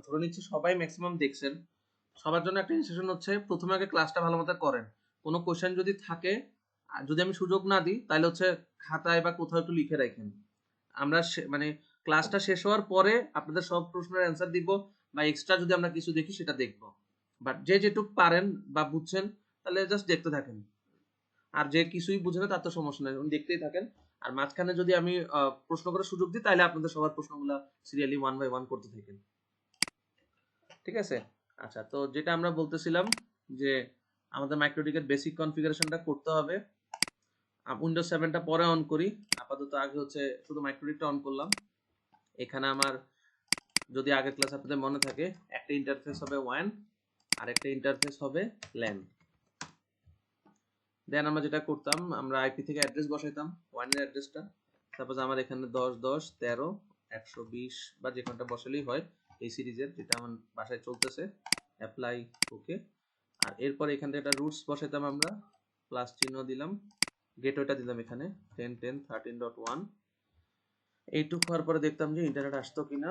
ধরে নিচ্ছি সবাই ম্যাক্সিমাম দেখছেন। সবার জন্য একটা ইনস্ট্রাকশন হচ্ছে প্রথমে আগে ক্লাসটা ভালো মতো করেন। কোনো কোশ্চেন যদি থাকে, যদি আমি সুযোগ না দিই তাহলে হচ্ছে খাতায় বা কোথাও একটু লিখে রাখেন। আমরা মানে ক্লাসটা শেষ হওয়ার পরে আপনাদের সব প্রশ্নের অ্যান্সার দিব, বা এক্সট্রা যদি আমরা কিছু দেখি সেটা দেখব। বাট যে যেটুক পারেন বা বুঝছেন তাহলে জাস্ট দেখতে থাকেন। আর যে কিছুই বুঝে না তার তো সমস্যা নেই, উনি দেখতেই থাকেন। আর মাঝখানে যদি আমি প্রশ্ন করার সুযোগ দিই তাহলে আপনাদের সবার প্রশ্নগুলো সিরিয়ালি 1 বাই 1 করতে থাকেন। ঠিক আছে? আচ্ছা, তো যেটা আমরা বলতেছিলাম যে আমাদের মাইক্রোটিকের বেসিক কনফিগারেশনটা করতে হবে। উইন্ডোজ 7টা পরে অন করি, আপাতত আগে হচ্ছে শুধু মাইক্রোটিকটা অন করলাম। এখানে আমার যদি আগের ক্লাস আপনাদের মনে থাকে, একটা ইন্টারফেস হবে WAN আর একটা ইন্টারফেস হবে LAN। দেন আমরা যেটা করতাম, আমরা আইপি থেকে অ্যাড্রেস বসাইতাম, WAN এর অ্যাড্রেসটা। সাপোজ আমার এখানে 10.10.13.120 বা যে কোনটা বসালেই হয়, এই সিরিজের যেটা আমার বাসায় চলতেছে। অ্যাপ্লাই, ওকে। আর এরপর এখান থেকে একটা রুটস বসাইতাম আমরা, প্লাস চিহ্ন দিলাম, গেটওয়েটা দিলাম এখানে 10.10.13.1। এইটুক হওয়ার পরে দেখতাম যে ইন্টারনেট আসতো কিনা,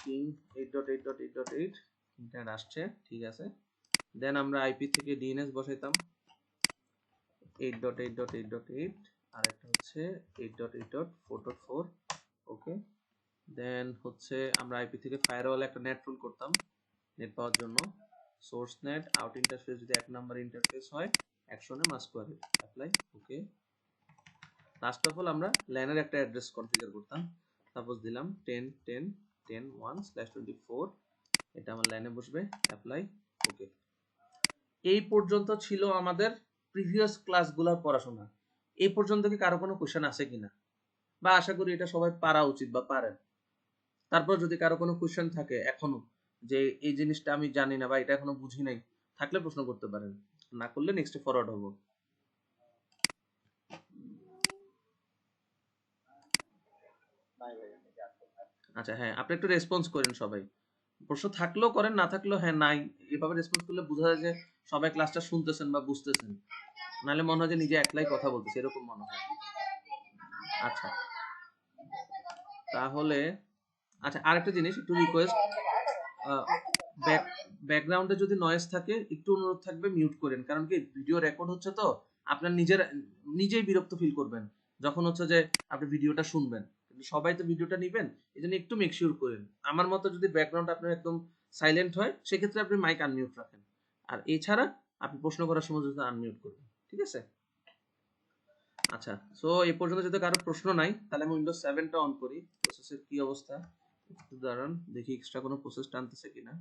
কিং 8.8.8.8 ইন্টারনেট আসছে, ঠিক আছে। দেন আমরা আইপি থেকে ডিএনএস বসাইতাম 8.8.8.8, আর একটা হচ্ছে 8.8.4.4, ওকে। দেন হচ্ছে আমরা আইপি থেকে ফায়ারওয়াল একটা নেট রুল করতাম নেট পাওয়ার জন্য। সোর্স নেট আউট ইন্টারফেস যদি 1 নাম্বার ইন্টারফেস হয়, অ্যাকশনে মাস্ক করে apply, okay. Last of all আমরা ল্যানের একটা অ্যাড্রেস কনফিগার করতাম। সাপোজ দিলাম 10.10.10.1/24, এটা আমার ল্যানে বসবে, অ্যাপ্লাই, ওকে। এই পর্যন্ত ছিল আমাদের প্রিভিয়াস ক্লাসগুলোর পড়াশোনা। এই পর্যন্ত কি কারো কোনো কোশ্চেন আছে কিনা, বা আশা করি এটা সবাই পারা উচিত বা পারেন। তারপর যদি কারো কোনো কোশ্চেন থাকে এখনো, যে এই জিনিসটা আমি জানি না বা এটা এখনো বুঝি নাই, থাকলে প্রশ্ন করতে পারেন, না করলে নেক্সটে ফরওয়ার্ড হবো। আচ্ছা হ্যাঁ, আপনি একটু রেসপন্স করেন সবাই, প্রশ্ন থাকলেও করেন, না থাকলেও হ্যাঁ নাই, এভাবে রেসপন্স করলে বোঝা যায় যে সবাই ক্লাসটা শুনতেছেন বা বুঝতেছেন। নাহলে মনে হয় যে নিজে একলাই কথা বলতেছে, এরকম মনে হয়। আচ্ছা তাহলে, আচ্ছা আরেকটা জিনিস একটু রিকোয়েস্ট, ব্যাকগ্রাউন্ডে যদি নয়েজ থাকে একটু অনুরোধ থাকবে মিউট করেন, কারণ কি ভিডিও রেকর্ড হচ্ছে তো আপনার নিজেই বিরক্ত ফিল করবেন যখন হচ্ছে যে আপনি ভিডিওটা শুনবেন, কিন্তু সবাই তো ভিডিওটা নেবেন, এই জন্য একটু মেক শিওর করেন। আমার মতো যদি ব্যাকগ্রাউন্ড আপনার একদম সাইলেন্ট হয় সেক্ষেত্রে আপনি মাইক আনমিউট রাখেন, আর এছাড়া আপনি প্রশ্ন করার সময় যদি আনমিউট করবেন, ঠিক আছে? আচ্ছা, সো এই পর্যন্ত যদি কারো প্রশ্ন নাই তাহলে আমি উইন্ডোজ 7টা অন করি। প্রসেসের কি অবস্থা একটু দাঁড়ান, দেখি এক্সট্রা কোনো প্রসেস টানতেছে কিনা।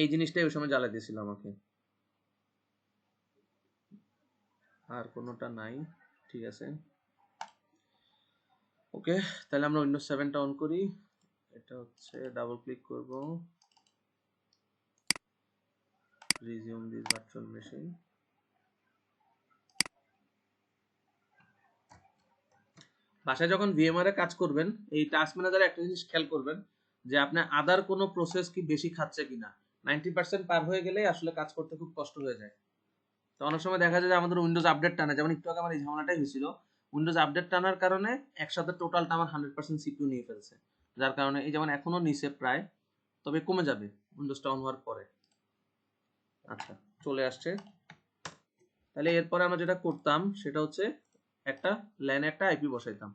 এই জিনিসটাই ওই সময় জ্বালা দিয়েছিল আমাকে, আর কোনোটা নাই, ঠিক আছে। ওকে, তাহলে আমরা উইন্ডোজ 7টা অন করি। এটা হচ্ছে ডাবল ক্লিক করব, রিজিউম দিস ভার্চুয়াল মেশিন। বাসায় যখন ভিএমআর এ কাজ করবেন, এই টাস্ক ম্যানেজারে একটা জিনিস খেয়াল করবেন যে আপনার আদার কোনো প্রসেস কি বেশি খাচ্ছে কিনা। 90% পার হয়ে গেলে আসলে কাজ করতে খুব কষ্ট হয়ে যায়। তো অনেক সময় দেখা যায় যে আমাদের উইন্ডোজ আপডেট টানে, যেমন একটু আগে আমার এই ঝামেলাটাই হয়েছিল। উইন্ডোজ আপডেট টানার কারণে একসাথে টোটালটা আমার 100% সিপিইউ নিয়ে ফেলছে, যার কারণে এই যেমন এখনো নিচে প্রায়, তবে কমে যাবে উইন্ডোজটা অন হওয়ার পরে। আচ্ছা চলে আসছে। তাহলে এরপরে আমরা যেটা করতাম সেটা হচ্ছে একটা ল্যানে একটা আইপি বসাইতাম।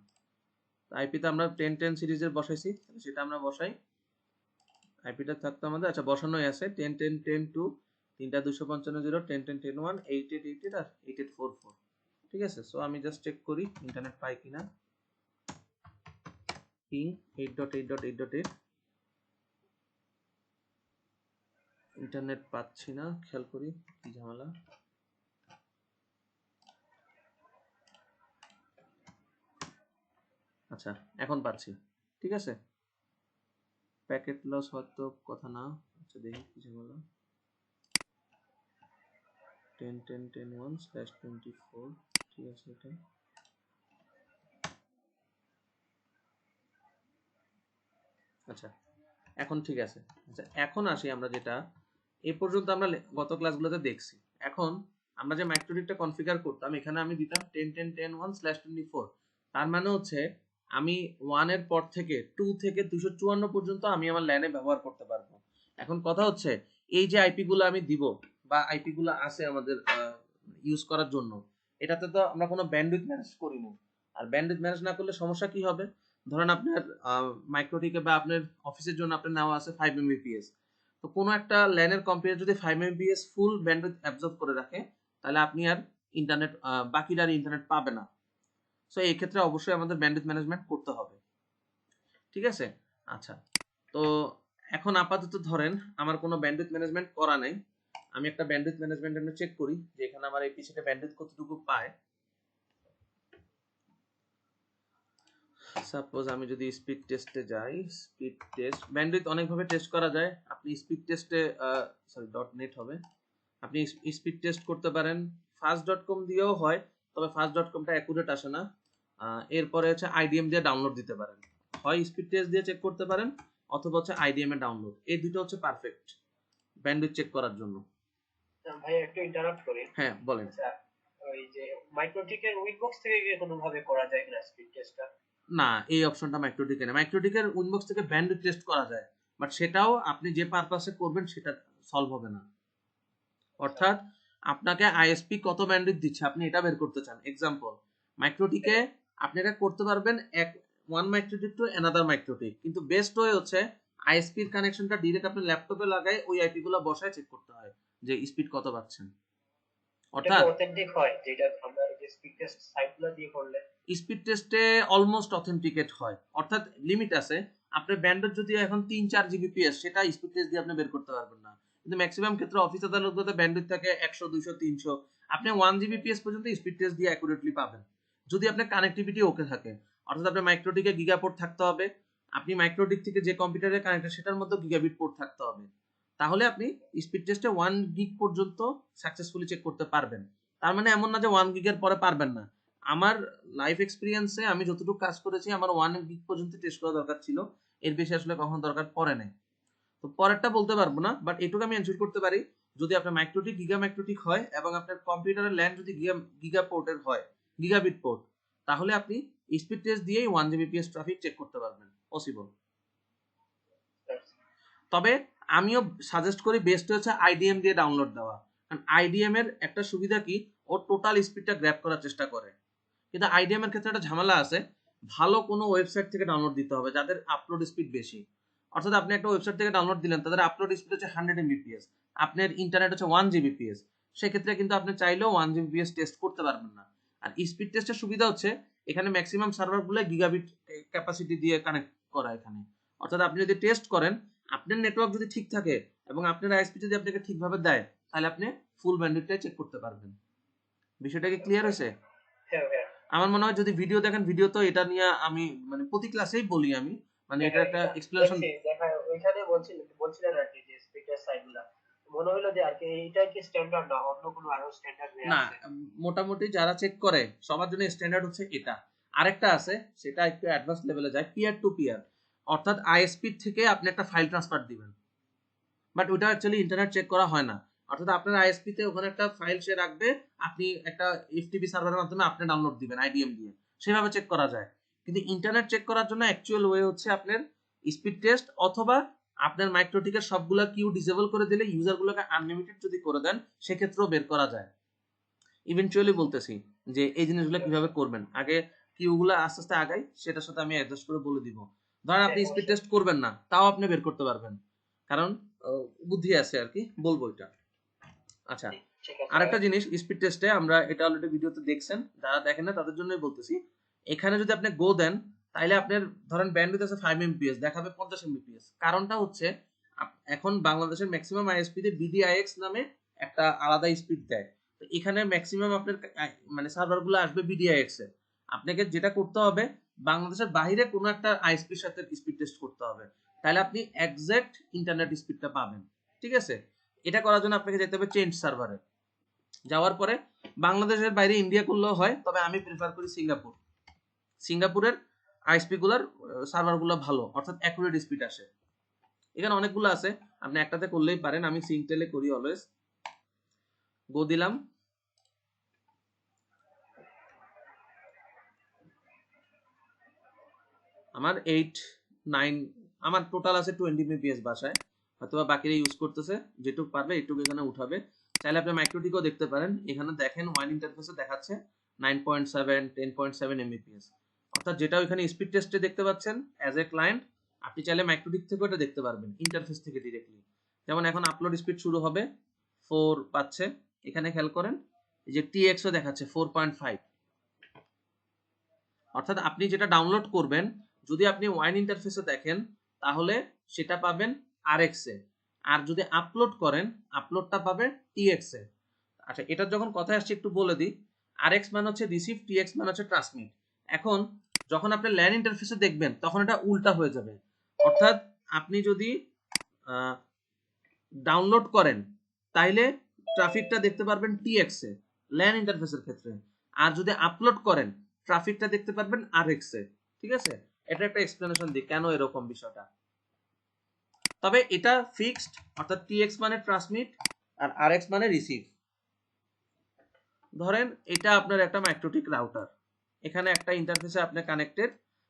আইপিতে আমরা 10.10 সিরিজের বসাইছি, সেটা আমরা বসাই। আইপিটা থাকতো আমাদের, আচ্ছা বসানোই আছে 10.10.10 টু 3.255.0 10.10.10.1 8888 আর 8844, ঠিক আছে। সো আমি জাস্ট চেক করি ইন্টারনেট পাই কিনা। পিং 8.8.8.8, ইন্টারনেট পাচ্ছি না, খেয়াল করি কি ঝামেলা। আচ্ছা এখন পাচ্ছি, ঠিক আছে। প্যাকেট লস হয়তো কথা না, আচ্ছা দেখি কি ঝামেলা। 10.10.10.1/24, ঠিক আছে এটা। আচ্ছা এখন ঠিক আছে। আচ্ছা এখন আসি আমরা যেটা এ পর্যন্ত আমরা গত ক্লাসগুলোতে দেখছি। এখন আমরা যে মাইক্রোটিকটা কনফিগার করতাম, এখানে আমি দিতাম 10.10.10.1/24, তার মানে হচ্ছে আমি 1 এর পর থেকে 2 থেকে 254 পর্যন্ত আমি আমার ল্যানে ব্যবহার করতে পারবো। এখন কথা হচ্ছে এই যে আইপি গুলো আমি দিব বা আইপি গুলো আছে আমাদের ইউজ করার জন্য, এটাতে তো আমরা কোনো ব্যান্ডউইথ ম্যানেজ করিনি। আর ব্যান্ডউইথ ম্যানেজ না করলে সমস্যা কি হবে? ধরেন আপনার মাইক্রোটিকে বা আপনার অফিসের জন্য আপনার নেওয়া আছে 5 Mbps, তো কোনো একটা ল্যানের কম্পিউটার যদি 5 Mbps ফুল ব্যান্ডউইথ অ্যাবজর্ব করে রাখে, তাহলে আপনি আর ইন্টারনেট বাকিরা আর ইন্টারনেট পাবে না। সো এই ক্ষেত্রে অবশ্যই আমাদের ব্যান্ডউইথ ম্যানেজমেন্ট করতে হবে। ঠিক আছে? আচ্ছা, তো এখন আপাতত ধরেন আমার কোনো ব্যান্ডউইথ ম্যানেজমেন্ট করা নাই। আমি একটা ব্যান্ডউইথ ম্যানেজমেন্ট আমি চেক করি যে এখানে আমার এই পিসিতে ব্যান্ডউইথ কতটুকু পায়। সাপোজ আমি যদি স্পিড টেস্টে যাই, স্পিড টেস্ট ব্যান্ডউইথ অনেকভাবে টেস্ট করা যায়। আপনি স্পিড টেস্টে সরি .net হবে, আপনি স্পিড টেস্ট করতে পারেন। fast.com দিয়েও হয়, তবে fast.comটা অ্যাকুরেট আসে না। এরপরে হচ্ছে আইডিএম দিয়ে ডাউনলোড দিতে পারেন, হয় স্পিড টেস্ট দিয়ে চেক করতে পারেন অথবা হচ্ছে আইডিএম এ ডাউনলোড। এই দুটো হচ্ছে পারফেক্ট ব্যান্ডউইথ চেক করার জন্য। ভাই একটু ইন্টারাপ্ট করি। হ্যাঁ বলেন। আচ্ছা, ওই যে মাইক্রোটিকের উইনবক্স থেকে কি কোনোভাবে করা যায় কিনা স্পিড টেস্টটা? না, এই অপশনটা মাইক্রোটিকে না। মাইক্রোটিকের উইনবক্স থেকে ব্যান্ডউইথ টেস্ট করা যায়, বাট সেটাও আপনি যে পারপাসে করবেন সেটা সলভ হবে না। অর্থাৎ আপনাকে আইএসপি কত ব্যান্ডউইথ দিচ্ছে আপনি এটা বের করতে চান। এক্সাম্পল, মাইক্রোটিকে আপনি এটা করতে পারবেন এক one MikroTik to another MikroTik, কিন্তু বেস্ট ওয়ে হচ্ছে আইএসপির কানেকশনটা ডিরেক্ট আপনি ল্যাপটপে লাগাই ওই আইপি গুলো বসায় চেক করতে হয় যে স্পিড কত পাচ্ছেন। এটা কি অর্থাৎ অথেন্টিক হয় যেটা আমরা এই যে স্পিড টেস্ট সাইটগুলো দিয়ে করলে? স্পিড টেস্টে অলমোস্ট অথেন্টিকেট হয়, অর্থাৎ লিমিট আছে। আপনার ব্যান্ডের যদি এখন 3-4 জিবিপিএস, সেটা স্পিড টেস্ট দিয়ে আপনি বের করতে পারবেন না। কিন্তু ম্যাক্সিমাম ক্ষেত্রে অফিস আদালতগুলোতে ব্যান্ডউইথ থাকে 100, 200, 300, আপনি 1 জিবিপিএস পর্যন্ত স্পিড টেস্ট দিয়ে অ্যাকুরেটলি পাবেন যদি আপনার কানেক্টিভিটি ওকে থাকে। অর্থাৎ আপনার মাইক্রোটিকে গিগাপোর্ট থাকতে হবে, আপনি মাইক্রোটিক থেকে যে কম্পিউটারে কানেক্টেড সেটার মধ্যে গিগাবিট পোর্ট থাকতে হবে, তাহলে আপনি স্পিড টেস্টে 1 গিগ পর্যন্ত সাকসেসফুলি চেক করতে পারবেন। তার মানে এমন না যে 1 গিগের পরে পারবেন না। আমার লাইফ এক্সপিরিয়েন্সে আমি যতটুকু কাজ করেছি আমার 1 গিগ পর্যন্ত টেস্ট করা দরকার ছিল, এর বেশি আসলে কখনো দরকার পড়ে নাই। তো পরেরটা বলতে পারবো না, বাট এটুকু আমি এনশিওর করতে পারি যদি আপনার মাইক্রোটিক গিগা মাইক্রোটিক হয় এবং আপনার কম্পিউটারের ল্যান্ড যদি গিগা পোর্টের হয়, গিগাবিট পোর্ট, তাহলে আপনি স্পিড টেস্ট দিয়েই 1 জিবিপিএস ট্রাফিক চেক করতে পারবেন, পসিবল। তবে আমিও সাজেস্ট করি বেস্ট হচ্ছে আইডিএম দিয়ে ডাউনলোড দেওয়া, কারণ আইডিএম এর একটা সুবিধা কি, ও টোটাল স্পিডটা গ্র্যাব করার চেষ্টা করে। কিন্তু আইডিএম এর ক্ষেত্রে একটা ঝামেলা আছে, ভালো কোনো ওয়েবসাইট থেকে ডাউনলোড দিতে হবে যাদের আপলোড স্পিড বেশি। অর্থাৎ আপনি একটা ওয়েবসাইট থেকে ডাউনলোড দিলেন, তাদের আপলোড স্পিড হচ্ছে 100 Mbps, আপনার ইন্টারনেট হচ্ছে 1 Gbps, সেক্ষেত্রে কিন্তু আপনি চাইলেও 1 Gbps টেস্ট করতে পারবেন না। আর স্পিড টেস্টের সুবিধা হচ্ছে এখানে ম্যাক্সিমাম সার্ভারগুলো গিগাবিট ক্যাপাসিটি দিয়ে কানেক্ট করা এখানে। অর্থাৎ আপনি যদি টেস্ট করেন, আপনার নেটওয়ার্ক যদি ঠিক থাকে এবং আপনার আইএসপি যদি আপনাকে ঠিকভাবে দেয়, তাহলে আপনি ফুল ব্যান্ডউইথটাই চেক করতে পারবেন। বিষয়টা কি ক্লিয়ার হয়েছে? হ্যাঁ হ্যাঁ আমার মনে হয় যদি ভিডিও দেখেন, ভিডিও তো এটা নিয়ে আমি মানে প্রতি ক্লাসেই বলি আমি, মানে এটা হ্যাঁ, একটা এটা এক্সপ্লেনেশন। দেখছি দেখা ওইখানে বলছিলেন আর কি যে স্পিড টেস্ট সাইটগুলা মনে হলো যে আর কি এইটাই কি স্ট্যান্ডার্ড না অন্য কোনো আরো স্ট্যান্ডার্ড ওয়ে না, আছে? মোটামুটি যারা চেক করে সবার জন্য স্ট্যান্ডার্ড হচ্ছে এটা। আরেকটা আছে, সেটা একটু অ্যাডভান্স লেভেলে যায়, পিয়ার টু পিয়ার। অর্থাৎ আইএসপি থেকে আপনি একটা ফাইল ট্রান্সফার দিবেন, বাট ওটা অ্যাকচুয়ালি ইন্টারনেট চেক করা হয় না। অর্থাৎ আপনার আইএসপি তে ওখানে একটা ফাইল সে রাখবে, আপনি একটা এফটিপি সার্ভারের মাধ্যমে আপনি ডাউনলোড দিবেন আইডিএম দিয়ে, সেভাবে চেক করা যায়। কিন্তু ইন্টারনেট চেক করার জন্য অ্যাকচুয়াল ওয়ে হচ্ছে আপনার স্পিড টেস্ট, অথবা আপনার মাইক্রোটিকের সবগুলা কিউ ডিসেবল করে দিলে ইউজারগুলোকে আনলিমিটেড যদি করে দেন, সেক্ষেত্রেও বের করা যায়। ইভেনচুয়ালি বলতেছি যে এই জিনিসগুলো কিভাবে করবেন, আগে কিউগুলো আস্তে আস্তে আগাই, সেটার সাথে আমি অ্যাডজাস্ট করে বলে দিব। ধরেন আপনি হ্যাঁ স্পিড অবশ্যই। টেস্ট করবেন না, তাও আপনি বের করতে পারবেন, কারণ বুদ্ধি আছে আর কি, বলবো এটা। আচ্ছা, ঠিক ঠিক আছে ভাই। আরেকটা জিনিস স্পিড টেস্টে আমরা এটা অলরেডি ভিডিওতে দেখছেন, যারা দেখেন না তাদের জন্যই বলতেছি। এখানে যদি আপনি গো দেন, তাইলে আপনার ধরেন ব্যান্ডউইথ আছে 5 Mbps, দেখাবে 50 Mbps। কারণটা হচ্ছে এখন বাংলাদেশের ম্যাক্সিমাম আইএসপি তে বিডিআইএক্স নামে একটা আলাদা স্পিড দেয়। তো এখানে ম্যাক্সিমাম আপনার মানে সার্ভারগুলো আসবে বিডিআইএক্স এ। আপনাকে যেটা করতে হবে, বাংলাদেশের বাইরে কোনো একটা আইএসপির সাথে স্পিড টেস্ট করতে হবে, তাহলে আপনি এক্সাক্ট ইন্টারনেট স্পিডটা পাবেন। ঠিক আছে? এটা করার জন্য আপনাকে যেতে হবে চেঞ্জ সার্ভারে। যাওয়ার পরে বাংলাদেশের বাইরে ইন্ডিয়া করলেও হয়, তবে আমি প্রেফার করি সিঙ্গাপুর। সিঙ্গাপুরের আইএসপি গুলার সার্ভার গুলো ভালো, অর্থাৎ অ্যাকুরেট স্পিড আসে। এখানে অনেকগুলো আছে, আপনি একটাতে করলেই পারেন। আমি সিংটেলে করি অলওয়েজ। গো দিলাম, আমার 8 9 আমার টোটাল আছে 20 mbps বাসায়, হয়তো বাকিরা ইউজ করতেছে, যেটুকু পারবে এইটুকু এখানে উঠাবে। চাইলে আপনি মাইক্রোটিকও দেখতে পারেন, এখানে দেখেন ওয়াইন ইন্টারফেসে দেখাচ্ছে 9.7 10.7 mbps, অর্থাৎ যেটা ওইখানে স্পিড টেস্টে দেখতে পাচ্ছেন অ্যাজ এ ক্লায়েন্ট, আপনি চাইলে মাইক্রোটিক থেকে ওটা দেখতে পারবেন ইন্টারফেস থেকে ডিরেক্টলি। যেমন এখন আপলোড স্পিড শুরু হবে 4 পাচ্ছে, এখানে খেয়াল করেন এই যে টিএক্সও দেখাচ্ছে 4.5, অর্থাৎ আপনি যেটা ডাউনলোড করবেন যদি আপনি ওয়াইন ইন্টারফেসে দেখেন তাহলে সেটা পাবেন আরএক্স এ, আর যদি আপলোড করেন আপলোডটা পাবে টিএক্স এ। আচ্ছা, এটার যখন কথা আসছে একটু বলে দিই, আরএক্স মানে হচ্ছে রিসিভ, টিএক্স মানে হচ্ছে ট্রান্সমিট। এখন যখন আপনি ল্যান ইন্টারফেসে দেখবেন তখন এটা উল্টা হয়ে যাবে, অর্থাৎ আপনি যদি ডাউনলোড করেন তাইলে ট্রাফিকটা দেখতে পারবেন টিএক্স এ ল্যান ইন্টারফেসের ক্ষেত্রে, আর যদি আপলোড করেন ট্রাফিকটা দেখতে পারবেন আরএক্স এ। ঠিক আছে, এটা একটা এক্সপ্লেনেশন দিই কেন এরকম বিষয়টা। তবে এটা ফিক্সড, অর্থাৎ টিএক্স মানে ট্রান্সমিট আর আরএক্স মানে রিসিভ। ধরেন এটা আপনার একটা মাইক্রোটিক রাউটার, এখানে একটা ইন্টারফেসে আপনি কানেক্টেড,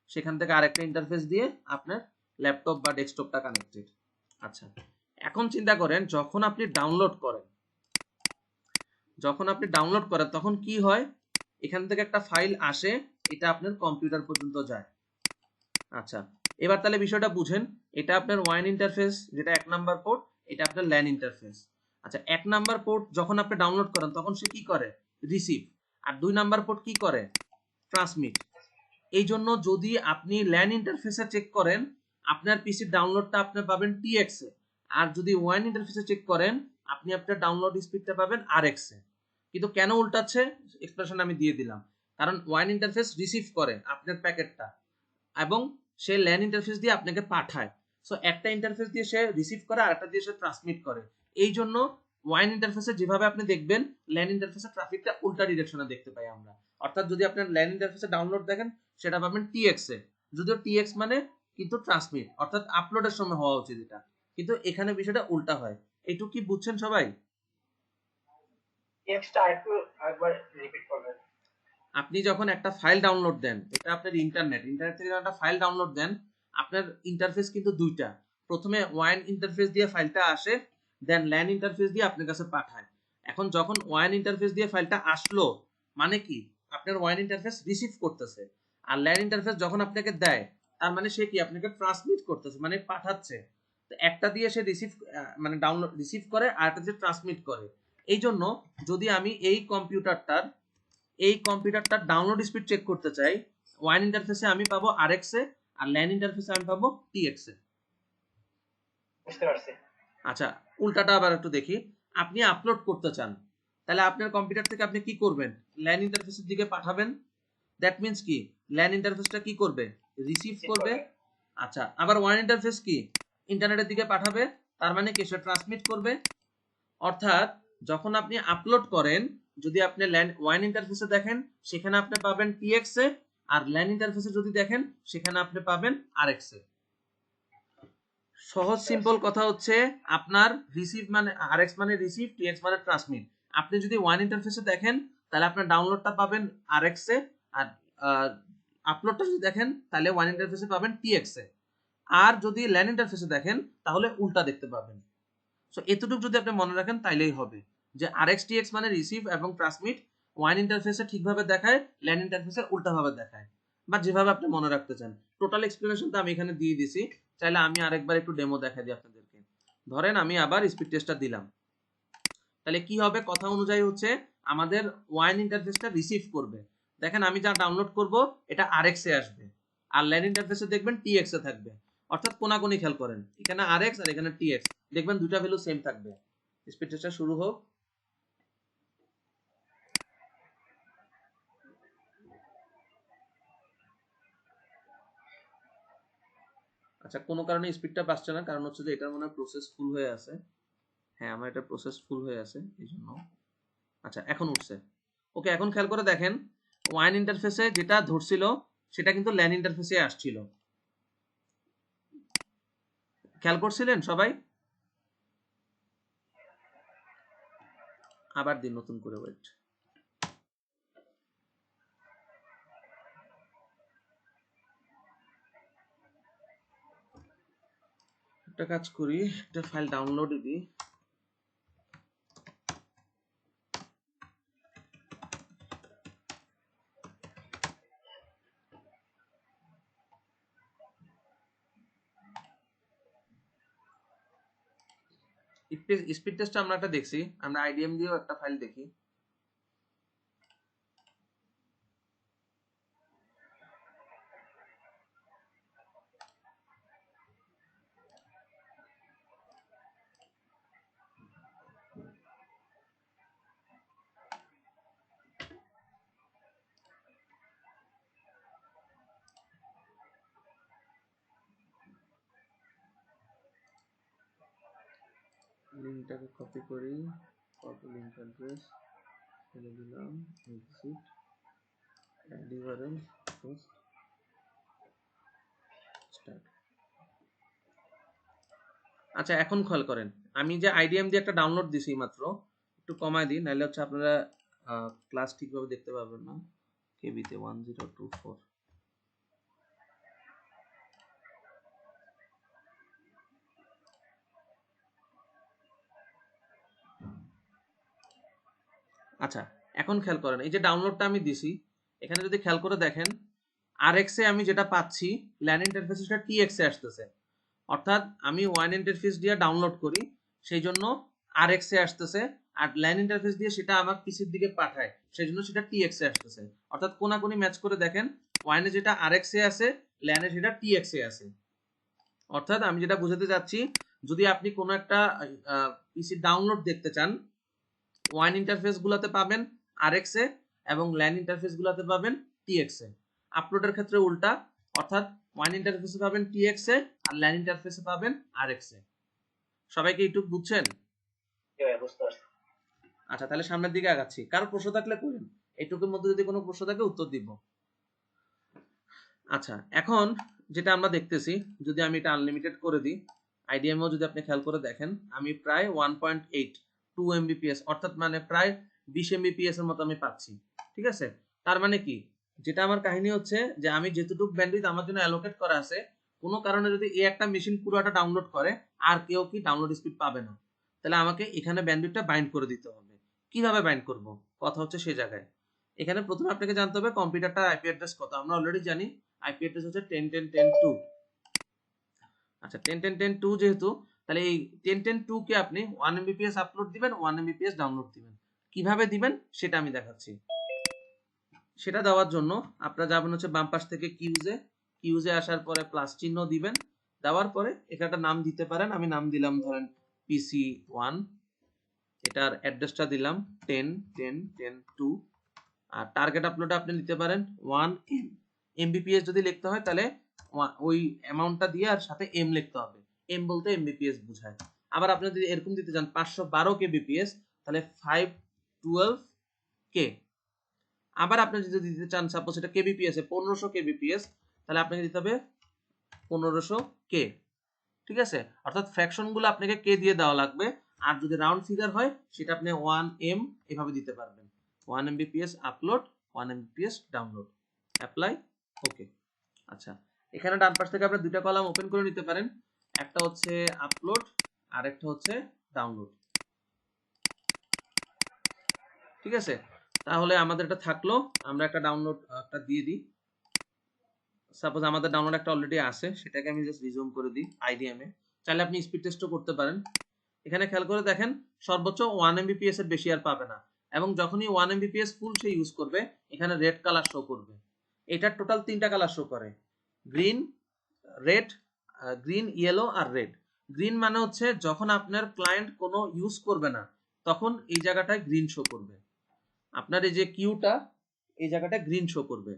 সেখান থেকে আরেকটা ইন্টারফেস দিয়ে আপনার ল্যাপটপ বা ডেস্কটপটা কানেক্টেড। আচ্ছা, এখন চিন্তা করেন যখন আপনি ডাউনলোড করেন, তখন কি হয়, এখান থেকে একটা ফাইল আসে, এটা আপনার কম্পিউটার পর্যন্ত যায়। আচ্ছা, এবার তাহলে বিষয়টা বুঝেন, এটা আপনার ওয়াইন ইন্টারফেস যেটা 1 নাম্বার পোর্ট, এটা আপনার ল্যান ইন্টারফেস। আচ্ছা, 1 নাম্বার পোর্ট যখন আপনি ডাউনলোড করেন তখন সে কি করে, রিসিভ, আর 2 নাম্বার পোর্ট কি করে, ট্রান্সমিট। এই জন্য যদি আপনি ল্যান ইন্টারফেসে চেক করেন আপনার পিসির ডাউনলোডটা আপনি পাবেন টিএক্স এ, আর যদি ওয়াইন ইন্টারফেসে চেক করেন আপনি আপনার ডাউনলোড স্পিডটা পাবেন আরএক্স এ। কিন্তু কেন উল্টাচ্ছে এক্সপ্রেশন আমি দিয়ে দিলাম, কারণ ওয়াইন ইন্টারফেস রিসিভ করে আপনার প্যাকেটটা এবং সে ল্যান ইন্টারফেস দিয়ে আপনাকে পাঠায়। সো একটা ইন্টারফেস দিয়ে সে রিসিভ করে আর একটা দিয়ে সে ট্রান্সমিট করে। এই জন্য ওয়াইন ইন্টারফেসে যেভাবে আপনি দেখবেন ল্যান ইন্টারফেসে ট্রাফিকটা উল্টা ডিরেকশনে দেখতে পাই আমরা। অর্থাৎ যদি আপনার ল্যান ইন্টারফেসে ডাউনলোড দেখেন সেটা পাবেন টিএক্স এ, যদিও টিএক্স মানে কিন্তু ট্রান্সমিট, অর্থাৎ আপলোডের সময় হওয়া উচিত এটা, কিন্তু এখানে বিষয়টা উল্টা হয়। এইটুকু কি বুঝছেন সবাই? টেক্সটটা একবার রিপিট করবেন। আপনি যখন একটা ফাইল ডাউনলোড দেন, এটা আপনার ইন্টারনেট থেকে একটা ফাইল ডাউনলোড দেন, আপনার ইন্টারফেস কিন্তু দুইটা, প্রথমে ওয়াইন ইন্টারফেস দিয়ে ফাইলটা আসে, দেন ল্যান ইন্টারফেস দিয়ে আপনার কাছে পাঠায়। এখন যখন ওয়াইন ইন্টারফেস দিয়ে ফাইলটা আসলো মানে কি, আপনার ওয়াইন ইন্টারফেস রিসিভ করতেছে, আর ল্যান ইন্টারফেস যখন আপনাকে দেয় তার মানে সে কি আপনাকে ট্রান্সমিট করতেছে, মানে পাঠাচ্ছে। তো একটা দিয়ে সে রিসিভ মানে ডাউনলোড রিসিভ করে আর একটা দিয়ে ট্রান্সমিট করে। এই জন্য যদি আমি এই কম্পিউটারটার ডাউনলোড স্পিড চেক করতে চাই, ওয়াইন ইন্টারফেসে আমি পাবো আরএক্স এ, আর ল্যান ইন্টারফেসে আমি পাবো টিএক্স এ। বুঝতে পারছি। আচ্ছা, উল্টাটা আবার একটু দেখি। আপনি আপলোড করতে চান, তাহলে আপনার কম্পিউটার থেকে আপনি কি করবেন, ল্যান ইন্টারফেসের দিকে পাঠাবেন। দ্যাট মিন্স কি, ল্যান ইন্টারফেসটা কি করবে, রিসিভ করবে। আচ্ছা, আবার ওয়াইন ইন্টারফেস কি, ইন্টারনেটের দিকে পাঠাবে, তার মানে কি সে ট্রান্সমিট করবে। অর্থাৎ যখন আপনি আপলোড করেন, যদি আপনি ওয়াইন ইন্টারফেসে দেখেন সেখানে আপনি পাবেন টিএক্স এ, আর ল্যান ইন্টারফেসে যদি দেখেন সেখানে আপনি পাবেন আরএক্স এ। সহজ সিম্পল কথা হচ্ছে আপনার রিসিভ মানে আরএক্স মানে রিসিভ, টিএক্স মানে ট্রান্সমিট। আপনি যদি ওয়াইন ইন্টারফেসে দেখেন তাহলে আপনার ডাউনলোডটা পাবেন আরএক্স এ, আর আপলোডটা যদি দেখেন তাহলে ওয়াইন ইন্টারফেসে পাবেন টিএক্স এ, আর যদি ল্যান ইন্টারফেসে দেখেন তাহলে উল্টা দেখতে পাবেন। সো এতটুকু যদি আপনি মনে রাখেন তাইলেই হবে যে আরএক্সটিএক্স মানে রিসিভ এবং ট্রান্সমিট, ওয়াইন ইন্টারফেসে ঠিকভাবে দেখায়, ল্যান ইন্টারফেসে উল্টাভাবে দেখায়, বা যেভাবে আপনি মনে রাখতে চান। টোটাল এক্সপ্লেনেশনটা আমি এখানে দিয়ে দিছি, চাইলে আমি আরেকবার একটু ডেমো দেখাই দিই আপনাদেরকে। ধরেন আমি আবার স্পিড টেস্টটা দিলাম, তাহলে কি হবে, কথা অনুযায়ী হচ্ছে আমাদের ওয়াইন ইন্টারফেসটা রিসিভ করবে। দেখেন আমি যা ডাউনলোড করব এটা আরএক্স এ আসবে, আর ল্যান ইন্টারফেসে দেখবেন টিএক্স এ থাকবে। অর্থাৎ কোনাকুনি খেয়াল করেন, এখানে আরএক্স আর এখানে টিএক্স, দেখবেন দুইটা ভ্যালু সেম থাকবে। স্পিড টেস্টটা শুরু হোক। আচ্ছা, কোনো কারণে স্পিডটা পাচ্ছে না, কারণ হচ্ছে যে এটার মনে হয় প্রসেস ফুল হয়ে আছে। হ্যাঁ, আমার এটা প্রসেস ফুল হয়ে আছে এই জন্য। আচ্ছা, এখন উঠছে। ওকে, এখন খেয়াল করে দেখেন ওয়াইন ইন্টারফেসে যেটা ধরছিল সেটা কিন্তু ল্যান ইন্টারফেসে আসছিল। খেয়াল করছিলেন সবাই? আবার দিন নতুন করে, ওয়েট। একটা কাজ করি, একটা ফাইল ডাউনলোড দিই। স্পিড টেস্ট আমরা একটা দেখছি, আমরা আইডিএম দিয়েও একটা ফাইল দেখি। লিঙ্কটাকে কপি করি, কপি লিঙ্ক অ্যাড্রেস এনে দিলাম, exit add URL post start. আচ্ছা এখন খেয়াল করেন, আমি যে আইডিএম দিয়ে একটা ডাউনলোড দিছি মাত্র, একটু কমায় দিই, নাহলে হচ্ছে আপনারা ক্লাস ঠিকভাবে দেখতে পারবেন না। কেবিতে 1024। আচ্ছা এখন খেয়াল করেন, এই যে ডাউনলোডটা আমি দিছি, এখানে যদি খেয়াল করে দেখেন RX এ আমি যেটা পাচ্ছি ল্যান ইন্টারফেস সেটা TX এ আসতেছে। অর্থাৎ আমি ওয়ান ইন্টারফেস দিয়ে ডাউনলোড করি, সেই জন্য RX এ আসতেছে, আর ল্যান ইন্টারফেস দিয়ে সেটা আমার পিসির দিকে পাঠায়, সেই জন্য সেটা TX এ আসতেছে। অর্থাৎ কোনাকুনি ম্যাচ করে দেখেন, ওয়ানে যেটা RX এ আছে, ল্যানে সেটা TX এ আছে। অর্থাৎ আমি যেটা বুঝাতে চাচ্ছি, যদি আপনি কোনো একটা পিসি ডাউনলোড দেখতে চান, ওয়ান ইন্টারফেস গুলোতে পাবেন RX এ এবং ল্যান ইন্টারফেস গুলোতে পাবেন TX এ। আপলোডের ক্ষেত্রে উল্টা, অর্থাৎ ওয়ান ইন্টারফেসে পাবেন TX এ আর ল্যান ইন্টারফেসে পাবেন RX এ। সবাইকে এইটুকু বুঝছেন? আচ্ছা তাহলে সামনের দিকে আগাচ্ছি, কারো প্রশ্ন থাকলে করেন, এইটুকুর মধ্যে যদি কোনো প্রশ্ন থাকে উত্তর দিব। আচ্ছা এখন যেটা আমরা দেখতেছি, যদি আমি এটা আনলিমিটেড করে দিই, আইডিএমও যদি আপনি খেয়াল করে দেখেন, আমি প্রায় 1.82 MBPS, অর্থাৎ মানে প্রায় 20 MBPS এর মতো আমি পাচ্ছি। ঠিক আছে, তার মানে কি, যেটা আমার কাহিনী হচ্ছে যে আমি যেতটুকু ব্যান্ডউইথ আমার জন্য অ্যালোকেট করা আছে, কোনো কারণে যদি এই একটা মেশিন পুরোটা ডাউনলোড করে, আর কেউ কি ডাউনলোড স্পিড পাবে না, তাহলে আমাকে এখানে ব্যান্ডউইথটা বাইন্ড করে দিতে হবে। কিভাবে বাইন্ড করব, কথা হচ্ছে সেই জায়গায়। এখানে প্রথমে আপনাকে জানতে হবে কম্পিউটারটার আইপি অ্যাড্রেস কত। আমরা অলরেডি জানি আইপি অ্যাড্রেস হচ্ছে 10.10.10.2। আচ্ছা 10.10.10.2 যেহেতু, তাহলে এই 10.10.2 কে আপনি 1 MBPS আপলোড দিবেন, 1 MBPS ডাউনলোড দিবেন। কিভাবে দিবেন সেটা আমি দেখাচ্ছি। সেটা দেওয়ার জন্য আপনারা যাবেন হচ্ছে বাম পাশ থেকে কিউজে আসার পরে প্লাস চিহ্ন দিবেন, দেওয়ার পরে এখানে একটা নাম দিতে পারেন, আমি নাম দিলাম ধরেন PC1, এটার অ্যাড্রেসটা দিলাম 10.10.10.2, আর টার্গেট আপলোডে আপনি নিতে পারেন 1 MBPS। যদি লিখতে হয় তাহলে ওই অ্যামাউন্টটা দিয়ে আর সাথে এম লিখতে হবে, এম বলতে MBPS বোঝায়। আবার আপনি যদি এরকম দিতে চান 512 kbps, তাহলে 512k। আবার আপনি যদি দিতে চান সাপোজ এটা kbps এ 1500 kbps, তাহলে আপনাকে দিতে হবে 1500k। ঠিক আছে, অর্থাৎ ফ্র্যাকশন গুলো আপনাকে কে দিয়ে দেওয়া লাগবে, আর যদি রাউন্ড ফিগার হয় সেটা আপনি 1m এভাবে দিতে পারবেন। 1 MBPS upload, 1 MBPS download, apply, okay. আচ্ছা এখানে ডান পাশ থেকে আপনি দুইটা কলাম ওপেন করে নিতে পারেন, একটা হচ্ছে আপলোড আর একটা হচ্ছে ডাউনলোড। ঠিক আছে, তাহলে আমাদের এটা থাকলো, আমরা একটা ডাউনলোড একটা দিয়ে দিই। সাপোজ আমাদের ডাউনলোড একটা অলরেডি আছে, সেটাকে আমি জাস্ট রিজুম করে দিই আইডিএম এ। চাইলে আপনি স্পিড টেস্টও করতে পারেন। এখানে খেয়াল করে দেখেন সর্বোচ্চ 1 MBPS এর বেশি আর পাবে না, এবং যখনই 1 MBPS ফুল সে ইউজ করবে, এখানে রেড কালার শো করবে। এটার টোটাল 3টা কালার শো করে, গ্রিন, রেড, গ্রিন, ইয়েলো আর রেড। গ্রিন মানে হচ্ছে যখন আপনার ক্লায়েন্ট কোনো ইউজ করবে না, তখন এই জায়গাটায় গ্রিন শো করবে। আপনার এই যে কিউটা, এই জায়গাটায় গ্রিন শো করবে।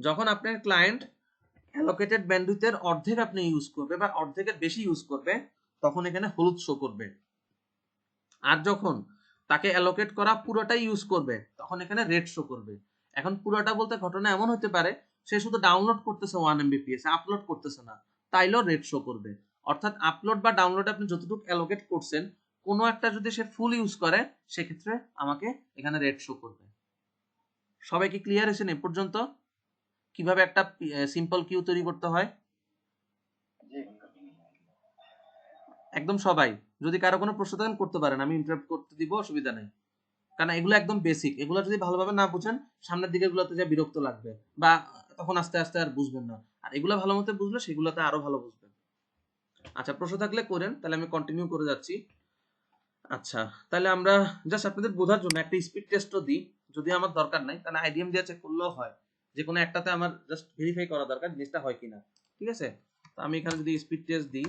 যখন আপনার ক্লায়েন্ট অ্যালোকেটেড ব্যান্ডউইথের অর্ধেক আপনি ইউজ করবে বা অর্ধেকের বেশি ইউজ করবে, তখন এখানে হলুদ শো করবে। আর যখন তাকে অ্যালোকেট করা পুরোটাই ইউজ করবে, তখন এখানে রেড শো করবে। এখন পুরোটা বলতে ঘটনা এমন হতে পারে সে শুধু ডাউনলোড করতেছে 1 MBPS, আপলোড করতেছে না, তাইলেও রেড শো করবে। অর্থাৎ আপলোড বা ডাউনলোড আপনি যতটুকু অ্যালোকেট করছেন, কোনো একটা যদি সে ফুল ইউজ করে, সেক্ষেত্রে আমাকে এখানে রেড শো করবে। সবাই কি ক্লিয়ার হয়েছেন এ পর্যন্ত কিভাবে একটা সিম্পল কিউ তৈরি করতে হয়? একদম সবাই। যদি কারো কোনো প্রশ্ন থাকেন করতে পারেন, আমি ইন্টারাপ্ট করতে দিব, অসুবিধা নেই। কারণ এগুলো একদম বেসিক, এগুলো যদি ভালোভাবে না বুঝেন সামনের দিকে এগুলোতে যা বিরক্ত লাগবে বা তখন আস্তে আস্তে আর বুঝবেন না। আর এগুলো ভালো মতো বুঝলে সেগুলোতে আরো ভালো বুঝবেন। আচ্ছা, প্রশ্ন থাকলে করেন, তাহলে আমি কন্টিনিউ করে যাচ্ছি। আচ্ছা, তাহলে আমরা জাস্ট আপনাদের বোঝার জন্য একটা স্পিড টেস্টও দিই, যদি আমার দরকার নাই তাহলে আইডিএম দিয়ে চেক করলেও হয়। যে কোনো একটাতে আমার জাস্ট ভেরিফাই করা দরকার জিনিসটা হয় কিনা। ঠিক আছে, তো আমি এখানে যদি স্পিড টেস্ট দিই,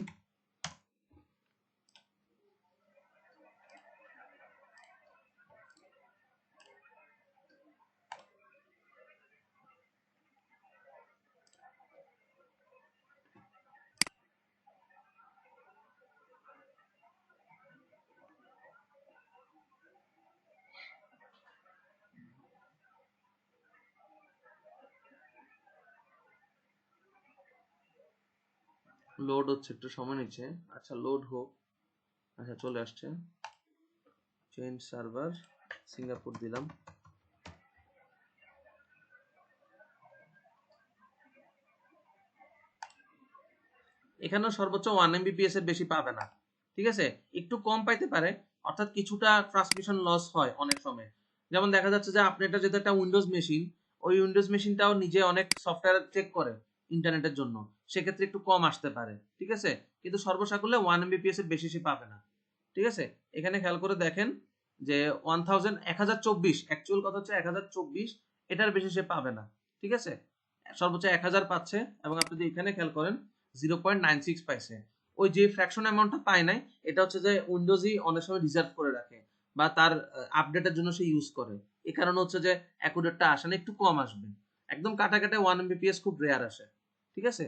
লোড হচ্ছে, একটু সময় নিচ্ছে। আচ্ছা, লোড হোক। আচ্ছা, চলে আসছে। চেঞ্জ সার্ভার, সিঙ্গাপুর দিলাম। এখানেও সর্বোচ্চ 1 Mbps এর বেশি পাবে না। ঠিক আছে, একটু কম পাইতে পারে, অর্থাৎ কিছুটা ট্রান্সমিশন লস হয় অনেক সময়। যেমন দেখা যাচ্ছে যে আপনি এটা যেহেতু একটা উইন্ডোজ মেশিন, ওই উইন্ডোজ মেশিনটাও নিজে অনেক সফটওয়্যার চেক করে ইন্টারনেটের জন্য, সেক্ষেত্রে একটু কম আসতে পারে। ঠিক আছে, কিন্তু সর্বসাকুল্যে 1 Mbps এর বেশি সে পাবে না। ঠিক আছে, এখানে খেয়াল করে দেখেন যে 1024, অ্যাকচুয়াল কথা হচ্ছে 1024, এটার বেশি সে পাবে না। ঠিক আছে, সর্বোচ্চ 1000 পাচ্ছে। এবং আপনি যদি এখানে খেয়াল করেন 0.96 পাইছে। ওই যে ফ্র্যাকশন অ্যামাউন্টটা পায় নাই, এটা হচ্ছে যে উইন্ডোজই অনেক সময় রিজার্ভ করে রাখে বা তার আপডেটের জন্য সে ইউজ করে। এই কারণে হচ্ছে যে অ্যাকুরেটটা আসে না, একটু কম আসবে। একদম কাটাকাটা 1 Mbps খুব রেয়ার আসে। ঠিক আছে,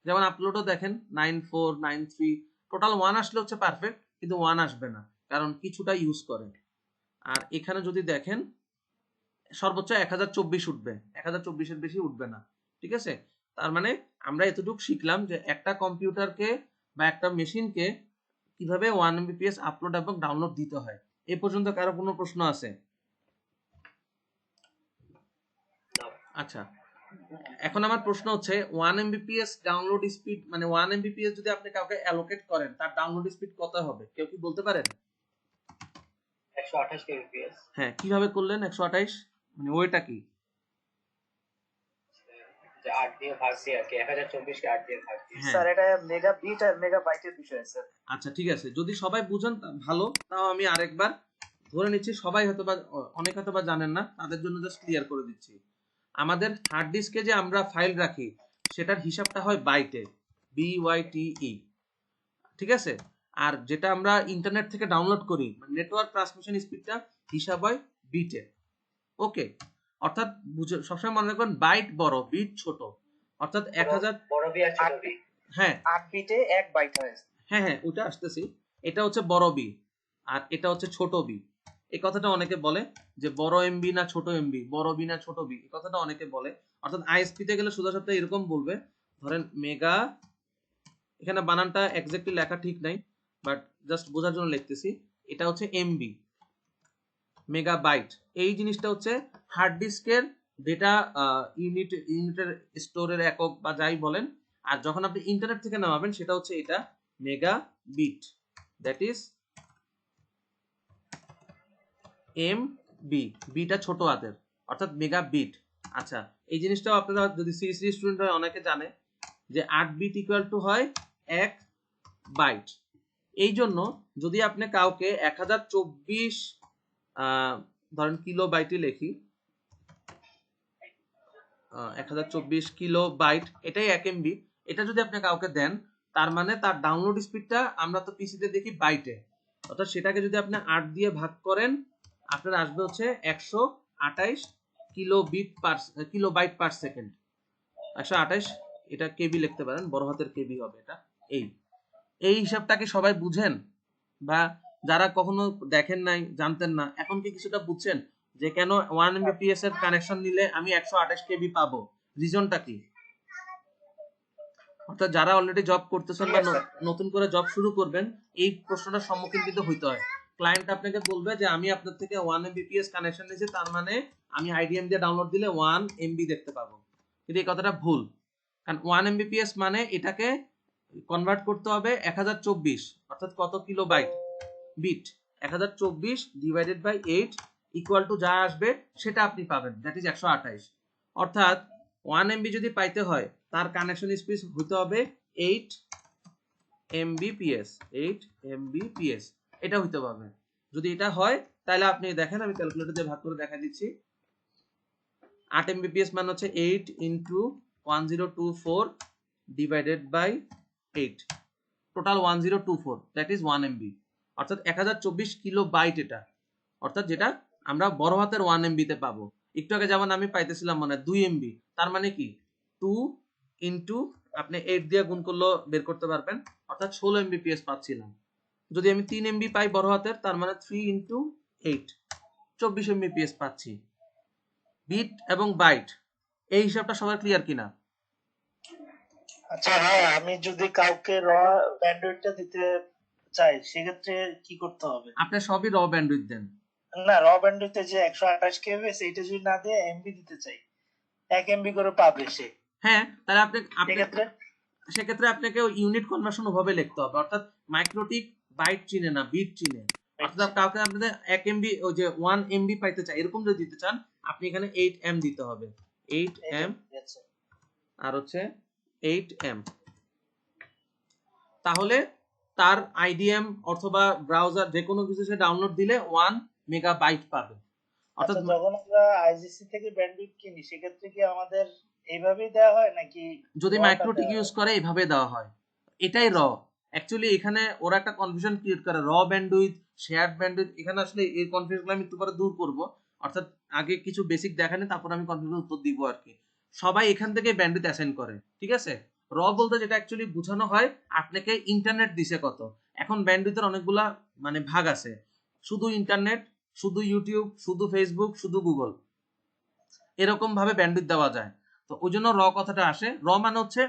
যেমন আপলোডও দেখেন 9493, টোটাল 1 আসলে হচ্ছে পারফেক্ট, কিন্তু 1 আসবে না কারণ কিছুটা ইউজ করে। আর এখানে যদি দেখেন সর্বোচ্চ 1024 উঠবে, 1024 এর বেশি উঠবে না। ঠিক আছে, তার মানে আমরা এতটুকু শিখলাম যে একটা কম্পিউটারকে বা একটা মেশিনকে কিভাবে 1 Mbps আপলোড এবং ডাউনলোড দিতে হয়। এই পর্যন্ত কারো কোনো প্রশ্ন আছে? আচ্ছা, এখন আমার প্রশ্ন হচ্ছে 1 Mbps ডাউনলোড স্পিড, মানে 1 Mbps যদি আপনি কাউকে অ্যালোকেট করেন, তার ডাউনলোড স্পিড কত হবে কেউ কি বলতে পারেন? 128 kbps। হ্যাঁ, কিভাবে করলেন 128? মানে ওইটা কি? যে 8 দিয়ে ভাগ দিয়ে আর কি, 1024 কে 8 দিয়ে ভাগ দিয়ে। হ্যাঁ। স্যার এটা মেগাবিট আর মেগাবাইটের বিষয় স্যার। আচ্ছা, ঠিক আছে, যদি সবাই বুঝেন ভালো, তাও আমি আরেকবার ধরে নিচ্ছি সবাই হয়তো বা অনেক হয়তো বা জানেন না, তাদের জন্য জাস্ট ক্লিয়ার করে দিচ্ছি। আমাদের হার্ড ডিস্কে যে আমরা ফাইল রাখি সেটার হিসাবটা হয় বাইটে, BYTE। ঠিক আছে, আর যেটা আমরা ইন্টারনেট থেকে ডাউনলোড করি মানে নেটওয়ার্ক ট্রান্সমিশন স্পিডটা হিসাব হয় বিটে। ওকে, অর্থাৎ সবসময় মনে রাখবেন বাইট বড়, বিট ছোট। অর্থাৎ 1000 বড় বি আর ছোট বি। হ্যাঁ 8 বিটে 1 বাইট হয়। হ্যাঁ হ্যাঁ, ওটা আসতেছি। এটা হচ্ছে বড় বি আর এটা হচ্ছে ছোট বি। এই কথাটা অনেকে বলে যে বড় এমবি না ছোট এমবি, বড় বি না ছোট বি, এই কথাটা অনেকে বলে। অর্থাৎ আইএসপি তে গেলে সোজা সাপটা এরকম বলবে, ধরেন মেগা, এখানে বানানটা এক্স্যাক্টলি লেখা ঠিক নাই, বাট জাস্ট বোঝার জন্য লিখতেছি। এটা হচ্ছে এমবি, মেগাবাইট। এই জিনিসটা হচ্ছে হার্ড ডিস্কের ডেটা ইউনিটের স্টোরের একক বা যাই বলেন। আর যখন আপনি ইন্টারনেট থেকে নামাবেন সেটা হচ্ছে এটা mega bit, that is M B, বিটা ছোট হাতের, অর্থাৎ মেগা বিট। আচ্ছা, এই জিনিসটাও আপনারা যদি সিএসসি স্টুডেন্ট হয় অনেকে জানে যে 8 বিট ইকুয়াল টু হয় 1 বাইট। এই জন্য যদি আপনি কাউকে 1024 ধরেন কিলো বাইটে লিখি, 1024 কিলো বাইট, এটাই 1 এমবি। এটা যদি আপনি কাউকে দেন, তার মানে তার ডাউনলোড স্পিডটা আমরা তো পিসিতে দেখি বাইটে, অর্থাৎ সেটাকে যদি আপনি 8 দিয়ে ভাগ করেন আপনার আসবে হচ্ছে 128 কিলো বাইট পার সেকেন্ড। 128, এটা কেবি লিখতে পারেন, বড় হাতের কেবি হবে এটা। এই এই হিসাবটাকে সবাই বুঝেন বা যারা কখনো দেখেন নাই, জানতেন না, এখন কি কিছুটা বুঝছেন যে কেন 1 Mbps এর কানেকশন নিলে আমি 128 কেবি পাবো? রিজনটা কি? অর্থাৎ যারা অলরেডি জব করতেছেন বা নতুন করে জব শুরু করবেন, এই প্রশ্নটার সম্মুখীন কিন্তু হইতে হয়। ক্লায়েন্ট আপনাকে বলবে যে আমি আপনার থেকে 1 Mbps কানেকশন নিয়েছি, তার মানে আমি আইডিএম দিয়ে ডাউনলোড দিলে 1 MB দেখতে পাবো। কিন্তু এই কথাটা ভুল, কারণ 1 Mbps মানে এটাকে কনভার্ট করতে হবে 1024, অর্থাৎ কত kilobyte bit, 1024 divided by 8 equal to যা আসবে সেটা আপনি পাবেন, দ্যাট ইজ 128। অর্থাৎ 1 এমবি যদি পাইতে হয় তার কানেকশন স্পিড হতে হবে 8 Mbps, 8 Mbps, এটা হইতে পারবে। যদি এটা হয় তাহলে আপনি দেখেন, আমি ক্যালকুলেটর দিয়ে ভাগ করে দেখা দিচ্ছি। 8 Mbps মানে হচ্ছে 8 into 1024 divided by 8, total 1024, that is 1 MB, অর্থাৎ 1024 কিলো বাইট এটা, অর্থাৎ যেটা আমরা বড় হাতের 1 MB তে পাবো। একটু আগে যেমন আমি পাইতেছিলাম মানে 2 MB, তার মানে কি 2 ইনটু আপনি 8 দিয়ে গুণ করলে বের করতে পারবেন, অর্থাৎ 16 Mbps পাচ্ছিলাম। যদি আমি 3 MB পাই বড় হাতের, তার মানে 3 ইনটু 8, 24 Mbps পাচ্ছি। বিট এবং বাইট, এই হিসাবটা সবার ক্লিয়ার কিনা? আচ্ছা হ্যাঁ, আমি যদি কাউকে র ব্যান্ডউইডটা দিতে চাই সেক্ষেত্রে কি করতে হবে? আপনি সবই র ব্যান্ডউইথ দেন। না, র ব্যান্ডউইথে যে 128 কেবিএস এইটা যদি না দিয়ে এমবি দিতে চাই, 1 এমবি করে পাবে সে। হ্যাঁ, তাহলে আপনি সেক্ষেত্রে সেক্ষেত্রে আপনাকে ইউনিট কনভার্সন ওভাবে লিখতে হবে, অর্থাৎ মাইক্রোটিক বাইট চিনে না, বিট চিনে। অর্থাৎ কাউকে আপনাদের 1 এমবি ওই যে 1 এমবি পাইতে চাই এরকম যদি দিতে চান, আপনি এখানে 8 এম দিতে হবে, 8 এম আর হচ্ছে 8 এম, তাহলে তার আইডিএম অথবা ব্রাউজার যে কোনো কিছু সে ডাউনলোড দিলে 1 মেগাবাইট পাবে। অর্থাৎ যখন আমরা আইজিসি থেকে ব্যান্ডউইথ কিনি সেক্ষেত্রে কি আমাদের এইভাবেই দেওয়া হয় নাকি যদি মাইক্রোটিক ইউজ করে এইভাবে দেওয়া হয়, এটাই র। অ্যাকচুয়ালি এখানে ওরা একটা কনফিউশন ক্রিয়েট করে, র ব্যান্ডউইথ, শেয়ার্ড ব্যান্ডউইথ। এখানে আসলে এই কনফিউশনগুলো আমি একটু পরে দূর করব, অর্থাৎ আগে কিছু বেসিক দেখানে তারপর আমি কনফিউশন উত্তর দিব আর কি। সবাই এখান থেকে ব্যান্ডউইথ অ্যাসাইন করে, ঠিক আছে? র বলতে যেটা অ্যাকচুয়ালি বোঝানো হয় আপনাকে ইন্টারনেট দিছে কত। এখন ব্যান্ডউইথের অনেকগুলা মানে ভাগ আছে, শুধু ইন্টারনেট, শুধু ইউটিউব, শুধু ফেসবুক, শুধু গুগল, এরকম ভাবে ব্যান্ডউইথ দেওয়া যায়। তো ওই জন্য র কথাটা আসে। র মানে হচ্ছে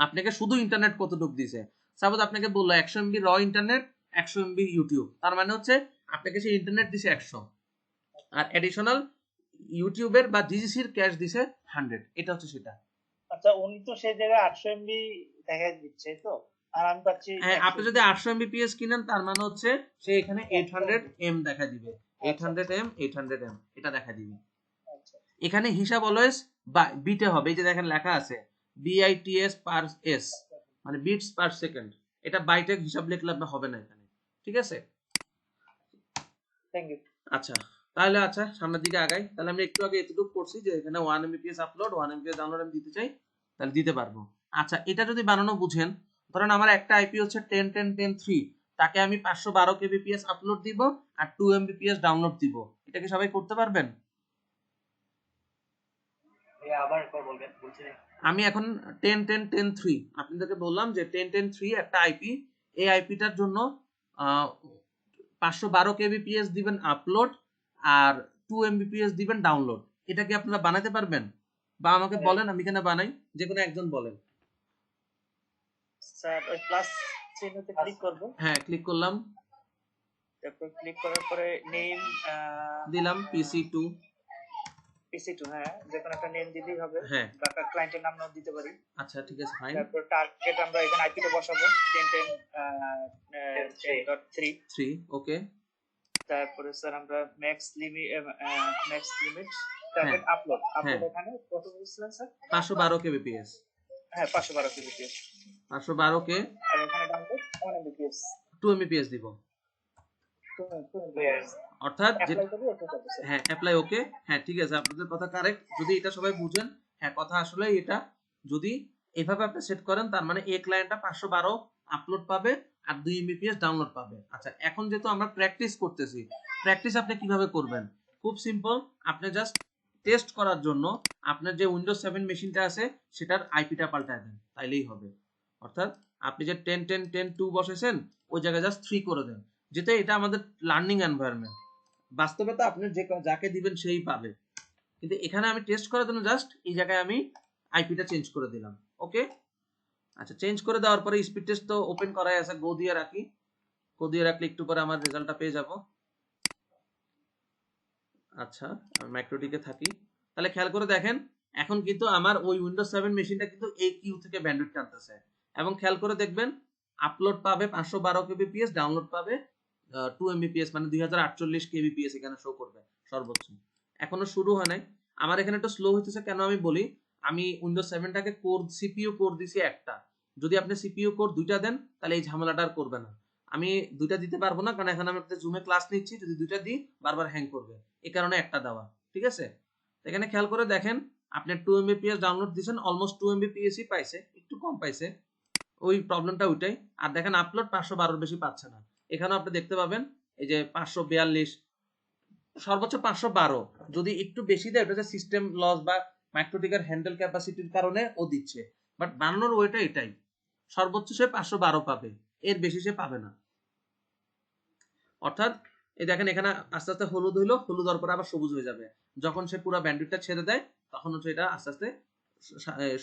আপনাকে শুধু ইন্টারনেট কতটুকু দিছে। সাপোজ আপনাকে বললো 100 MB র ইন্টারনেট, 100 MB ইউটিউব, তার মানে হচ্ছে আপনাকে সেই ইন্টারনেট দিছে 100, আর এডিশনাল ইউটিউবের বা জিজিসির ক্যাশ দিছে 100, এটা হচ্ছে সেটা। আচ্ছা, উনি তো সেই জায়গায় 800 এমবি দেখা দিচ্ছে তো, আর আমি পাচ্ছি। হ্যাঁ, আপনি যদি 800 MBps কিনেন তার মানে হচ্ছে সে এখানে 800 M দেখা দিবে, 800 M, 800 M এটা দেখা দিবে। এখানে হিসাব অলওয়েজ বিটে হবে, এই যে দেখেন লেখা আছে বিআইটিএস পার এস, মানে বিটস পার সেকেন্ড, এটা বাইটে হিসাব লিখলে আপনার হবে না এখানে, ঠিক আছে? Thank you. আচ্ছা, তাহলে আচ্ছা সামনের দিকে আগাই। তাহলে আমি একটু আগে এতটুকু করছি যে এখানে 1 MBps আপলোড, 1 MBps ডাউনলোড আমি দিতে চাই, তাহলে দিতে পারবো। আচ্ছা, এটা যদি বানানো বুঝেন, ধরেন আমার একটা আইপি হচ্ছে 10.10.10.3, তাকে আমি 512 kbps আপলোড দিব আর 2 MBps ডাউনলোড দিব, এটা কি সবাই করতে পারবেন? আবার একবার বলবেন, বুঝছেন? আমি এখন 10.10.10.3 আপনাদেরকে বললাম যে 10.10.3 একটা আইপি, এই আইপিটার জন্য 512 kbps দিবেন আপলোড আর 2 MBps দিবেন ডাউনলোড। এটা কি আপনারা বানাতে পারবেন? বা আমাকে বলেন, আমি এখানে বানাই, যে কোনো একজন বলেন। স্যার ওই প্লাস চিহ্নতে ক্লিক করব। হ্যাঁ, ক্লিক করলাম, তারপর ক্লিক করার পরে নেম দিলাম PC2, PC2, হ্যাঁ যে কোনো একটা নেম দিলেই হবে। হ্যাঁ, বা ক্লায়েন্টের নাম নাও দিতে পারি। আচ্ছা ঠিক আছে, ফাইন। তারপর টার্গেট আমরা এখানে আইপিটা বসাবো 10.10.3, ওকে। তারপরে স্যার আমরা ম্যাক্স লিমিট টার্গেট আপলোড এখানে কত বলছিলেন স্যার? 512 kbps। হ্যাঁ, 512 kbps, 512 কে আর এখানে ডাউনলোড 1 mbps, 2 mbps দিব, অর্থাৎ হ্যাঁ অ্যাপ্লাই ওকে। হ্যাঁ ঠিক আছে, আপনাদের কথা কারেক্ট। যদি এটা সবাই বুঝেন, হ্যাঁ কথা আসলে এটা যদি এভাবে আপনি সেট করেন, তার মানে এই ক্লায়েন্টটা 512 আপলোড পাবে আর 2 MBPS ডাউনলোড পাবে। আচ্ছা, এখন যেহেতু আমরা প্র্যাকটিস করতেছি, প্র্যাকটিস আপনি কিভাবে করবেন? খুব সিম্পল, আপনি জাস্ট টেস্ট করার জন্য আপনার যে উইন্ডোজ 7 মেশিনটা আছে সেটার আইপিটা পাল্টায় দেন, তাইলেই হবে। অর্থাৎ আপনি যে 10.10.10.2 বসেছেন ওই জায়গায় জাস্ট 3 করে দেন, যেটা এটা আমাদের লার্নিং এনভায়রনমেন্ট। বাস্তবে তো আপনি যে যাকে দিবেন সেই পাবে, কিন্তু এখানে আমি টেস্ট করার জন্য জাস্ট এই জায়গায় আমি আইপিটা চেঞ্জ করে দিলাম। ওকে, আচ্ছা, চেঞ্জ করে দেওয়ার পরে স্পিড টেস্ট তো ওপেন করাই আছে, গো দিয়ে রাখি। গো দিয়ে রাখলে একটু পরে আমার রেজাল্টটা পেয়ে যাব। আচ্ছা, আমি মাইক্রোটিকে থাকি। তাহলে খেয়াল করে দেখেন, এখন কিন্তু আমার ওই উইন্ডোজ 7 মেশিনটা কিন্তু এই কিউ থেকে ব্যান্ডউইথ টানতেছে, এবং খেয়াল করে দেখবেন আপলোড পাবে 512 kbps, ডাউনলোড পাবে 2 mbps, মানে 2048 kbps এখানে শো করবে সর্বোচ্চ। এখনো শুরু হয় নাই, আমার এখানে একটু স্লো হইতেছে কেন আমি বলি, আমি উইন্ডোজ 7টাকে কোর সিপিইউ কোর দিছি একটা, যদি আপনি সিপিইউ কোর দুইটা দেন তাহলে এই ঝামেলাটা আর করবে না। আমি দুইটা দিতে পারবো না কারণ এখন আমি জুমে ক্লাস নিচ্ছি, যদি দুইটা দিই বারবার হ্যাং করবে, এই কারণে একটা দেওয়া। ঠিক আছে, এখানে খেয়াল করে দেখেন আপনি 2 mbps ডাউনলোড দিয়েছেন, অলমোস্ট 2 mbps ই পাইছে, একটু কম পাইছে, ওই প্রবলেমটা ওইটাই। আর দেখেন আপলোড 512 বেশি পাচ্ছে না, এখানেও আপনি দেখতে পাবেন এই যে 542, সর্বোচ্চ 512, যদি একটু বেশি দেয় ওটা হচ্ছে সিস্টেম লস বা মাইক্রোটিকার হ্যান্ডেল ক্যাপাসিটির কারণে ও দিচ্ছে, বাট বানানোর ওইটা এটাই, সর্বোচ্চ সে 512 পাবে, এর বেশি সে পাবে না। অর্থাৎ এই দেখেন এখানে আস্তে আস্তে হলুদ হইলো, হলুদ হওয়ার পর আবার সবুজ হয়ে যাবে, যখন সে পুরো ব্যান্ডউইডটা ছেড়ে দেয় তখন হচ্ছে এটা আস্তে আস্তে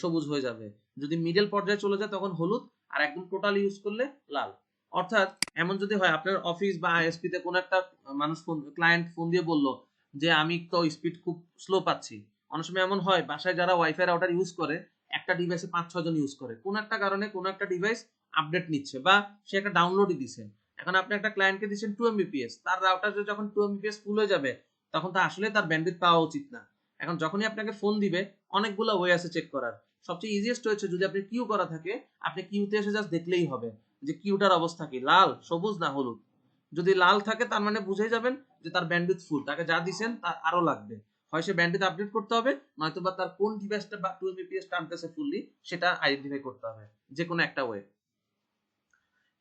সবুজ হয়ে যাবে, যদি মিডল পর্যায়ে চলে যায় তখন হলুদ, আর একদম টোটাল ইউজ করলে লাল। অর্থাৎ এমন যদি হয় আপনার অফিস বা আইএসপি তে কোনো একটা মানুষ ক্লায়েন্ট ফোন দিয়ে বললো যে আমি তো স্পিড খুব স্লো পাচ্ছি, অনেক সময় এমন হয় বাসায় যারা ওয়াইফাই রাউটার ইউজ করে একটা ডিভাইসে 5-6 জন ইউজ করে, কোন একটা কারণে কোন একটা ডিভাইস আপডেট নিচ্ছে বা সে একটা ডাউনলোডই দিছে, এখন আপনি একটা ক্লায়েন্টকে দিচ্ছেন 2 mbps, তার রাউটারে যখন 2 mbps ফুল হয়ে যাবে তখন তো আসলে তার ব্যান্ডউইথ পাওয়া উচিত না। এখন যখনই আপনাকে ফোন দিবে অনেকগুলো ওয়ে আছে চেক করার, সবচেয়ে ইজিয়েস্ট হচ্ছে যদি আপনি কিউ করা থাকে, আপনি কিউতে এসে জাস্ট দেখলেই হবে যে কিউটার অবস্থা কি, লাল, সবুজ না হলুদ। যদি লাল থাকে তার মানে বুঝেই যাবেন যে তার ব্যান্ডউইথ ফুল, তাকে যা দিবেন তার আরো লাগবে, হয় সে ব্যান্ডউইথ আপডেট করতে হবে, নয়তো বা তার কোন ডিভাইসটা বা 2 mbps টানতেছে ফুললি সেটা আইডেন্টিফাই করতে হবে, যে কোনো একটা ওয়ে।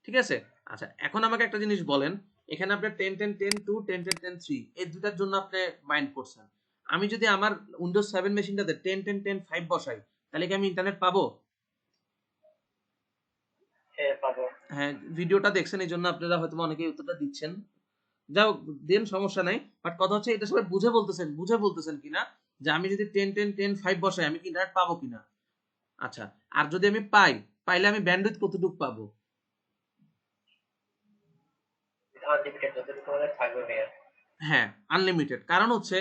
ঠিক আছে, আচ্ছা এখন আমাকে একটা জিনিস বলেন, এখানে আপনি 10.10.10.2 10.10.10.3 এই দুটার জন্য আপনি মাইন্ড করছেন, আমি যদি আমার উইন্ডোজ 7 মেশিনটাতে 10.10.10.5 বসাই তাহলে কি আমি ইন্টারনেট পাবো? হ্যাঁ পাবো। হ্যাঁ, ভিডিওটা দেখছেন এই জন্য আপনারা হয়তো অনেকেই উত্তরটা দিচ্ছেন, যাও দেন সমস্যা নাই, বাট কথা হচ্ছে এটা সবাই বুঝে বলতেছেন কিনা যে আমি যদি 10.10.10.5 বসাই আমি কি ইন্টারনেট পাবো কিনা। আচ্ছা, আর যদি আমি পাইলে আমি ব্যান্ডউইথ কতটুকু পাবো? আনলিমিটেড যতটুকু আমাদের থাকবে ভাইয়া। হ্যাঁ, আনলিমিটেড, কারণ হচ্ছে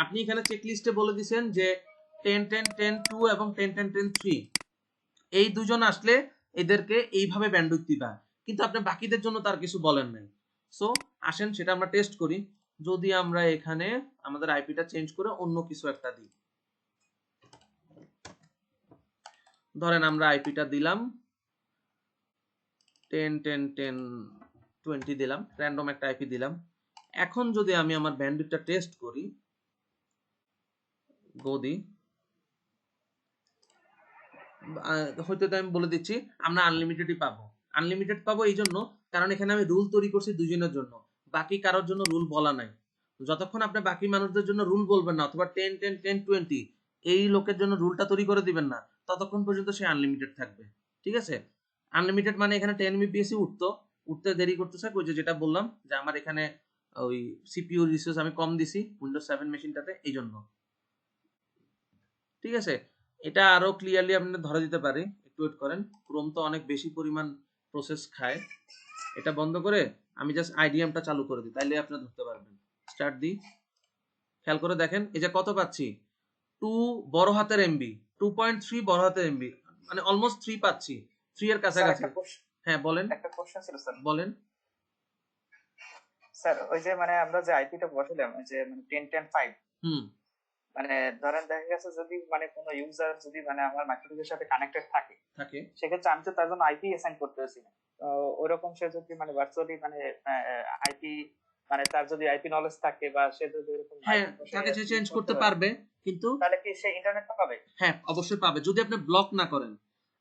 আপনি এখানে চেক লিস্টে বলে দিয়েছেন যে 10.10.10.2 এবং 10.10.10.3 এই দুজন আসলে এদেরকে এইভাবে ব্যান্ডউইথ দিবা, কিন্তু আপনি বাকিদের জন্য তার কিছু বলেন নাই। সো আসেন সেটা আমরা টেস্ট করি, যদি আমরা এখানে আমাদের আইপিটা চেঞ্জ করে অন্য কিছু একটা দিই, ধরেন আমরা আইপিটা দিলাম 10.10.10.20 দিলাম, র্যান্ডম একটা আইপি দিলাম। এখন যদি আমি আমার ব্যান্ডউইথটা টেস্ট করি, গদি হয়তো আমি বলে দিচ্ছি আমরা আনলিমিটেডই পাবো, আনলিমিটেড পাবো এই জন্য কারণ এখানে আমি রুল তৈরি করছি দুজনের জন্য, বাকি কারোর জন্য রুল বলা নাই। যতক্ষণ আপনি বাকি মানুষদের জন্য রুল বলবেন না অথবা 10.10.10.20 এই লোকের জন্য রুলটা তৈরি করে দিবেন না, ততক্ষণ পর্যন্ত সে আনলিমিটেড থাকবে। ঠিক আছে, আনলিমিটেড মানে এখানে 10 mbps উঠতে দেরি করতেছে, ওই যেটা বললাম যে আমার এখানে ওই সিপিইউ রিসোর্স আমি কম দিছি উইন্ডোজ 7 মেশিনটাতে এই জন্য। ঠিক আছে, এটা আরো ক্লিয়ারলি আপনি ধরে দিতে পারি, একটু ওয়েট করেন, ক্রোম তো অনেক বেশি পরিমাণ প্রসেস খায়, এটা বন্ধ করে আমি জাস্ট আইডিএমটা চালু করে দিই তাইলে আপনি ধরতে পারবেন। স্টার্ট দিই, খেয়াল করে দেখেন এই যে কত পাচ্ছি, 2 বড় হাতের এমবি, 2.3 বড় হাতের এমবি, মানে অলমোস্ট 3 পাচ্ছি, 3 এর কাছাকাছি। হ্যাঁ বলেন, একটা কোশ্চেন ছিল স্যার। বলেন স্যার ওই যে মানে আমরা যে আইপিটা বসালাম যে মানে 10.10.5, হুম মানে ধরেন দেখা গেছে যদি মানে কোনো ইউজার যদি মানে আমার মাইক্রোটিকের সাথে কানেক্টেড থাকে থাকে, সেক্ষেত্রে আমি তো তার জন্য আইপি অ্যাসাইন করতেছি না, ওইরকম সে যদি মানে ভার্চুয়ালি মানে আইপি মানে তার যদি আইপি নলেজ থাকে বা সে যদি এরকম হ্যাঁ তাকে সে চেঞ্জ করতে পারবে, কিন্তু তাহলে কি সে ইন্টারনেট পাবে? হ্যাঁ অবশ্যই পাবে যদি আপনি ব্লক না করেন,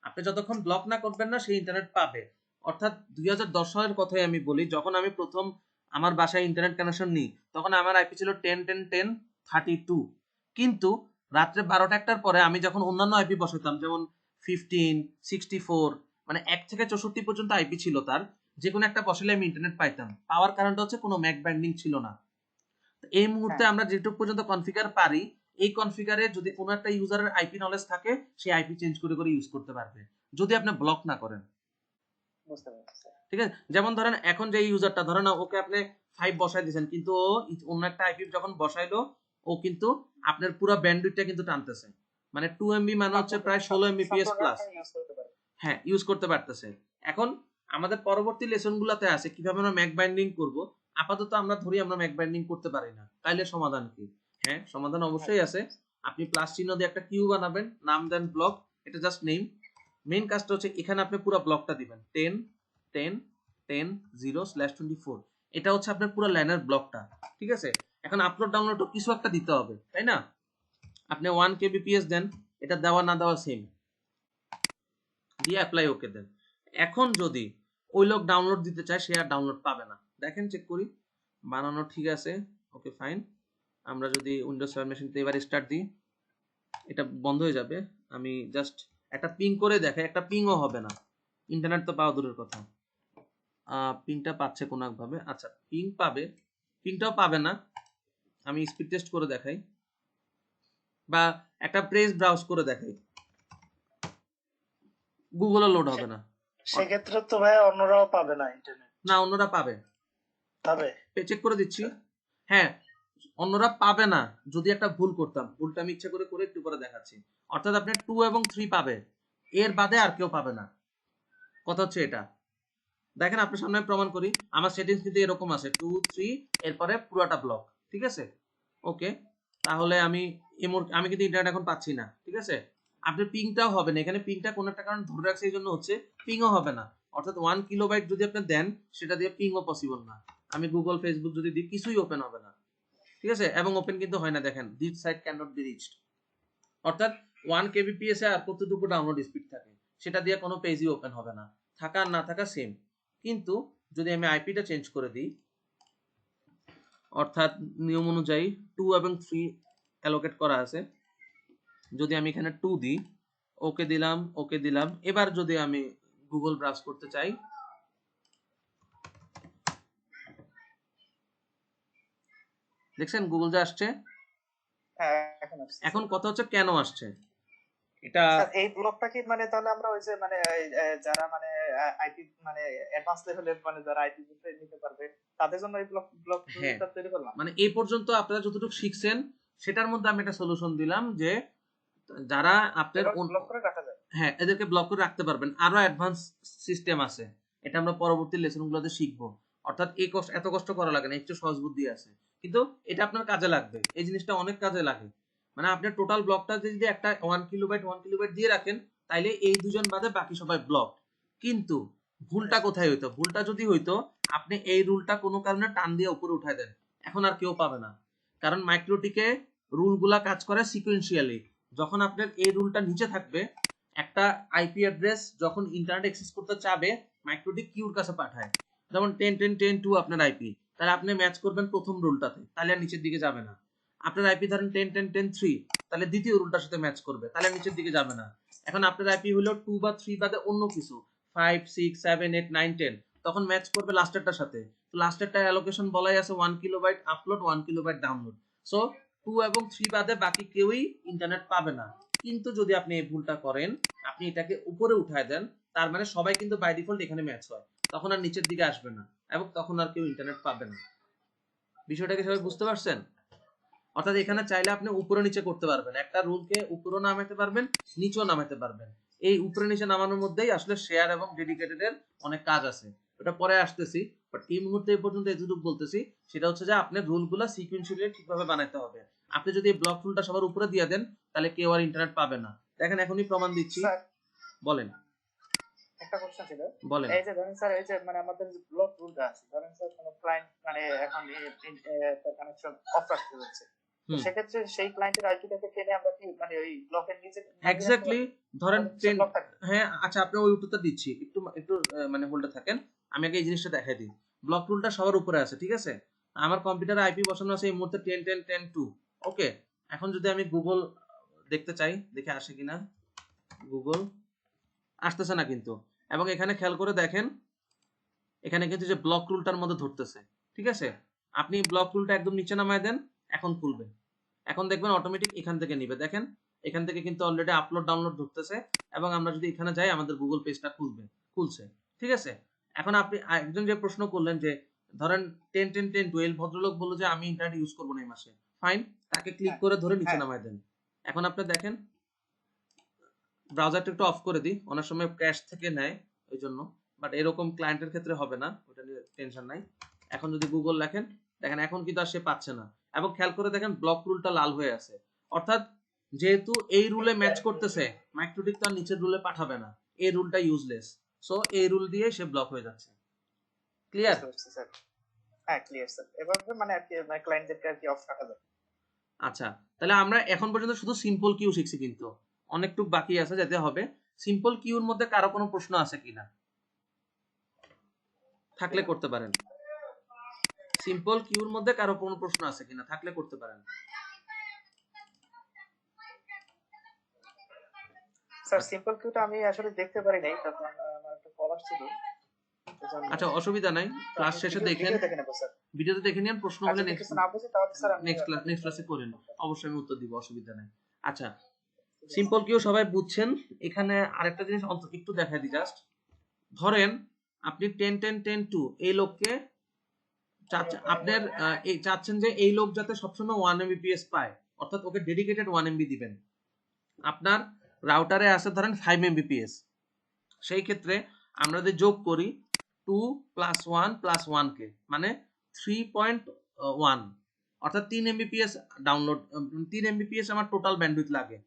আপনি যতক্ষণ ব্লক না করবেন না সেই ইন্টারনেট পাবে। অর্থাৎ 2010 সালের কথাই আমি বলি, যখন আমি প্রথম আমার বাসায় ইন্টারনেট কানেকশন নিই তখন আমার আইপি ছিল 10.10.10.32, কিন্তু রাত্রে 12টা-1টার পরে আমি যখন অন্যান্য আইপি বসাতাম যেমন 15, 64, মানে 1 থেকে 64 পর্যন্ত আইপি ছিল তার, যে কোনো একটা বসালে আমি ইন্টারনেট পাইতাম, পাওয়ার কারণটা হচ্ছে কোনো ম্যাক বাইন্ডিং ছিল না। এই মুহূর্তে আমরা যেটুকু পর্যন্ত কনফিগার পারি, এই কনফিগারে যদি কোনো একটা ইউজারের আইপি নলেজ থাকে সেই আইপি চেঞ্জ করে করে ইউজ করতে পারবে যদি আপনি ব্লক না করেন। বুঝতে পারছি। ঠিক আছে, যেমন ধরেন এখন যে ইউজারটা ধরেন ওকে আপনি 5 বসাই দিয়েছেন, কিন্তু ও অন্য একটা আইপি যখন বসাইলো ও কিন্তু আপনার পুরো ব্যান্ডউইথটা কিন্তু টানতেছে, মানে 2 MB মানে হচ্ছে প্রায় 16 Mbps প্লাস। হ্যাঁ ইউজ করতে পারতেছে। এখন আমাদের পরবর্তী লেসনগুলোতে আছে কিভাবে আমরা ম্যাক বাইন্ডিং করব। আপাতত আমরা ধরি আমরা ম্যাক বাইন্ডিং করতে পারি না, তাইলে সমাধান কি? হ্যাঁ সমাধান অবশ্যই আছে। আপনি প্লাস চিহ্ন দিয়ে একটা কিউ বানাবেন, নাম দেন ব্লক, এটা জাস্ট নেম। মেইন কাজটা হচ্ছে এখানে আপনি পুরো ব্লকটা দিবেন 10 10 10 0/24, এটা হচ্ছে আপনার পুরো লাইনের ব্লকটা। ঠিক আছে, এখন আপলোড ডাউনলোডও কিছু একটা দিতে হবে, তাই না? আপনি 1 kbps দেন, এটা দেওয়া না দেওয়া সেম, দিয়ে অ্যাপ্লাই ওকে দেন। এখন যদি ওই লোক ডাউনলোড দিতে চায় সে আর ডাউনলোড পাবে না। দেখেন চেক করি, বানানো ঠিক আছে, ওকে ফাইন। আমরা যদি উইন্ডোজ 7 মেশিনতে এবার স্টার্ট দিই, এটা বন্ধ হয়ে যাবে। আমি জাস্ট একটা পিং করে দেখাই, একটা পিংও হবে না, ইন্টারনেট তো পাওয়া দূরের কথা। পিংটা পাচ্ছে কোনো একভাবে, আচ্ছা পিং পাবে, পিংটাও পাবে না। আমি স্পিড টেস্ট করে দেখাই, বা একটা প্রেস ব্রাউজ করে দেখাই, গুগলও লোড হবে না। সেক্ষেত্রে তো ভাই অন্যরাও পাবে না ইন্টারনেট। না অন্যরা পাবে, পাবে, চেক করে দিচ্ছি। হ্যাঁ অন্যরা পাবে না যদি একটা ভুল করতাম, ভুলটা আমি ইচ্ছা করে করে একটু করে দেখাচ্ছি। অর্থাৎ আপনি 2 এবং 3 পাবে, এর বাদে আর কেউ পাবে না। কথা হচ্ছে এটা, দেখেন আপনার সামনে প্রমাণ করি। আমার সেটিংস কিন্তু এরকম আছে 2 3 এরপরে পুরোটা ব্লক। ঠিক আছে, ওকে। তাহলে আমি আমি কিন্তু ইন্টারনেট এখন পাচ্ছি না। ঠিক আছে, আপনার পিংটাও হবে না, এখানে পিংটা কোনো একটা কারণ ধরে রাখছে এই জন্য হচ্ছে, পিংও হবে না। অর্থাৎ 1 কিলোবাইট যদি আপনি দেন সেটা দিয়ে পিংও পসিবল না। আমি গুগল ফেসবুক যদি দিই কিছুই ওপেন হবে না। ঠিক আছে, এবং ওপেন কিন্তু হয় না, দেখেন this site can not be reached. অর্থাৎ 1 kbps এ আর কতটুকু ডাউনলোড স্পিড থাকে সেটা দিয়ে কোনো পেজই ওপেন হবে না, থাকা আর না থাকা সেম। কিন্তু যদি আমি আইপিটা চেঞ্জ করে দিই, অর্থাৎ নিয়ম অনুযায়ী 2 এবং 3 অ্যালোকেট করা আছে, যদি আমি এখানে 2 দিই, ওকে দিলাম, ওকে দিলাম। এবার যদি আমি গুগল ব্রাউজ করতে চাই, দেখছেন গুগল যে আসছে। হ্যাঁ এখন আসছে। এখন কথা হচ্ছে কেন আসছে এটা। স্যার এই ব্লকটা কি মানে তাহলে আমরা ওই যে মানে যারা মানে আইটি মানে অ্যাডভান্স লেভেলের মানে যারা আইটি নিতে পারবে তাদের জন্য এই ব্লকটা তৈরি করলাম। মানে এই পর্যন্ত আপনারা যতটুকু শিখছেন সেটার মধ্যে আমি একটা সলিউশন দিলাম যে যারা আপনার ব্লক করে রাখা যায়। হ্যাঁ এদেরকে ব্লক করে রাখতে পারবেন। আরো অ্যাডভান্স সিস্টেম আছে, এটা আমরা পরবর্তী লেসনগুলোতে শিখবো। অর্থাৎ এই কষ্ট এত কষ্ট করা লাগে না, একটু সহজ বুদ্ধি আছে, কিন্তু এটা আপনার কাজে লাগবে। এই জিনিসটা অনেক কাজে লাগে। মানে আপনার টোটাল ব্লকটা যদি একটা 1 কিলোবাইট দিয়ে রাখেন, তাইলে এই দুজন বাদে বাকি সবাই ব্লক। কিন্তু ভুলটা কোথায় হইতো? ভুলটা যদি হইতো আপনি এই রুলটা কোনো কারণে টান দিয়ে উপরে উঠায় দেন, এখন আর কেউ পাবে না। কারণ মাইক্রোটিকে রুলগুলা কাজ করে সিকোয়েন্সিয়ালি। যখন আপনার এই রুলটা নিচে থাকবে, একটা আইপি অ্যাড্রেস যখন ইন্টারনেট অ্যাক্সেস করতে চাবে মাইক্রোটিক কিউর কাছে পাঠায়। যেমন 10.10.10.2 আপনার আইপি, তাহলে আপনি ম্যাচ করবেন প্রথম রুলটাতে, তাহলে আর নিচের দিকে যাবে না। আপনার আইপি ধরেন 10.10.10.3, তাহলে দ্বিতীয় রুলটার সাথে ম্যাচ করবে, তাহলে নিচের দিকে যাবে না। এখন আপনার আইপি হলো 2 বা 3 বাদে অন্য কিছু 5 6 7 8 9 10, তখন ম্যাচ করবে লাস্টেরটার সাথে। লাস্টেরটা অ্যালোকেশন বলাই আছে 1 kilobyte upload 1 kilobyte download. So 2 এবং 3 বাদে বাকি কেউই ইন্টারনেট পাবে না। কিন্তু যদি আপনি এই ভুলটা করেন, আপনি এটাকে উপরে উঠায় দেন, তার মানে সবাই কিন্তু বাই ডিফল্ট এখানে ম্যাচ হয়, তখন আর নিচের দিকে আসবে না, এবং তখন আর কেউ ইন্টারনেট পাবে না। বিষয়টাকে সবাই বুঝতে পারছেন? অর্থাৎ এখানে চাইলে আপনি উপরে নিচে করতে পারবেন, একটা রুলকে উপরেও নামাতে পারবেন, নিচেও নামাতে পারবেন। এই উপরে নিচে নামানোর মধ্যেই আসলে শেয়ার এবং ডেডিকেটেড এর অনেক কাজ আছে, ওটা পরে আসতেছি। বাট এই মুহূর্তে এই পর্যন্ত এতটুকু বলতেছি, সেটা হচ্ছে যে আপনার রুলগুলো সিকোয়েন্সিয়ালি ঠিকভাবে বানাতে হবে। আপনি যদি এই ব্লক রুলটা সবার উপরে দিয়ে দেন, তাহলে কেউ আর ইন্টারনেট পাবে না। দেখেন এখনই প্রমাণ দিচ্ছি। বলেন। একটা কোশ্চেন ছিল, বলেন। এই যে ধরেন স্যার এই যে মানে আমাদের যে ব্লক রুলটা আছে, ধরেন স্যার কোনো ক্লায়েন্ট মানে এখন কানেকশন অফ রাখতে হচ্ছে, সেক্ষেত্রে সেই ক্লায়েন্টের আইপিটাকে টেনে আমরা কি মানে ওই ব্লকের নিচে এক্স্যাক্টলি ধরেন হ্যাঁ আচ্ছা আপনি ওই উত্তরটা দিচ্ছি, একটু একটু মানে হোল্ডে থাকেন। আমি আগে এই জিনিসটা দেখাই দিই। ব্লক রুলটা সবার উপরে আছে, ঠিক আছে? আমার কম্পিউটারে আইপি বসানো আছে এই মুহূর্তে 10.10.10.2। ওকে, এখন যদি আমি গুগল দেখতে চাই, দেখে আসে কিনা। গুগল আসতেছে না কিন্তু। এবং এখানে খেয়াল করে দেখেন, এখানে কিন্তু যে ব্লক রুলটার মধ্যে ধরতেছে। ঠিক আছে, আপনি ব্লক রুলটা একদম নিচে নামায় দেন, এখন খুলবে। এখন দেখবেন অটোমেটিক এখান থেকে নিবে। দেখেন এখান থেকে কিন্তু অলরেডি আপলোড ডাউনলোড ধরতেছে, এবং আমরা যদি এখানে যাই আমাদের গুগল পেজটা খুলছে। ঠিক আছে, এখন আপনি একজন যে প্রশ্ন করলেন যে ধরেন 10.10.10.12 ভদ্রলোক বললো যে আমি ইন্টারনেট ইউজ করবো না এই মাসে, ফাইন, তাকে ক্লিক করে ধরে নিচে নামায় দেন। এখন আপনি দেখেন ব্রাউজারটা একটু অফ করে দিই, অনেক সময় ক্যাশ থেকে নেয় ওই জন্য, বাট এরকম ক্লায়েন্টের ক্ষেত্রে হবে না, ওটা নিয়ে টেনশন নাই। এখন যদি গুগল লেখেন, দেখেন এখন কিন্তু আর সে পাচ্ছে না, এবং খেয়াল করে দেখেন ব্লক রুলটা লাল হয়ে আছে, অর্থাৎ যেহেতু এই রুলে ম্যাচ করতেছে, মাইক্রোটিক তো আর নিচের রুলে পাঠাবে না, এই রুলটা ইউজলেস, সো এই রুল দিয়ে সে ব্লক হয়ে যাচ্ছে। ক্লিয়ার? স্যার হ্যাঁ ক্লিয়ার স্যার, এভাবে মানে আর কি ক্লায়েন্টদেরকে আর কি অফ রাখা যায়। আচ্ছা, তাহলে আমরা এখন পর্যন্ত শুধু সিম্পল কিউ শিখছি, কিন্তু অনেকটুকু বাকি আছে যেতে হবে। সিম্পল কিউর মধ্যে কারো কোনো প্রশ্ন আছে কিনা, থাকলে করতে পারেন। সিম্পল কিউর মধ্যে কারো কোনো প্রশ্ন আছে কিনা, থাকলে করতে পারেন। স্যার সিম্পল কিউটা আমি আসলে দেখতে পারি নাই, তখন আমার একটা কল আসছিল। আচ্ছা, অসুবিধা নাই, ক্লাস শেষে দেখেন, ভিডিওতে দেখে নিন, প্রশ্ন হলে নেক্সট ক্লাসে করেন, অবশ্যই আমি উত্তর দিব, অসুবিধা নাই। আচ্ছা, সিম্পল কিউ সবাই বুঝছেন। এখানে আরেকটা জিনিস একটু দেখাই দিই জাস্ট। ধরেন আপনি 10 10 10 2 এই লোককে আপনার এই চাচ্ছেন যে এই লোক যাতে সবসময় 1 Mbps পায়, অর্থাৎ ওকে ডেডিকেটেড 1 MB দিবেন। আপনার রাউটারে আছে ধরেন 5 Mbps, সেই ক্ষেত্রে আমরা যদি যোগ করি 2 + 1 + 1 কে, মানে 3.1, অর্থাৎ 3 Mbps ডাউনলোড, 3 Mbps আমার টোটাল ব্যান্ডউইথ লাগে।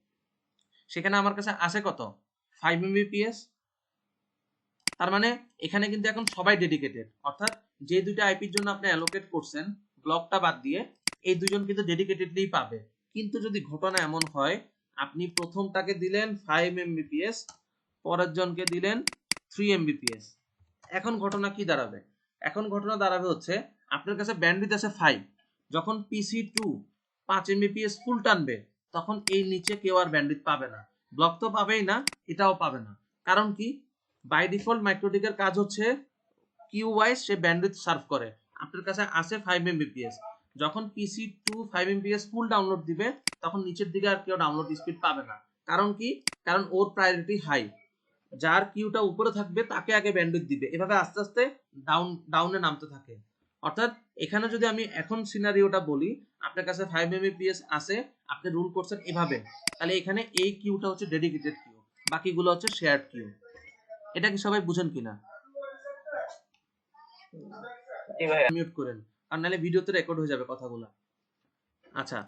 সেখানে আমার কাছে আছে কত? 5 Mbps। তার মানে এখানে কিন্তু এখন সবাই ডেডিকেটেড, অর্থাৎ যে দুইটা আইপির জন্য আপনি অ্যালোকেট করছেন ব্লকটা বাদ দিয়ে, এই দুজন কিন্তু ডেডিকেটেডলি পাবে। কিন্তু যদি ঘটনা এমন হয় আপনি প্রথমটাকে দিলেন 5 Mbps, পরের জনকে দিলেন 3 Mbps, এখন ঘটনা কি দাঁড়াবে? এখন ঘটনা দাঁড়াবে হচ্ছে আপনার কাছে ব্যান্ডউইথ আছে 5, যখন PC2 5 Mbps ফুল টানবে তখন এই নিচে কেউ আর ব্যান্ডউইথ পাবে না, ব্লক তো পাবেই না, এটাও পাবে না। কারণ কি? বাই ডিফল্ট মাইক্রোটিকের কাজ হচ্ছে কিউ ওয়াইজ সে ব্যান্ডউইথ সার্ভ করে। আপনার কাছে আছে 5 Mbps, যখন PC2 5 Mbps ফুল ডাউনলোড দিবে তখন নিচের দিকে আর কেউ ডাউনলোড স্পিড পাবে না। কারণ কি? কারণ ওর প্রায়োরিটি হাই, যার কিউটা উপরে থাকবে তাকে আগে ব্যান্ডউইথ দিবে, এভাবে আস্তে আস্তে ডাউনে নামতে থাকে। অর্থাৎ এখানে যদি আমি এখন সিনারিওটা বলি, আপনার কাছে 5 Mbps আছে, আপনি রুল করছেন এভাবে, তাহলে এখানে এই কিউটা হচ্ছে ডেডিকেটেড কিউ, বাকিগুলো হচ্ছে শেয়ার্ড কিউ। এটা কি সবাই বুঝেন কিনা? মিউট করেন, কারণ নাহলে ভিডিওতে রেকর্ড হয়ে যাবে কথাগুলো। আচ্ছা,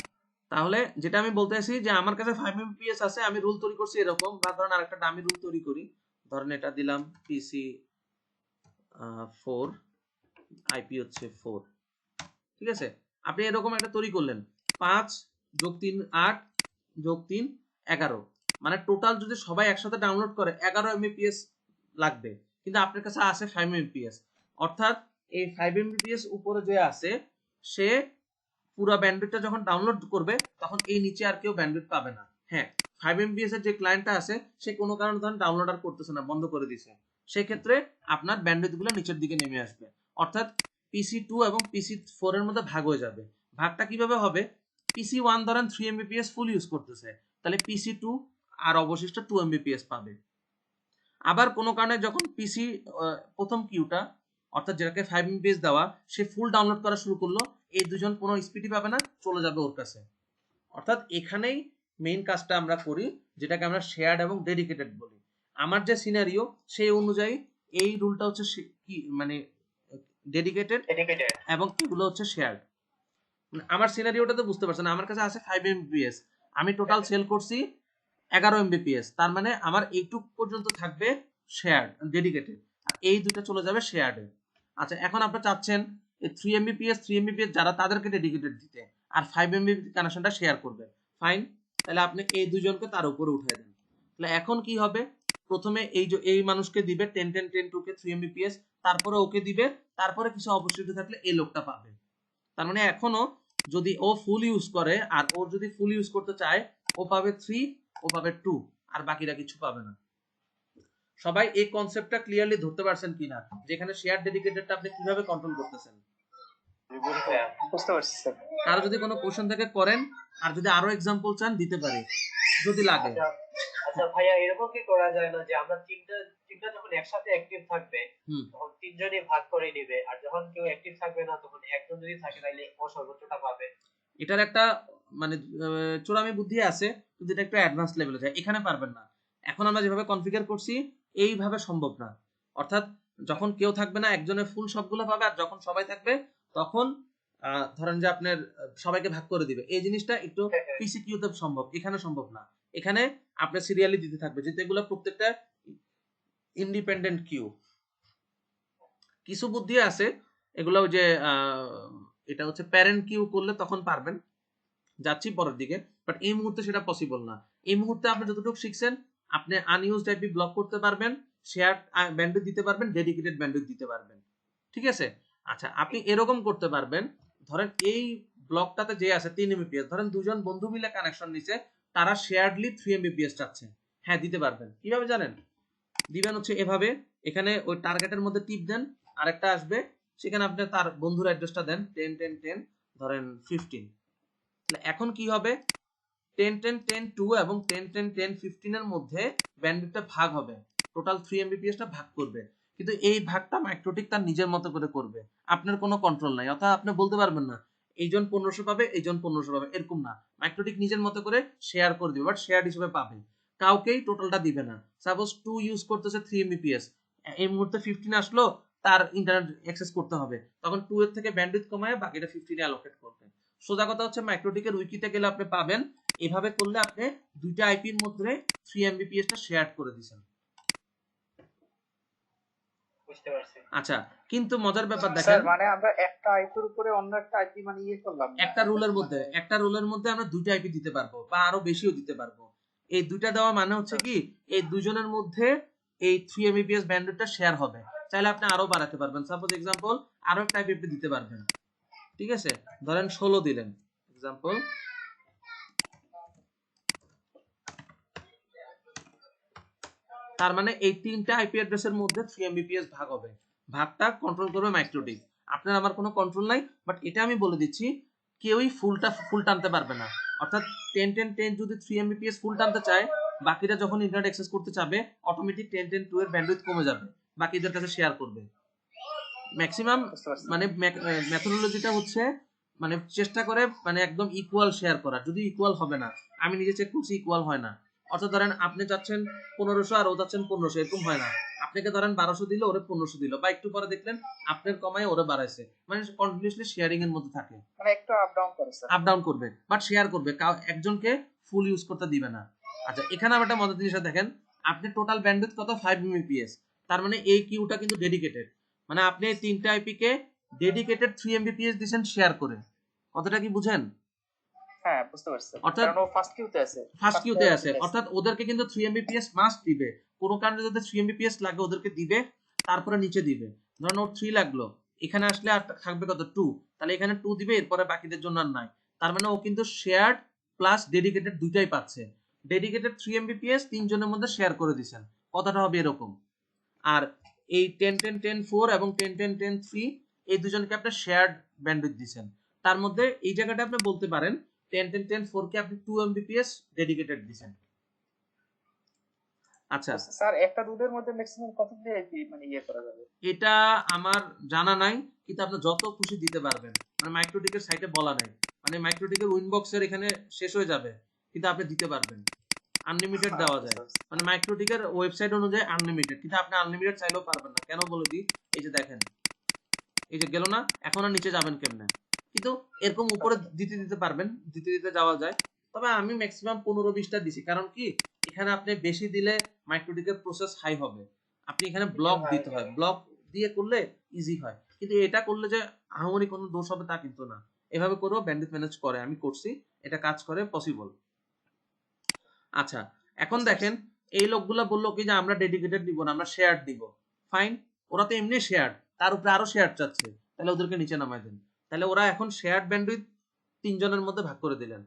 তাহলে যেটা আমি বলতে চাইছি যে আমার কাছে 5 Mbps আছে, আমি রুল তৈরি করছি এরকম, বা ধরেন আরেকটা ডামি রুল তৈরি করি, ধরেন এটা দিলাম PC4, আইপি হচ্ছে 4, ঠিক আছে? আপনি এরকম একটা তৈরি করলেন, 5 + 3 8 + 3 11, মানে টোটাল যদি সবাই একসাথে ডাউনলোড করে 11 Mbps লাগবে, কিন্তু আপনার কাছে আছে 5 Mbps, অর্থাৎ এই 5 Mbps উপরে যে আছে সে পুরো ব্যান্ডউইথটা যখন ডাউনলোড করবে তখন এই নিচে আর কেউ ব্যান্ডউইথ পাবে না। হ্যাঁ, 5 Mbps এর যে ক্লায়েন্টটা আছে সে কোনো কারণে ধরেন ডাউনলোড আর করতেছে না, বন্ধ করে দিয়েছে, সেই ক্ষেত্রে আপনার ব্যান্ডউইথগুলো নিচের দিকে নেমে আসবে, অর্থাৎ PC2 এবং PC4 এর মধ্যে ভাগ হয়ে যাবে। ভাগটা কিভাবে হবে? PC1 ধরেন 3 Mbps ফুল ইউজ করতেছে, তাহলে PC2 আর অবশিষ্ট 2 Mbps পাবে। আবার কোনো কারণে যখন পিসি প্রথম কিউটা, অর্থাৎ যেটাকে 5 Mbps দেওয়া, সে ফুল ডাউনলোড করা শুরু করলো, এই দুজন কোনো স্পিডই পাবে না, চলে যাবে ওর কাছে। অর্থাৎ এখানেই মেইন কাজটা আমরা করি, যেটাকে আমরা শেয়ার্ড এবং ডেডিকেটেড বলি। আমার যে সিনারিও সেই অনুযায়ী এই রুলটা হচ্ছে কি মানে ডেডিকেটেড এবং এগুলো হচ্ছে শেয়ার্ড। আমার সিনারিওটা তো বুঝতে পারছেন, আমার কাছে আছে 5 Mbps, আমি টোটাল সেল করছি 11 Mbps, তার মানে আমার এইটুক পর্যন্ত থাকবে শেয়ার্ড ডেডিকেটেড, আর এই দুটো চলে যাবে শেয়ার্ডে। আচ্ছা, এখন আপনারা চাচ্ছেন এই 3 Mbps যারা তাদেরকে ডেডিকেটেড দিতে, আর 5 Mbps কানেকশনটা শেয়ার করবে, ফাইন, তাহলে আপনি এই দুজনকে তার উপরে উঠাই দেন। তাহলে এখন কি হবে? প্রথমে এই মানুষকে দিবে 10 10 10 2 কে 3 Mbps, তারপরে ওকে দিবে, তারপরে কিছু অবশিষ্ট থাকলে এই লোকটা পাবে। তার মানে এখনো যদি ও ফুল ইউজ করে, আর ওর যদি ফুল ইউজ করতে চায়, ও পাবে 3, ও পাবে 2, আর বাকিরা কিছু পাবে না। সবাই এই কনসেপ্টটা ক্লিয়ারলি ধরতে পারছেন কিনা, যেখানে শেয়ার ডেডিকেটেডটা আপনি কিভাবে কন্ট্রোল করতেছেন? বুঝতে পারছি স্যার। আর যদি কোনো কোশ্চেন থেকে করেন, আর যদি আরো एग्जांपल চান দিতে পারি যদি লাগে। আচ্ছা ভাইয়া, এরকম কি করা যায় না যে আমরা তিনটা যখন একসাথে অ্যাক্টিভ থাকবে তখন তিনজনই ভাগ করে নেবে, আর যখন কেউ অ্যাক্টিভ থাকবে না তখন একজন যদি থাকে তাহলে ও সর্বোচ্চটা পাবে? এটার একটা মানে চোরামি বুদ্ধি আছে, কিন্তু এটা একটু অ্যাডভান্স লেভেলে যায়, এখানে পারবেন না। এখন আমরা যেভাবে কনফিগার করছি এইভাবে সম্ভব না। অর্থাৎ যখন কেউ থাকবে না একজনের ফুল সবগুলো পাবে, আর যখন সবাই থাকবে তখন ধরেন যে আপনার সবাইকে ভাগ করে দিবে। এই জিনিসটা একটু পিসি কিউতে সম্ভব, এখানে সম্ভব না। এখানে আপনার সিরিয়ালি দিতে থাকবে, যেহেতু এগুলো প্রত্যেকটা ইন্ডিপেন্ডেন্ট কিউ। কিছু বুদ্ধি আছে এগুলো, ওই যে এটা হচ্ছে প্যারেন্ট কিউ করলে তখন পারবেন, যাচ্ছি পরের দিকে, বাট এই মুহূর্তে সেটা পসিবল না। এই মুহূর্তে আপনি যতটুকু শিখছেন, আপনি আনইউজড আইপি ব্লক করতে পারবেন, শেয়ার ব্যান্ডউইথ দিতে পারবেন, ডেডিকেটেড ব্যান্ডউইথ দিতে পারবেন, ঠিক আছে। আচ্ছা, আপনি এরকম করতে পারবেন, ধরেন এই ব্লকটাতে যে আছে 3 Mbps, ধরেন দুজন বন্ধু মিলে কানেকশন নিছে, তারা শেয়ারডলি 3 Mbps চাচ্ছে, হ্যাঁ দিতে পারবেন। কিভাবে জানেন? দিবেন হচ্ছে এভাবে, এখানে ওই টার্গেটের মধ্যে টিপ দেন, আরেকটা আসবে, সেখানে আপনি তার বন্ধুর অ্যাড্রেসটা দেন 10 10 10 ধরেন 15। এখন কি হবে, 10 10 10 2 এবং 10 10 10 15 এর মধ্যে ব্যান্ডউইথটা ভাগ হবে, টোটাল 3 Mbps টা ভাগ করবে। কিন্তু এই ভাগটা মাইক্রোটিক তার নিজের মতো করে করবে, আপনার কোনো কন্ট্রোল নাই। অর্থাৎ আপনি বলতে পারবেন না এইজন 1500 পাবে, এইজন 1500 পাবে, এরকম না। মাইক্রোটিক নিজের মতো করে শেয়ার করে দিবে, বাট শেয়ার হিসেবে পাবে, কাউকেই টোটালটা দিবে না। সাপোজ 2 ইউজ করতেছে 3 Mbps, এই মুহূর্তে 15 আসলো, তার ইন্টারনেট অ্যাক্সেস করতে হবে, তখন 2 এর থেকে ব্যান্ডউইথ কমায় বাকিটা 15 এ অ্যালোকেট করবে। সোজা কথা হচ্ছে মাইক্রোটিকের উইকিতে গেলে আপনি পাবেন, এভাবে করলে আপনি দুইটা আইপির মধ্যে 3 Mbps টা শেয়ার করে দিবেন। বুঝতে পারছি। আচ্ছা, কিন্তু মজার ব্যাপার দেখেন, স্যার মানে আমরা একটা আইপির উপরে অন্য একটা আইপি মানে করলাম, একটা রুলের মধ্যে আমরা দুইটা আইপি দিতে পারবো, বা আরো বেশিও দিতে পারবো। এই দুইটা দেওয়া মানে হচ্ছে কি, এই দুজনের মধ্যে এই 3 Mbps ব্যান্ডউইথটা শেয়ার হবে। চাইলে আপনি আরো বাড়াতে পারবেন, সাপোজ এক্সাম্পল আরো একটা আইপি দিতে পারবেন, ঠিক আছে। ধরেন 16 দিলেন এক্সাম্পল, তার মানে এই তিনটা আইপি অ্যাড্রেসের মধ্যে 3 Mbps ভাগ হবে, ভাগটা কন্ট্রোল করবে মাইক্রোটিক, আপনার আমার কোনো কন্ট্রোল নাই। বাট এটা আমি বলে দিচ্ছি, কেউই ফুল টানতে পারবে না। অর্থাৎ 10 10 10 যদি 3 Mbps ফুল টানতে চায়, বাকিরা যখন ইন্টারনেট অ্যাক্সেস করতে চাবে, অটোমেটিক 10 10 2 এর ব্যান্ডউইথ কমে যাবে, বাকিদের কাছে শেয়ার করবে। ম্যাক্সিমাম মানে মেথোডোলজিটা হচ্ছে মানে চেষ্টা করে মানে একদম ইকুয়াল শেয়ার করা, যদি ইকুয়াল হবে না, আমি নিজে চেক করছি ইকুয়াল হয় না। অর্থাৎ ধরেন আপনি চাচ্ছেন 1500 আর ও চাচ্ছেন 1500, এরকম হয় না। আপনাকে ধরেন 1200 দিল, ওরে 1500 দিল, বা একটু পরে দেখলেন আপনার কমায় ওরে বাড়াইছে, মানে কন্টিনিউয়াসলি শেয়ারিং এর মধ্যে থাকে, মানে একটু আপ ডাউন করে স্যার, আপ ডাউন করবে, বাট শেয়ার করবে, একজনকে ফুল ইউজ করতে দিবে না। আচ্ছা, এখানে আবার একটা মজার জিনিস দেখেন, আপনি টোটাল ব্যান্ডউইথ কত 5 Mbps, তার মানে এই কিউটা কিন্তু ডেডিকেটেড, মানে আপনি এই তিনটা আইপি কে ডেডিকেটেড 3 Mbps দিবেন শেয়ার করে। কতটা কি বুঝেন? হ্যাঁ বুঝতে পারছি, অর্থাৎ কারণ ও ফার্স্ট কিউতে আছে, অর্থাৎ ওদেরকে কিন্তু 3 Mbps মাস্ট দিবে, কোনো কারণে যদি 3 Mbps লাগে ওদেরকে দিবে, তারপরে নিচে দিবে। ধরুন ওর 3 লাগলো, এখানে আসলে আর থাকবে কত 2, তাহলে এখানে 2 দিবে, এরপরে বাকিদের জন্য আর নাই। তার মানে ও কিন্তু শেয়ার্ড প্লাস ডেডিকেটেড দুইটাই পাচ্ছে। ডেডিকেটেড 3 Mbps তিনজনের মধ্যে শেয়ার করে দিবেন, কথাটা হবে এরকম। আর এই 10 10 10 4 এবং 10 10 10 3 এই দুজনকে আপনি শেয়ার্ড ব্যান্ডউইথ দিবেন। তার মধ্যে এই জায়গাটা আপনি বলতে পারেন 10 10 10 4 কে আপনি 2 Mbps ডেডিকেটেড দিবেন। আচ্ছা স্যার একটা রুটের মধ্যে ম্যাক্সিমাম কতগুলো আইপি মানে করা যাবে? এটা আমার জানা নাই, কিন্তু আপনি যত খুশি দিতে পারবেন, মানে মাইক্রোটিকের সাইটে বলা নাই, মানে মাইক্রোটিকের উইনবক্সের এখানে শেষ হয়ে যাবে, কিন্তু আপনি দিতে পারবেন, আনলিমিটেড দেওয়া যায়। মানে মাইক্রোটিকের ওয়েবসাইট অনুযায়ী আনলিমিটেড, কিন্তু আপনি আনলিমিটেড চাইলেও পারবেন না। কেন বলে দিই, এই যে দেখেন, এই যে গেল না, এখন আর নিচে যাবেন কেমনে, কিন্তু এরকম উপরে দিতে পারবেন, দিতে যাওয়া যায়। তবে আমি ম্যাক্সিমাম 15-20টা দিছি, কারণ কি এখানে আপনি বেশি দিলে মাইক্রোটিকের প্রসেস হাই হবে, আপনি এখানে ব্লক দিতে হয়, ব্লক দিয়ে করলে ইজি হয়। কিন্তু এটা করলে যে আহামরি কোনো দোষ হবে তা কিন্তু না, এভাবে করেও ব্যান্ডউইথ ম্যানেজ করে, আমি করছি, এটা কাজ করে, পসিবল। আচ্ছা, এখন দেখেন এই লোকগুলা বললো কি যে আমরা ডেডিকেটেড দিব না, আমরা শেয়ার দিব। ফাইন, ওরা তো এমনি শেয়ার, তার উপরে আরো শেয়ার চাচ্ছে, তাহলে ওদেরকে নিচে নামাই দেন। তাহলে ওরা এখন শেয়ার্ড ব্যান্ডউইথ তিনজনের মধ্যে ভাগ করে দিলেন,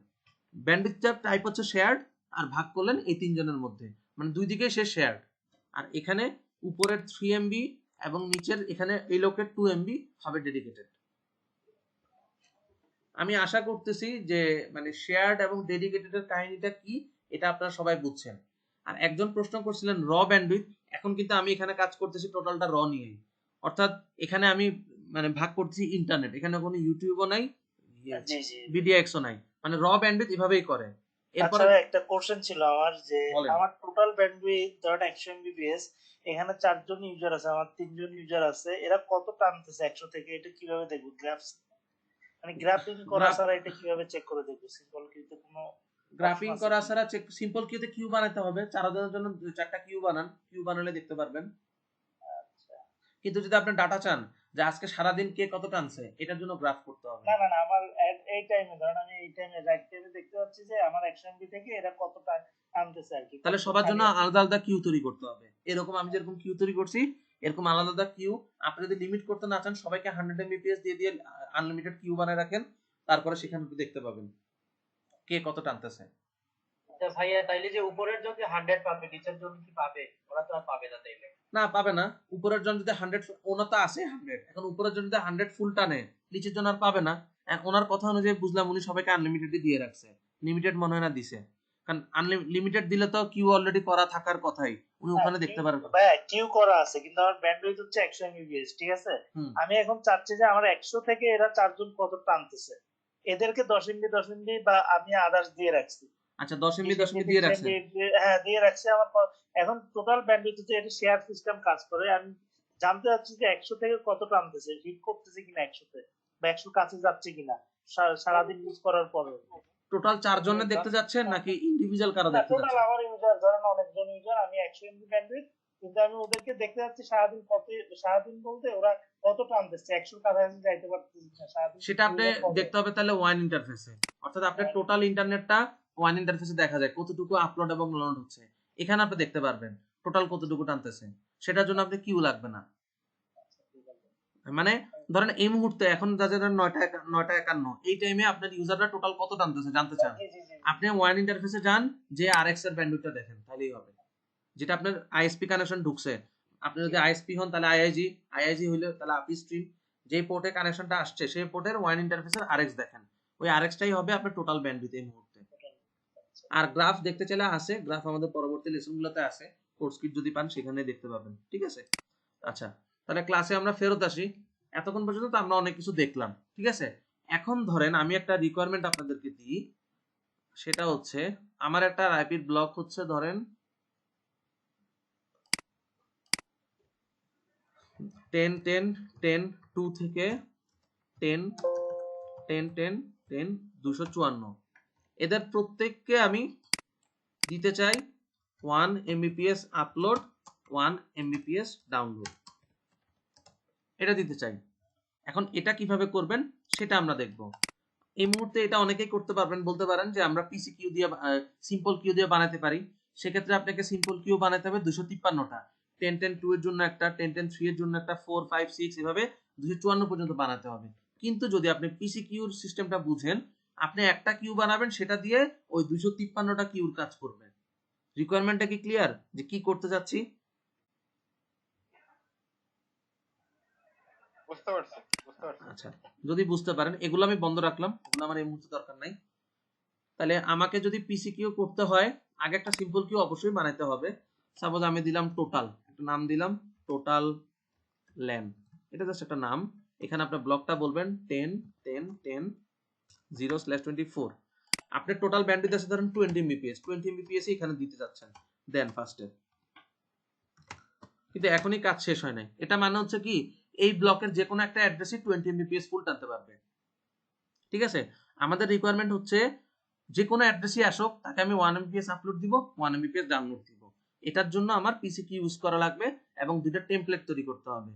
ব্যান্ডউইথটার টাইপ হচ্ছে শেয়ার্ড, আর ভাগ করলেন এই তিনজনের মধ্যে, মানে দুই দিকেই সে শেয়ার্ড। আর এখানে উপরের 3 MB এবং নিচের এখানে এই লোকের 2 MB হবে ডেডিকেটেড। আমি আশা করতেছি যে মানে শেয়ার্ড এবং ডেডিকেটেডের কাহিনীটা কি এটা আপনারা সবাই বুঝছেন। আর একজন প্রশ্ন করছিলেন র ব্যান্ডউইথ, এখন কিন্তু আমি এখানে কাজ করতেছি টোটালটা র নিয়ে, অর্থাৎ এখানে আমি মানে ভাগ করতেছি ইন্টারনেট, এখানে কোনো ইউটিউবও নাই, ভিডিএক্সও নাই, মানে র ব্যান্ডউইথ এভাবেই করে। এরপরে আচ্ছা একটা কোশ্চেন ছিল আমার যে বলেন। আমার টোটাল ব্যান্ডউইথ ধরেন 100 এমবিপিএস, এখানে 4 জন ইউজার আছে, আমার 3 জন ইউজার আছে, এরা কত টানতেছে 100 থেকে, এটা কিভাবে দেখবো? গ্রাফস মানে গ্রাফিং করা ছাড়া এটা কিভাবে চেক করে দেখবো? সিম্পল কিউতে কোনো গ্রাফিং করা ছাড়া চেক সিম্পল কিউতে কিউ বানাতে হবে, 4000 এর জন্য 4টা কিউ বানান, কিউ বানালে দেখতে পারবেন। কিন্তু যদি আপনি ডাটা চান যে আজকে সারাদিন কে কত টানছে, এটার জন্য গ্রাফ করতে হবে। না না না, আমার এই টাইমে ধরেন আমি এই টাইমে রাইট টাইমে দেখতে পাচ্ছি যে আমার 100 এমবি থেকে এরা কতটা টানতেছে আর কি। তাহলে সবার জন্য আলাদা আলাদা কিউ তৈরি করতে হবে। এরকম আমি যেরকম কিউ তৈরি করছি এরকম আলাদা আলাদা কিউ। আপনি যদি লিমিট করতে না চান, সবাইকে 100 এমবিপিএস দিয়ে দিয়ে আনলিমিটেড কিউ বানায় রাখেন, তারপরে সেখানে দেখতে পাবেন কে কত টানতেছে। আচ্ছা ভাইয়া, তাইলে যে উপরের জন যে 100 পাবে, নিচের জন কি পাবে? ওরা তো আর পাবে না তাইলে। না, পাবে না। উপরের জন যদি 100, ওনার তো আছে 100, এখন উপরের জন যদি 100 ফুল টানে, নিচের জন আর পাবে না। ওনার কথা অনুযায়ী বুঝলাম উনি সবাইকে আনলিমিটেডই দিয়ে রাখছে, লিমিটেড মনে হয় না দিছে। কারণ আনলিমিটেড দিলে তো কিউ অলরেডি করা থাকার কথাই, উনি ওখানে দেখতে পারবেন। ভাই কিউ করা আছে কিন্তু আমার ব্যান্ডউইথ হচ্ছে 100 এমবিপিএস, ঠিক আছে? আমি এখন চাচ্ছি যে আমার 100 থেকে এরা 4 জন কত টানতেছে, এদেরকে 10 এমবি 10 এমবি বা আমি আদার্স দিয়ে রাখছি। আচ্ছা, 10 এমবি 10 এমবি দিয়ে রাখছেন? হ্যাঁ দিয়ে রাখছি। আমার এখন টোটাল ব্যান্ডউইথ হচ্ছে, এটা শেয়ার সিস্টেম কাজ করে। আমি জানতে চাচ্ছি যে 100 থেকে কত টানতেছে, হিট করতেছে কিনা 100 তে, বা 100 কাছে যাচ্ছে কিনা সারাদিন ইউজ করার পরে। টোটাল 4 জনের দেখতে যাচ্ছেন নাকি ইন্ডিভিজুয়াল কারো দেখতে টোটাল যাচ্ছেন? আমার ইউজার ধরেন অনেকজন ইউজার, আমি 100 এমবি ব্যান্ডউইথ, কিন্তু আমি ওদেরকে দেখতে যাচ্ছি সারাদিন কত, সারাদিন বলতে ওরা কত টানতেছে, 100 কাছাকাছি যাইতে পারতেছে না সারাদিন। সেটা আপনি দেখতে হবে তাহলে ওয়ান ইন্টারফেসে, অর্থাৎ আপনার টোটাল ইন্টারনেটটা ওয়ান ইন্টারফেসে দেখা যায় কতটুকু আপলোড এবং লোড হচ্ছে। এখানে আপনি দেখতে পারবেন টোটাল কতটুকু টানতেছে। সেটার জন্য আপনি কিউ লাগবে না। মানে ধরেন এই মুহূর্তে এখন যাদের 9:51 এই টাইমে আপনার ইউজাররা টোটাল কত টানতেছে জানতে চান, আপনি ওয়ান ইন্টারফেসে যান, যে আরএক্স এর ব্যান্ডউইথটা দেখেন, তাহলেই হবে। যেটা আপনার আইএসপি কানেকশন ঢুকছে, আপনি যদি আইএসপি হন তাহলে আইআইজি হইলে তাহলে আপি স্ট্রিম, যে পোর্টে কানেকশনটা আসছে সেই পোর্টের ওয়ান ইন্টারফেসের আরএক্স দেখেন, ওই আরএক্সটাই হবে আপনার টোটাল ব্যান্ডউইথ এই মুহূর্তে। আর গ্রাফ দেখতে চাইলে আছে, গ্রাফ আমাদের পরবর্তী লেসনগুলোতে আছে, কোর্স কিট যদি পান সেখানে দেখতে পাবেন, ঠিক আছে? আচ্ছা, তাহলে ক্লাসে আমরা ফেরত আসি। এতক্ষণ পর্যন্ত তো আমরা অনেক কিছু দেখলাম, ঠিক আছে? এখন ধরেন আমি একটা রিকোয়ারমেন্ট আপনাদেরকে দিই, সেটা হচ্ছে আমার একটা আইপির ব্লক হচ্ছে ধরেন 10 10 10 2 থেকে 10 10 10 10 254, এদের প্রত্যেককে আমি দিতে চাই 1 এমবিপিএস আপলোড 1 এমবিপিএস ডাউনলোড, এটা দিতে চাই। এখন এটা কিভাবে করবেন সেটা আমরা দেখব। এই মুহূর্তে এটা অনেকেই করতে পারবেন, বলতে পারেন যে আমরা পিসি কিউ দিয়ে সিম্পল কিউ দিয়ে বানাতে পারি। সেক্ষেত্রে আপনাকে সিম্পল কিউ বানাতে হবে 253টা, 10 10 2 এর জন্য একটা, 10 10 3 এর জন্য একটা, 4 5 6 এভাবে 254 পর্যন্ত বানাতে হবে। কিন্তু যদি আপনি পিসি কিউর সিস্টেমটা বুঝেন, আপনি একটা কিউ বানাবেন, সেটা দিয়ে ওই 253টা কিউর কাজ করবে। রিকোয়ারমেন্টটা কি ক্লিয়ার যে কি করতে যাচ্ছি? বুঝতে পারছি। আচ্ছা, যদি বুঝতে পারেন, এগুলো আমি বন্ধ রাখলাম, এগুলো আমার এই মুহূর্তে দরকার নাই। তাহলে আমাকে যদি পিসি কিউ করতে হয়, আগে একটা সিম্পল কিউ অবশ্যই বানাইতে হবে। সাপোজ আমি দিলাম টোটাল, একটা নাম দিলাম টোটাল ল্যান, এটা জাস্ট একটা নাম। এখানে আপনার ব্লকটা বলবেন 10 10 10 0/24। আপনি টোটাল ব্যান্ডউইথ আছে ধরেন 20 এমবিপিএস, 20 এমবিপিএস এখানে দিতে যাচ্ছেন, দেন ফার্স্টে। কিন্তু এখনই কাজ শেষ হয় নাই। এটা মানে হচ্ছে কি, এই ব্লকের যে কোনো একটা অ্যাড্রেসই 20 এমবিপিএস ফুল টানতে পারবে, ঠিক আছে? আমাদের রিকোয়ারমেন্ট হচ্ছে যে কোনো অ্যাড্রেসই আসুক, তাকে আমি 1 এমবিপিএস আপলোড দিব, 1 এমবিপিএস ডাউনলোড দিব। এটার জন্য আমার পিসি কি ইউজ করা লাগবে এবং দুটো টেমপ্লেট তৈরি করতে হবে।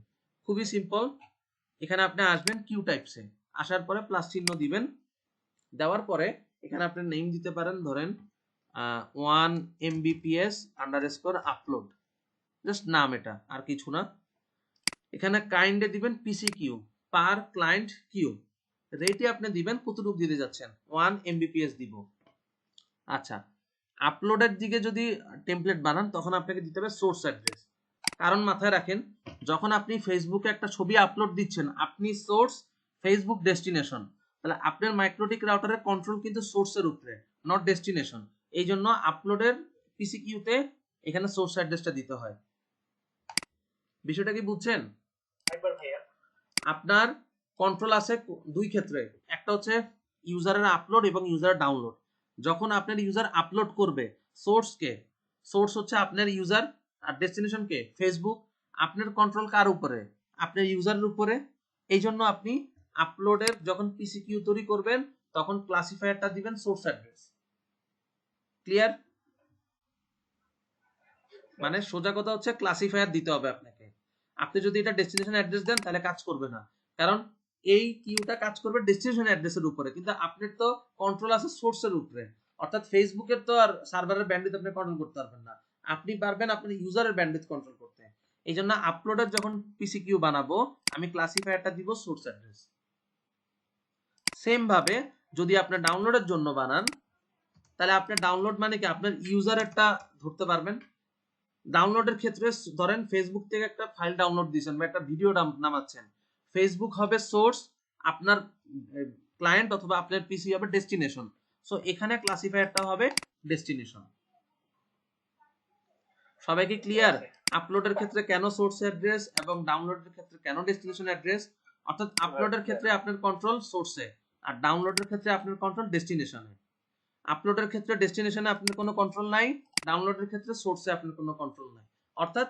খুবই সিম্পল। এখানে আপনি আসবেন কিউ টাইপসে, আসার পরে প্লাস চিহ্ন দিবেন, দেওয়ার পরে এখানে আপনি নেম দিতে পারেন ধরেন 1 এমবিপিএস আন্ডারস্কোর আপলোড, জাস্ট নাম, এটা আর কিছু না। এখানে কাইন্ডে দিবেন পিসি কিউ পার ক্লায়েন্ট কিউ, রেটে আপনি দিবেন কতটুকু দিতে যাচ্ছেন, 1 এমবিপিএস দিব। আচ্ছা, আপলোডের দিকে যদি টেমপ্লেট বানান তখন আপনাকে দিতে হবে সোর্স অ্যাড্রেস। কারণ মাথায় রাখেন, যখন আপনি ফেসবুকে একটা ছবি আপলোড দিচ্ছেন, আপনি সোর্স, ফেসবুক ডেস্টিনেশন, তাহলে আপনার মাইক্রোটিক রাউটারের কন্ট্রোল কিন্তু সোর্সের উপরে, নট ডেস্টিনেশন। এই জন্য আপলোডের পিসি কিউতে এখানে সোর্স অ্যাড্রেসটা দিতে হয়। বিষয়টা কি বুঝছেন? একবার ভাইয়া, আপনার কন্ট্রোল আছে দুই ক্ষেত্রে, একটা হচ্ছে ইউজারের আপলোড এবং ইউজারের ডাউনলোড। যখন আপনার ইউজার আপলোড করবে সোর্সকে, সোর্স হচ্ছে আপনার ইউজার আর ডেস্টিনেশন কে ফেসবুক, আপনার কন্ট্রোল কার উপরে, আপনার ইউজারের উপরে। এই জন্য আপনি আপলোডের যখন পিসি কিউ তৈরি করবেন তখন ক্লাসিফায়ারটা দিবেন সোর্স অ্যাড্রেস। ক্লিয়ার? মানে সোজা কথা হচ্ছে ক্লাসিফায়ার দিতে হবে আপনাকে। আপনি যদি এটা ডেস্টিনেশন অ্যাড্রেস দেন তাহলে কাজ করবে না, কারণ এই কিউটা কাজ করবে ডেস্টিনেশন অ্যাড্রেসের উপরে, কিন্তু আপনার তো কন্ট্রোল আছে সোর্সের উপরে। অর্থাৎ ফেসবুকের তো আর সার্ভারের ব্যান্ডউইথ আপনি কন্ট্রোল করতে পারবেন না, আপনি পারবেন আপনার ইউজারের ব্যান্ডউইথ কন্ট্রোল করতে। এই জন্য আপলোডের যখন পিসি কিউ বানাবো আমি ক্লাসিফায়ারটা দিব সোর্স অ্যাড্রেস। সেম ভাবে যদি আপনি ডাউনলোডের জন্য বানান তাহলে আপনার ডাউনলোড মানে কি আপনার ইউজারেরটা ধরতে পারবেন। ডাউনলোডের ক্ষেত্রে ধরেন ফেসবুক থেকে একটা ফাইল ডাউনলোড দিয়েছেন বা একটা ভিডিও নামাচ্ছেন, ফেসবুক হবে সোর্স, আপনার ক্লায়েন্ট অথবা আপনার পিসি হবে ডেস্টিনেশন। সো এখানে ক্লাসিফায়ারটা হবে ডেস্টিনেশন। সবাই কি ক্লিয়ার? আপলোডের ক্ষেত্রে কেন সোর্স অ্যাড্রেস এবং ডাউনলোডের ক্ষেত্রে কেন ডেস্টিনেশন অ্যাড্রেস? অর্থাৎ আপলোডের ক্ষেত্রে আপনার কন্ট্রোল সোর্সে আর ডাউনলোডের ক্ষেত্রে আপনার কন্ট্রোল ডেস্টিনেশনে। আপলোডের ক্ষেত্রে ডেস্টিনেশনে আপনার কোনো কন্ট্রোল নাই, ডাউনলোডের ক্ষেত্রে সোর্সে আপনার কোনো কন্ট্রোল নাই। অর্থাৎ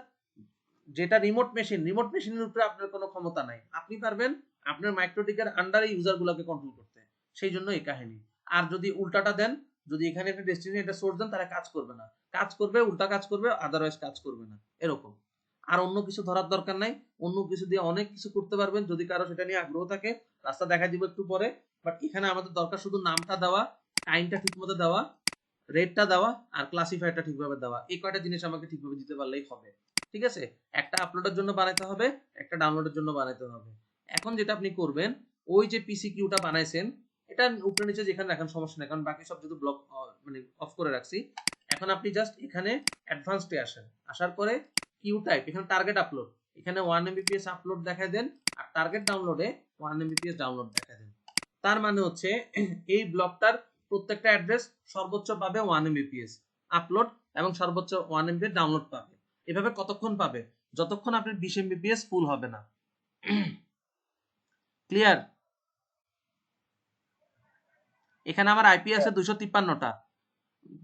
যেটা রিমোট মেশিনের উপরে আপনার কোনো ক্ষমতা নাই, আপনি পারবেন আপনার মাইক্রোটিকের আন্ডারে ইউজারগুলোকে কন্ট্রোল করতে। সেই জন্য এই কাহিনী। আর যদি উল্টাটা দেন, যদি এখানে একটা ডেস্টিনেশন একটা সোর্স দেন, তারা কাজ করবে না, কাজ করবে উল্টা কাজ করবে, আদারওয়াইজ কাজ করবে না, এরকম। আর অন্য কিছু ধরার দরকার নাই, অন্য কিছু দিয়ে অনেক কিছু করতে পারবেন যদি কারো সেটা নিয়ে আগ্রহ থাকে। রাস্তা দেখা দিব একটু পরে, বাট এখানে আমাদের দরকার শুধু নামটা দেওয়া, টাইমটা ঠিকমতো দেওয়া, রেটটা দেওয়া আর ক্লাসিফায়ারটা ঠিকভাবে দেওয়া। এই কয়টা জিনিস আমাকে ঠিকভাবে দিতে পারলেই হবে। ঠিক আছে? একটা আপলোডের জন্য বানাইতে হবে, একটা ডাউনলোডের জন্য বানাইতে হবে। এখন যেটা আপনি করবেন, ওই যে পিসি কিউটা বানাইছেন এটা উপরে নিচে যেখানে রাখেন সমস্যা নেই, কারণ বাকি সব যেহেতু ব্লক মানে অফ করে রাখছি। এখন আপনি জাস্ট এখানে অ্যাডভান্সডে আসেন, আসার পরে কিউ টাইপ, এখানে টার্গেট আপলোড, এখানে 1 Mbps আপলোড দেখায় দেন, আর টার্গেট ডাউনলোডে 1 Mbps ডাউনলোড দেখায় দেন। তার মানে হচ্ছে এই ব্লকটার প্রত্যেকটা অ্যাড্রেস সর্বোচ্চ পাবে 1 Mbps আপলোড এবং সর্বোচ্চ 1 Mbps ডাউনলোড পাবে। এভাবে কতক্ষণ পাবে? যতক্ষণ আপনার 20 Mbps ফুল হবে না। ক্লিয়ার? এখানে আমার আইপি আছে 253টা,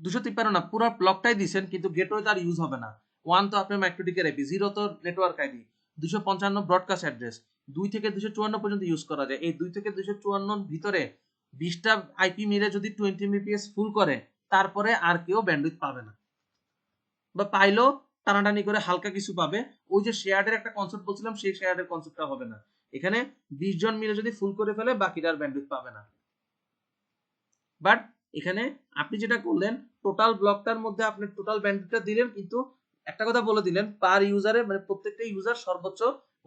253 না, পুরো ব্লকটাই দিবেন, কিন্তু গেটওয়ে তার ইউজ হবে না। 1 তো আপনার মাইক্রোটিকের আইপি, 0 তো নেটওয়ার্ক আইডি, 255 ব্রডকাস্ট অ্যাড্রেস, 2 থেকে 254 পর্যন্ত ইউজ করা যায়। এই 2 থেকে 254 ভিতরে 20টা আইপি মিলে যদি 20 Mbps ফুল করে, তারপরে আর কেউ ব্যান্ডউইথ পাবে না, বা পাইলেও টানাটানি করে হালকা কিছু পাবে। ওই যে শেয়ারের একটা কনসেপ্ট বলছিলাম, সেই শেয়ারের কনসেপ্টটা হবে না। এখানে 20 জন মিলে যদি ফুল করে ফেলে বাকিটা আর ব্যান্ডউইথ পাবে না। বাট এখানে আপনি যেটা করলেন, টোটাল ব্লকটার মধ্যে আপনি টোটাল ব্যান্ডউইথটা দিলেন, কিন্তু একটা কথা বলে দিলেন পার ইউজারে, মানে প্রত্যেকটা ইউজার সর্বোচ্চ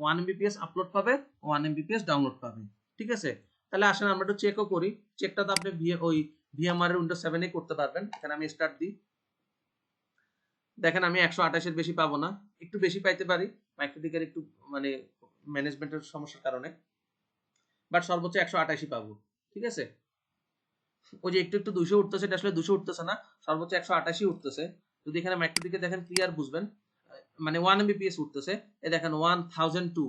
1 Mbps আপলোড পাবে, 1 Mbps ডাউনলোড পাবে। ঠিক আছে? তাহলে আসেন আমরা একটু চেকও করি। চেকটা তো আপনি ওই ভিএমআর এর উইন্ডোজ 7 এ করতে পারবেন। এখানে আমি স্টার্ট দিই, দেখেন আমি 128 এর বেশি পাবো না, একটু বেশি পাইতে পারি মাইক্রোটিকের একটু মানে ম্যানেজমেন্টের সমস্যার কারণে, বাট সর্বোচ্চ 128ই পাবো। ঠিক আছে? ওই যে একটু একটু 200 উঠতেছে, এটা আসলে 200 উঠতেছে না, সর্বোচ্চ 128ই উঠতেছে। যদি এখানে মাইক্রোটিকে দেখেন ক্লিয়ার বুঝবেন, মানে 1 Mbps উঠতেছে। এই দেখেন 1002,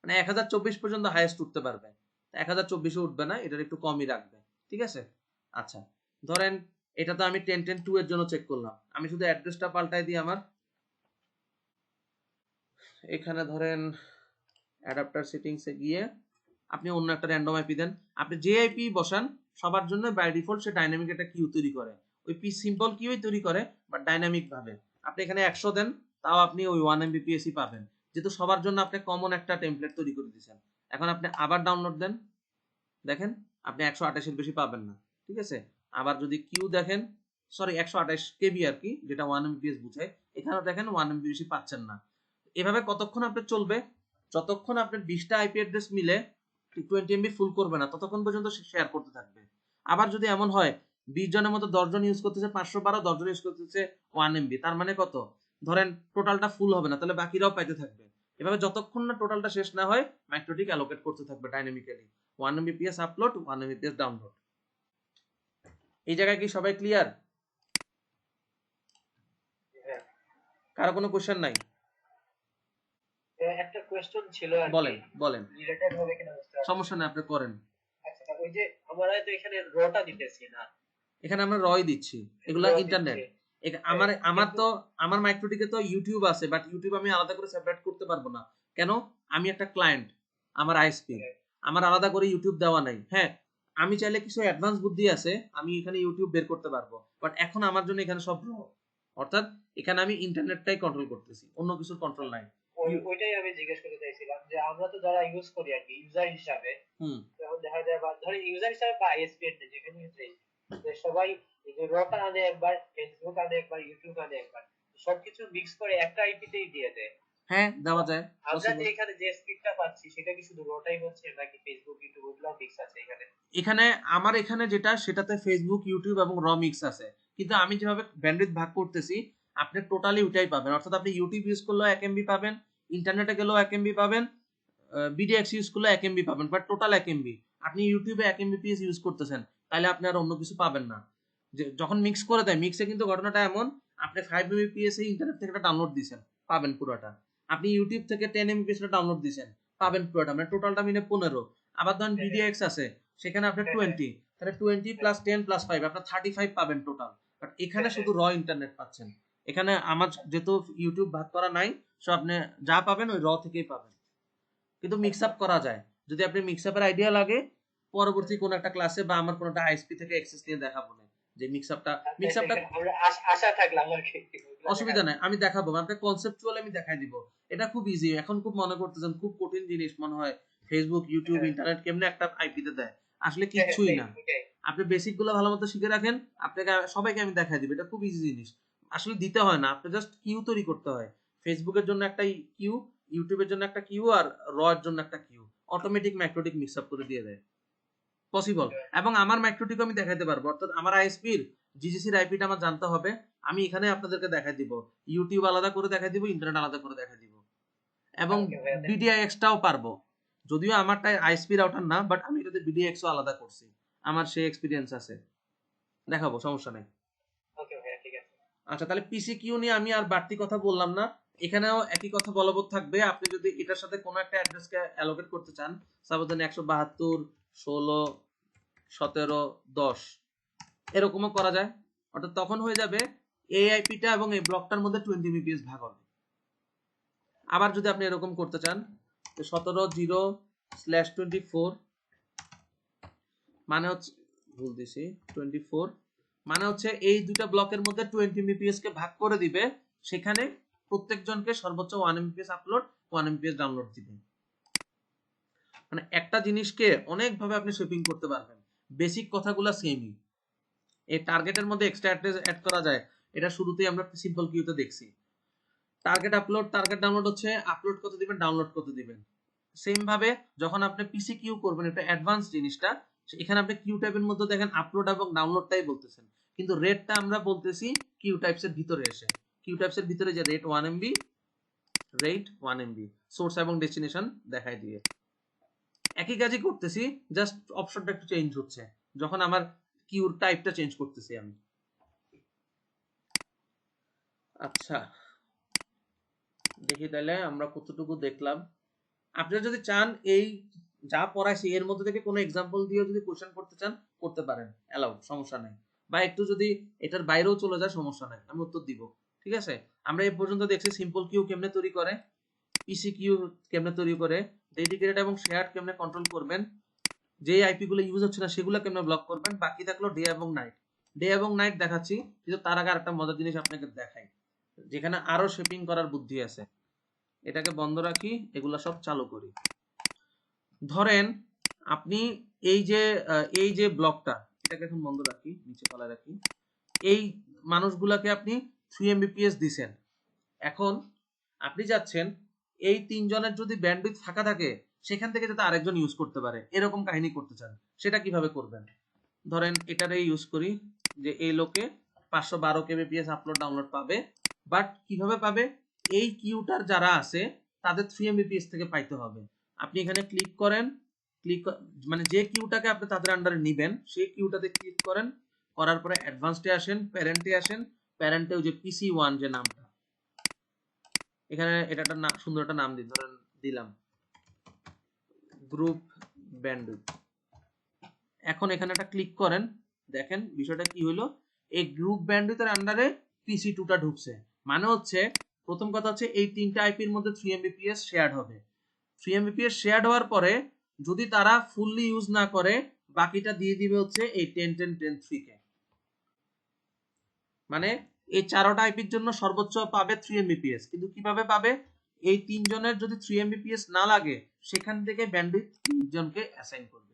মানে 1024 পর্যন্ত হাইয়েস্ট উঠতে পারবে, 1024 উঠবে না, এটার একটু কমই রাখবে। ঠিক আছে? আচ্ছা, ধরেন এটা তো আমি 10.10.2 এর জন্য চেক করলাম, আমি শুধু অ্যাড্রেসটা পাল্টাই দিই। আমার এখানে ধরেন অ্যাডাপ্টার সেটিংসে গিয়ে আপনি অন্য একটা র্যান্ডম আইপি দেন। আপনি যে আইপি বসান সবার জন্য বাই ডিফল্ট সে ডাইনামিক একটা কিউ তৈরি করে, ওই পি সিম্পল কিউই তৈরি করে বাট ডাইনামিক ভাবে। আপনি এখানে 100 দেন, তাও আপনি ওই 1 Mbps ই পাবেন, যেহেতু সবার জন্য আপনি কমন একটা টেমপ্লেট তৈরি করে দিয়েছেন। এখন আপনি আবার ডাউনলোড দেন, দেখেন আপনি 128 এর বেশি পাবেন না। ঠিক আছে? আবার যদি কিউ দেখেন, সরি 128 কেবি আর কি, যেটা 1 Mbps বুঝায়, এখানেও দেখেন 1 Mbps পাচ্ছেন না। এভাবে কতক্ষণ আপনি চলবে? যতক্ষণ আপনার 20টা আইপি অ্যাড্রেস মিলে 20 MB ফুল করবে না, ততক্ষণ পর্যন্ত শেয়ার করতে থাকবে। আবার যদি এমন হয় 20 জনের মধ্যে 10 জন ইউজ করতেছে 512, 10 জন ইউজ করতেছে 1 MB, তার মানে কত? ধরেন টোটালটা ফুল হবে না, তাহলে বাকিরাও পাইতে থাকবে। এভাবে যতক্ষণ না টোটালটা শেষ না হয় মাইক্রোটিক অ্যালোকেট করতে থাকবে dynamically, 1 Mbps upload, 1 Mbps download. এই জায়গায় কি সবাই ক্লিয়ার? কারো কোনো কোশ্চেন নাই? একটা কোয়েশ্চেন ছিল আর বলেন কি, বলেন, রিলেটেড হবে কিনা বুঝতে পারছি। সমস্যা নেই, আপনি করেন। আচ্ছা, ওই যে আমরা তো এখানে রটা দিতেছি না, এখানে আমরা রয় দিচ্ছি, এগুলা ইন্টারনেট। আমার মাইক্রোটিকে তো ইউটিউব আছে, বাট ইউটিউব আমি আলাদা করে সেপারেট করতে পারবো না। কেন? আমি একটা ক্লায়েন্ট, আমার আইএসপি, আমার আলাদা করে ইউটিউব দেওয়া নাই। হ্যাঁ, আমি চাইলে কিছু অ্যাডভান্স বুদ্ধি আছে, আমি এখানে ইউটিউব বের করতে পারবো, বাট এখন আমার জন্য এখানে সব র, অর্থাৎ এখানে আমি ইন্টারনেটটাই কন্ট্রোল করতেছি, অন্য কিছুর কন্ট্রোল নাই। ওইটাই আমি জিজ্ঞেস করতে চাইছিলাম যে আমরা তো যারা ইউজ করি আর কি ইউজার হিসাবে, তখন দেখা যায় বা ধরি ইউজার হিসাবে বা আইএসপি যেখানে যে সবাই এই যে রটা আনে একবার, ফেসবুক আনে একবার, ইউটিউব আনে একবার, সবকিছু মিক্স করে একটা আইপিতেই দিয়ে দেয়। হ্যাঁ, দেওয়া যায়। আমরা যে এখানে যে স্পিডটা পাচ্ছি সেটা কি শুধু রটাই হচ্ছে নাকি ফেসবুক ইউটিউব ওগুলো মিক্স আছে এখানে? আমার এখানে যেটা, সেটাতে ফেসবুক ইউটিউব এবং র মিক্স আছে, কিন্তু আমি যেভাবে ব্যান্ডউইথ ভাগ করতেছি আপনি টোটালি ওইটাই পাবেন। অর্থাৎ আপনি ইউটিউব ইউজ করলেও 1 MB পাবেন, ইন্টারনেটে গেলেও 1 MB পাবেন, বিডিএক্স ইউজ করলে 1 MB পাবেন, বাট টোটাল 1 MB। আপনি ইউটিউবে 1 MBPS ইউজ করতেছেন, তাহলে আপনি আর অন্য কিছু পাবেন না। যে যখন মিক্স করে দেয়, মিক্সে কিন্তু ঘটনাটা এমন, আপনি 5 MBPS ইন্টারনেট থেকে ডাউনলোড দিয়েছেন, পাবেন পুরোটা। আপনি ইউটিউব থেকে 10 MBPS ডাউনলোড দিয়েছেন, পাবেন পুরোটা, মানে টোটালটা মিলে 15। আবার ধরেন বিডিএক্স আছে, সেখানে আপনার 20, তাহলে 20 প্লাস 10 প্লাস 5 আপনার 35 পাবেন টোটাল। বাট এখানে শুধু র ইন্টারনেট পাচ্ছেন। এখানে আমার যেহেতু ইউটিউব ভাগ করা নাই, সো আপনি যা পাবেন ওই র থেকেই পাবেন। কিন্তু মিক্স আপ করা যায়, যদি আপনি মিক্স আপের আইডিয়া লাগে পরবর্তী কোন একটা ক্লাসে বা আমার কোনটা আইএসপি থেকে অ্যাক্সেস নিয়ে দেখাবো না যে মিক্স আপটা আমরা আশা থাকলাম আর কি। অসুবিধা নাই, আমি দেখাবো, আপনাকে কনসেপচুয়াল আমি দেখাই দিব। এটা খুব ইজি। এখন খুব মনে করতেছেন খুব কঠিন জিনিস মনে হয়, ফেসবুক ইউটিউব ইন্টারনেট কেমনে একটা আইপি তে দেয়, আসলে কিচ্ছুই না। আপনি বেসিক গুলো ভালো মতো শিখে রাখেন, আপনাকে সবাইকে আমি দেখাই দিব, এটা খুব ইজি জিনিস। আসলে দিতে হয় না, আপনি জাস্ট কিউ তৈরি করতে হয়। ফেসবুকের জন্য একটা কিউ, ইউটিউবের জন্য একটা কিউ, আর র এর জন্য একটা কিউ, অটোমেটিক ম্যাক্রোটিক মিক্স আপ করে দিয়ে দেয়, পসিবল। এবং আমার ম্যাক্রোটিক আমি দেখাইতে পারবো, অর্থাৎ আমার আইএসপির জিজিসির আইপিটা আমার জানতে হবে, আমি এখানে আপনাদেরকে দেখাই দিব, ইউটিউব আলাদা করে দেখাই দিব, ইন্টারনেট আলাদা করে দেখাই দিব, এবং বিডিআইএক্সটাও পারবো। যদিও আমারটা আইএসপি রাউটার না, বাট আমি এটাতে বিডিএক্সও আলাদা করছি, আমার সেই এক্সপিরিয়েন্স আছে, দেখাবো, সমস্যা নেই। আচ্ছা, তাহলে পিসি কিউ নিয়ে আমি আর বাড়তি কথা বললাম না, এখানেও একই কথা বলবৎ থাকবে। আপনি যদি এটার সাথে কোনো একটা অ্যাড্রেসকে অ্যালোকেট করতে চান, সাপোজ 172 16 17 10 এরকমও করা যায়, অর্থাৎ তখন হয়ে যাবে এই আইপিটা এবং এই ব্লকটার মধ্যে 20 MBPS ভাগ হবে। আবার যদি আপনি এরকম করতে চান 17.0/24 মানে হচ্ছে, ভুল দিছি, 24 মানে হচ্ছে এই দুটো ব্লকের মধ্যে 20 MBPS কে ভাগ করে দিবে, সেখানে প্রত্যেকজনকে সর্বোচ্চ 1 MBPS আপলোড, 1 MBPS ডাউনলোড দিবে। মানে একটা জিনিসকে অনেক ভাবে আপনি শেপিং করতে পারবেন, বেসিক কথাগুলো সেমই। এই টার্গেটের মধ্যে এক্সট্রা অ্যাড্রেস অ্যাড করা যায়, এটা শুরুতেই আমরা সিম্পল কিউতে দেখছি। টার্গেট আপলোড, টার্গেট ডাউনলোড হচ্ছে আপলোড কত দিবেন, ডাউনলোড কত দিবেন। সেম ভাবে যখন আপনি পিসি কিউ করবেন, এটা অ্যাডভান্স জিনিসটা, এখানে আপনি কিউ টাইপের মধ্যে দেখেন আপলোড এবং ডাউনলোডটাই বলতেছেন, কিন্তু রেটটা আমরা বলতেছি কিউ টাইপস এর ভিতরে এসে। কিউ টাইপস এর ভিতরে যে rate 1 MB, rate 1 MB, source এবং ডেস্টিনেশন দেখাই দিয়ে একই কাজই করতেছি, জাস্ট অপশনটা একটু চেঞ্জ হচ্ছে যখন আমার কিউর টাইপটা চেঞ্জ করতেছি আমি। আচ্ছা, দেখি তাহলে আমরা কতটুকু দেখলাম। আপনারা যদি চান এই যা পড়াইছি এর মধ্যে থেকে কোনো এক্সাম্পল দিয়ে যদি কোশ্চেন করতে চান করতে পারেন, অ্যালাউ, সমস্যা নাই। বা একটু যদি এটার বাইরেও চলে যায় সমস্যা নাই, আমি উত্তর দিব, ঠিক আছে। আমরা এই পর্যন্ত দেখছি সিম্পল কিউ কেমনে তৈরি করে, পিসি কিউ কেমনে তৈরি করে, ডেডিকেটেড এবং শেয়ার্ড কেমনে কন্ট্রোল করবেন, যে আইপি গুলো ইউজ হচ্ছে না সেগুলো কেমনে ব্লক করবেন। বাকি থাকলো ডে এবং নাইট। ডে এবং নাইট দেখাচ্ছি, কিন্তু তার আগে আরেকটা মজার জিনিস আপনাকে দেখাই, যেখানে আরো শেপিং করার বুদ্ধি আছে। এটাকে বন্ধ রাখি, এগুলা সব চালু করি। ধরেন আপনি এই যে ব্লকটা, এটাকে এখন বন্ধ রাখি, নিচে পালায় রাখি, এই মানুষগুলাকে আপনি 3 MBPS দিছেন। এখন আপনি যাচ্ছেন এই তিনজনের যদি ব্যান্ডউইথ ফাঁকা থাকে সেখান থেকে যাতে আরেকজন ইউজ করতে পারে, এরকম কাহিনী করতে চান, সেটা কিভাবে করবেন। ধরেন এটারে ইউজ করি যে এই লোকে 512 KBPS আপলোড ডাউনলোড পাবে, বাট কিভাবে পাবে, এই কিউটার যারা আছে তাদের 3 MBPS থেকে পাইতে হবে। আপনি এখানে ক্লিক করেন, মানে যে কিউটাকে আপনি তাদের আন্ডারে নেবেন সেই কিউটাতে ক্লিক করেন, করার পরে অ্যাডভান্সডে আসেন, প্যারেন্টে আসেন, প্যারেন্টে ওই যে PC1 যে নামটা, এখানে এটা একটা সুন্দর একটা নাম ধরেন দিলাম গ্রুপ ব্যান্ডউইথ। এখন এখানে একটা ক্লিক করেন, দেখেন বিষয়টা কি হলো, এই গ্রুপ ব্যান্ডউইথের আন্ডারে PC2 টা ঢুকছে, মানে হচ্ছে প্রথম কথা হচ্ছে এই তিনটা আইপির মধ্যে 3 Mbps শেয়ার্ড হবে। 3 Mbps শেয়ার্ড হওয়ার পরে যদি তারা ফুললি ইউজ না করে বাকিটা দিয়ে দিবে হচ্ছে এই 10-10-10-3 কে। মানে এই চারটা আইপির জন্য সর্বোচ্চ পাবে 3 Mbps, কিন্তু কিভাবে পাবে, এই তিনজনের যদি 3 Mbps না লাগে সেখান থেকে ব্যান্ডউইথ তিনজনকে অ্যাসাইন করবে।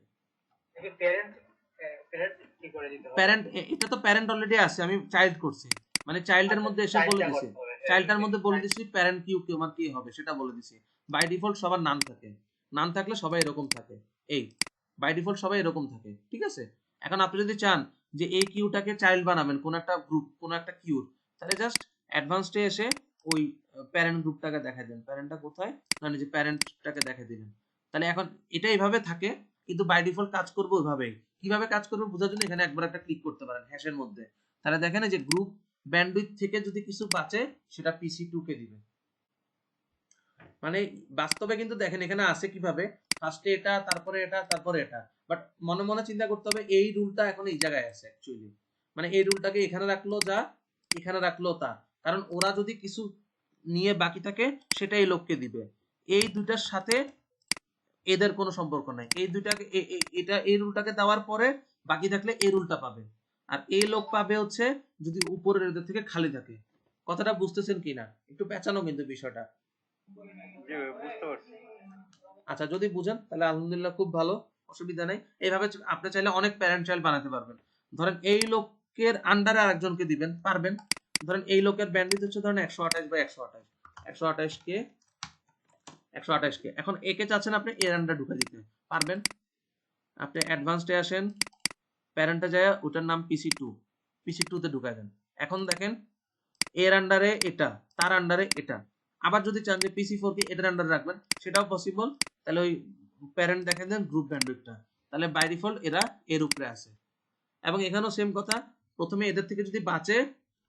প্যারেন্ট এটা তো প্যারেন্ট অলরেডি আছে, আমি চাইল্ড করছি, মানে চাইল্ডের মধ্যে এসে বলে দিছি, চাইল্ডটার মধ্যে বলে দিছি প্যারেন্ট কিউ কিউ আমার কি হবে সেটা বলে দিছি। বাই ডিফল্ট সবার নাম থাকে, নাম থাকলে সবাই এরকম থাকে, এই বাই ডিফল্ট সবাই এরকম থাকে, ঠিক আছে। এখন আপনি যদি চান যে এই কিউটাকে চাইল্ড বানাবেন কোন একটা গ্রুপ কোন একটা কিউর, তাহলে জাস্ট অ্যাডভান্সডে এসে ওই প্যারেন্ট গ্রুপটাকে দেখাই দেন, প্যারেন্টটা কোথায়, মানে যে প্যারেন্টটাকে দেখাই দিবেন। তাহলে এখন এটা এইভাবে থাকে, কিন্তু বাই ডিফল্ট কাজ করবে ওইভাবেই। কিভাবে কাজ করবে বোঝার জন্য এখানে একবার একটা ক্লিক করতে পারেন হ্যাশের মধ্যে, তাহলে দেখেন যে গ্রুপ ব্যান্ডউইথ থেকে যদি কিছু বাঁচে সেটা PC2 কে দিবে। মানে বাস্তবে কিন্তু দেখেন এখানে আছে কিভাবে, ফার্স্টে এটা তারপরে এটা তারপরে এটা, বাট মনে মনে চিন্তা করতে হবে এই রুলটা এখন এই জায়গায় আছে অ্যাকচুয়ালি, মানে এই রুলটাকে এখানে রাখলো যা এখানে রাখলো তা, কারণ ওরা যদি কিছু নিয়ে বাকি থাকে সেটা এই লোককে দিবে, এই দুইটার সাথে এদের কোনো সম্পর্ক নাই, এই দুইটাকে এটা এই রুলটাকে দেওয়ার পরে বাকি থাকলে এই রুলটা পাবে, আর এই লোক পাবে হচ্ছে যদি উপরের এদের থেকে খালি থাকে। কথাটা বুঝতেছেন কিনা, একটু পেঁচানো কিন্তু বিষয়টা। আচ্ছা যদি বুঝেন তাহলে আলহামদুলিল্লাহ, খুব ভালো, অসুবিধা নেই। এইভাবে আপনি চাইলে অনেক প্যারেন্ট চাইল্ড বানাতে পারবেন। ধরেন এই লোকের আন্ডারে আরেকজনকে দিবেন, পারবেন। ধরেন এই লোকের ব্যান্ডউইথ হচ্ছে ধরেন 128/128, 128 কে। এখন একে চাচ্ছেন আপনি এর আন্ডারে ঢুকে দিতে, পারবেন। আপনি অ্যাডভান্সডে আসেন, প্যারেন্টে যায় ওটার নাম PC2 তে ঢুকায় দেন। এখন দেখেন এর আন্ডারে এটা, তার আন্ডারে এটা। আবার যদি চান যে PC4 কে এটার আন্ডারে রাখবেন সেটাও পসিবল, তাহলে ওই প্যারেন্ট দেখেন দেন গ্রুপ ব্যান্ডউইথটা, তাহলে বাই ডিফল্ট এরা এর উপরে আছে। এবং এখানেও সেম কথা, প্রথমে এদের থেকে যদি বাঁচে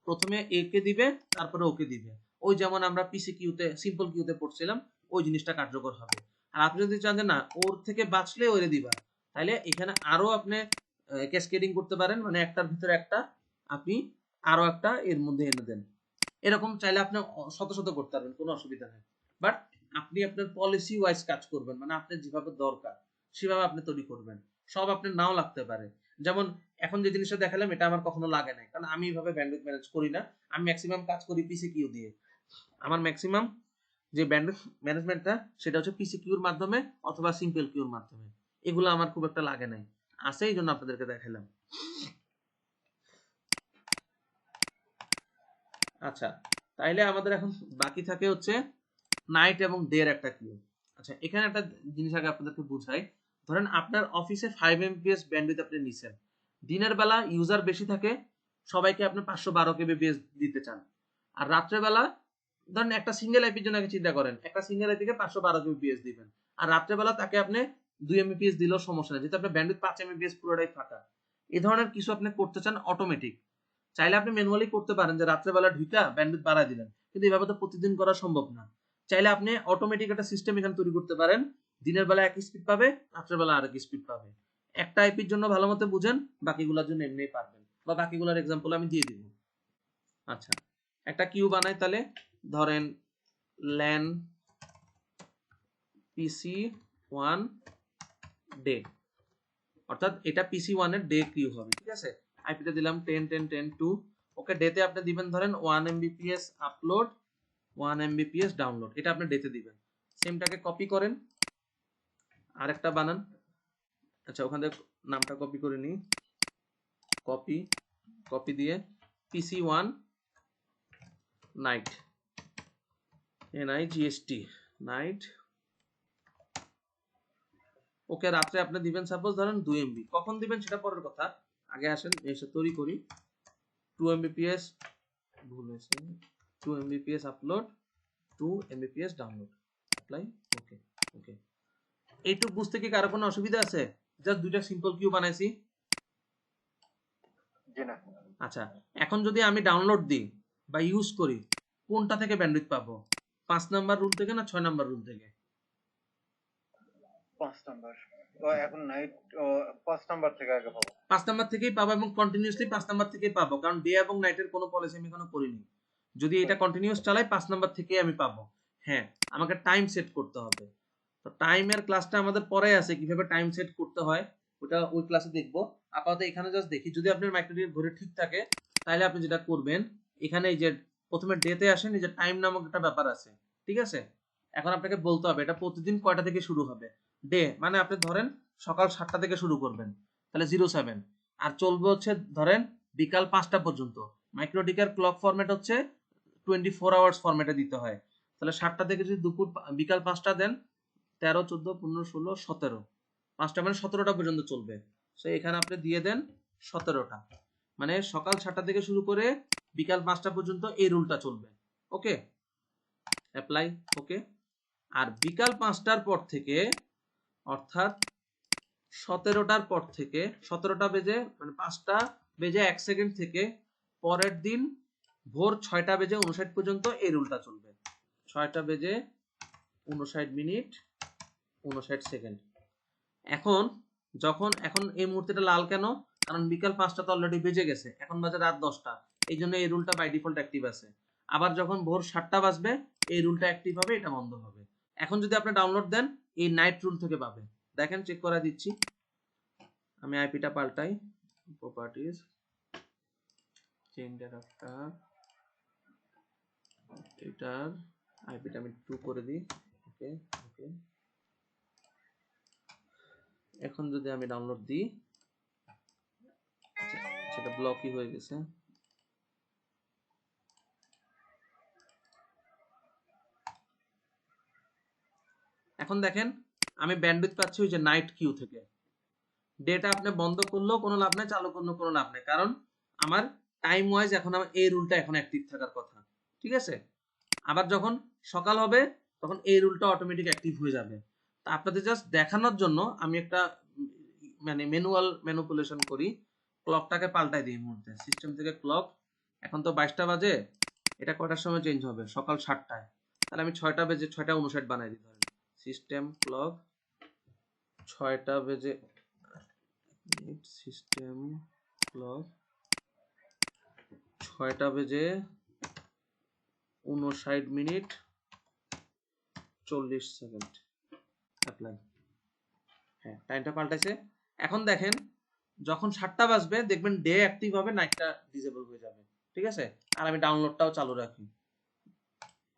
প্রথমে এ কে দিবে তারপরে ওকে দিবে, ওই যেমন আমরা PC কিউতে সিম্পল কিউতে পড়ছিলাম ওই জিনিসটা কার্যকর হবে। আর আপনি যদি চান যে না ওর থেকে বাঁচলে ওরে দিবা, তাহলে এখানে আরো আপনি ক্যাসকেডিং করতে পারেন, মানে একটার ভিতরে একটা আপনি আরো একটা এর মধ্যে এনে দেন, এরকম চাইলে আপনি শত শত করতে পারবেন, কোনো অসুবিধা নেই। বাট আপনি আপনার পলিসি ওয়াইজ কাজ করবেন, মানে আপনার যেভাবে দরকার সেভাবে আপনি তৈরি করবেন। সব আপনার নাও লাগতে পারে, যেমন এখন যে জিনিসটা দেখালাম এটা আমার কখনো লাগে নাই, কারণ আমি এইভাবে ব্যান্ডউইথ ম্যানেজ করি না, আমি ম্যাক্সিমাম কাজ করি PC কিউ দিয়ে। আমার ম্যাক্সিমাম যে ব্যান্ডউইথ ম্যানেজমেন্টটা সেটা হচ্ছে PC কিউর মাধ্যমে অথবা সিম্পল কিউর মাধ্যমে, এগুলো আমার খুব একটা লাগে নাই, আছে এই জন্য আপনাদেরকে দেখালাম। আচ্ছা তাইলে আমাদের এখন বাকি থাকে হচ্ছে নাইট এবং ডে এর একটা কিউ। আচ্ছা এখানে একটা জিনিস আগে আপনাদেরকে বুঝাই, ধরেন আপনার অফিসে 5 Mbps ব্যান্ডউইথ আপনি নিছেন, দিনের বেলা ইউজার বেশি থাকে সবাইকে আপনি 512 kbps দিতে চান, আর রাত্রে বেলা ধরেন একটা সিঙ্গেল আইপির জন্য আগে চিন্তা করেন, একটা সিঙ্গেল আইপিকে 512 kbps দিবেন, আর রাত্রে বেলা তাকে আপনি 2 Mbps দিলেও সমস্যা নেই, যেহেতু আপনার ব্যান্ডউইথ 5 Mbps পুরোটাই ফাঁকা। এই ধরনের কিছু আপনি করতে চান অটোমেটিক, চাইলে আপনি ম্যানুয়ালি করতে পারেন যে রাত্রেবেলা ঢুকা ব্যান্ডউইথ বাড়ায় দিলেন, কিন্তু এইভাবে তো প্রতিদিন করা সম্ভব না। চাইলে আপনি অটোমেটিক একটা সিস্টেম এখানে তৈরি করতে পারেন, দিনের বেলা এক স্পিড পাবে রাত্রের বেলা আরেক স্পিড পাবে। একটা আইপির জন্য ভালো মতো বুঝেন, বাকিগুলোর জন্য এমনিই পারবেন, বা বাকিগুলোর এক্সাম্পল আমি দিয়ে দিব। আচ্ছা একটা কিউ বানাই, তাহলে ধরেন ল্যান PC1 ডে, অর্থাৎ এটা PC1 এর ডে কিউ হবে, ঠিক আছে। আইপিতে দিলাম 10.10.10.2, ওকে ডেতে আপনি দিবেন ধরেন 1 Mbps আপলোড 1 Mbps ডাউনলোড, এটা আপনি ডেতে দিবেন। সেমটাকে কপি করেন আরেকটা বানান, আচ্ছা ওখান থেকে নামটা কপি করে নিই, কপি দিয়ে PC1 নাইট NIGST নাইট, ওকে রাত্রে আপনি দিবেন সাপোজ ধরেন 2 MB, কখন দিবেন সেটা পরের কথা, আগে আসেন এসে তৈরি করি। 2 Mbps ভুল হয়েছে, 2 Mbps upload 2 Mbps download, apply, okay okay. এইটুক বুঝতে কি কারো কোনো অসুবিধা আছে? জাস্ট দুইটা সিম্পল কিউ বানাইছি। জি না। আচ্ছা এখন যদি আমি ডাউনলোড দিই বা ইউজ করি কোনটা থেকে ব্যান্ডউইথ পাবো, 5 নাম্বার রুল থেকে না 6 নাম্বার রুল থেকে? 5 নাম্বার। তো এখন নাইট 5 নাম্বার থেকে আগে পাবো। 5 নাম্বার থেকেই পাবো এবং কন্টিনিউয়াসলি 5 নাম্বার থেকেই পাবো, কারণ ডে এবং নাইটের কোনো পলিসি আমি এখনো করিনি। যদি এটা কন্টিনিউয়াস চালাই 5 নাম্বার থেকেই আমি পাবো। হ্যাঁ, আমাকে টাইম সেট করতে হবে। তো টাইমের ক্লাসটা আমাদের পরে আছে, কিভাবে টাইম সেট করতে হয় ওটা ওই ক্লাসে দেখবো। আপাতত এখানে জাস্ট দেখি, যদি আপনার মাইক্রোডির ঘড়ি ঠিক থাকে তাহলে আপনি যেটা করবেন, এখানে এই যে প্রথমে ডেতে আসেন, এই যে টাইম নামক একটা ব্যাপার আছে, ঠিক আছে? এখন আপনাকে বলতে হবে এটা প্রতিদিন কয়টা থেকে শুরু হবে। ডে মানে আপনি ধরেন সকাল 7টা থেকে শুরু করবেন, তাহলে 07, আর চলবে হচ্ছে ধরেন বিকাল 5টা পর্যন্ত। মাইক্রোডিকার ক্লক ফরম্যাট হচ্ছে 24 আওয়ার্স ফরম্যাটে দিতে হয়। তাহলে 7টা থেকে যদি বিকাল 5টা দেন, 13, 14, 15, 16, 17, 5টা মানে 17টা পর্যন্ত চলবে। সো এখানে আপনি দিয়ে দেন 17টা, মানে সকাল 7টা থেকে শুরু করে বিকাল 5টা পর্যন্ত এই রুলটা চলবে। ওকে, অ্যাপ্লাই। ওকে, আর বিকাল 5টার পর থেকে অর্থাৎ 17টার পর থেকে 17টা বেজে মানে 5টা বেজে 1 সেকেন্ড থেকে পরের দিন ভোর 6টা বেজে 59 পর্যন্ত এই রুলটা চলবে। 6টা বেজে 59 মিনিট 59 সেকেন্ড। এখন এখন এই মুহূর্তেটা লাল কেন? কারণ বিকাল 5টা তো অলরেডি বেজে গেছে, এখন বাজে রাত 10টা, এই জন্য এই রুলটা বাই ডিফল্ট অ্যাক্টিভ আছে। আবার যখন ভোর 7টা বাজবে এই রুলটা অ্যাক্টিভ হবে, এটা বন্ধ হবে। এখন যদি আপনি ডাউনলোড দেন এই নাইট রুল থেকে পাবে। দেখেন, চেক করে দিচ্ছি, আমি আইপিটা পাল্টাই, প্রপার্টিজ চেঞ্জ অ্যাডাপ্টার, এটার আইপিটা আমি 2 করে দিই। ওকে ওকে, এখন যদি আমি ডাউনলোড দিই, সেটা ব্লকই হয়ে গেছে। এখন দেখেন আমি ব্যান্ডউইথ পাচ্ছি ওই যে নাইট কিউ থেকে। ডেটা আপনি বন্ধ করলেও কোনো লাভ নাই, চালু করলেও কোনো লাভ নাই, কারণ আমার টাইম ওয়াইজ এখন আমার এই রুলটা এখন অ্যাক্টিভ থাকার কথা, ঠিক আছে? আবার যখন সকাল হবে তখন এই রুলটা অটোমেটিক অ্যাক্টিভ হয়ে যাবে। তা আপনাদের জাস্ট দেখানোর জন্য আমি একটা মানে ম্যানুয়াল ম্যানিপুলেশন করি, ক্লকটাকে পাল্টাই দিই মুহূর্তে। সিস্টেম থেকে ক্লক, এখন তো 22টা বাজে, এটা কয়টার সময় চেঞ্জ হবে? সকাল 7টায়, তাহলে আমি 6টা বেজে 6টা 59 বানাই দিই। ধরেন সিস্টেম ক্লক 6টা বেজে সিস্টেম ক্লক 6টা বেজে 59 মিনিট 40 সেকেন্ড। অ্যাপ্লাই। হ্যাঁ, টাইমটা পাল্টাইছে। এখন দেখেন যখন 7টা বাজবে দেখবেন ডে অ্যাক্টিভ হবে, নাইটটা ডিসেবল হয়ে যাবে, ঠিক আছে? আর আমি ডাউনলোডটাও চালু রাখি,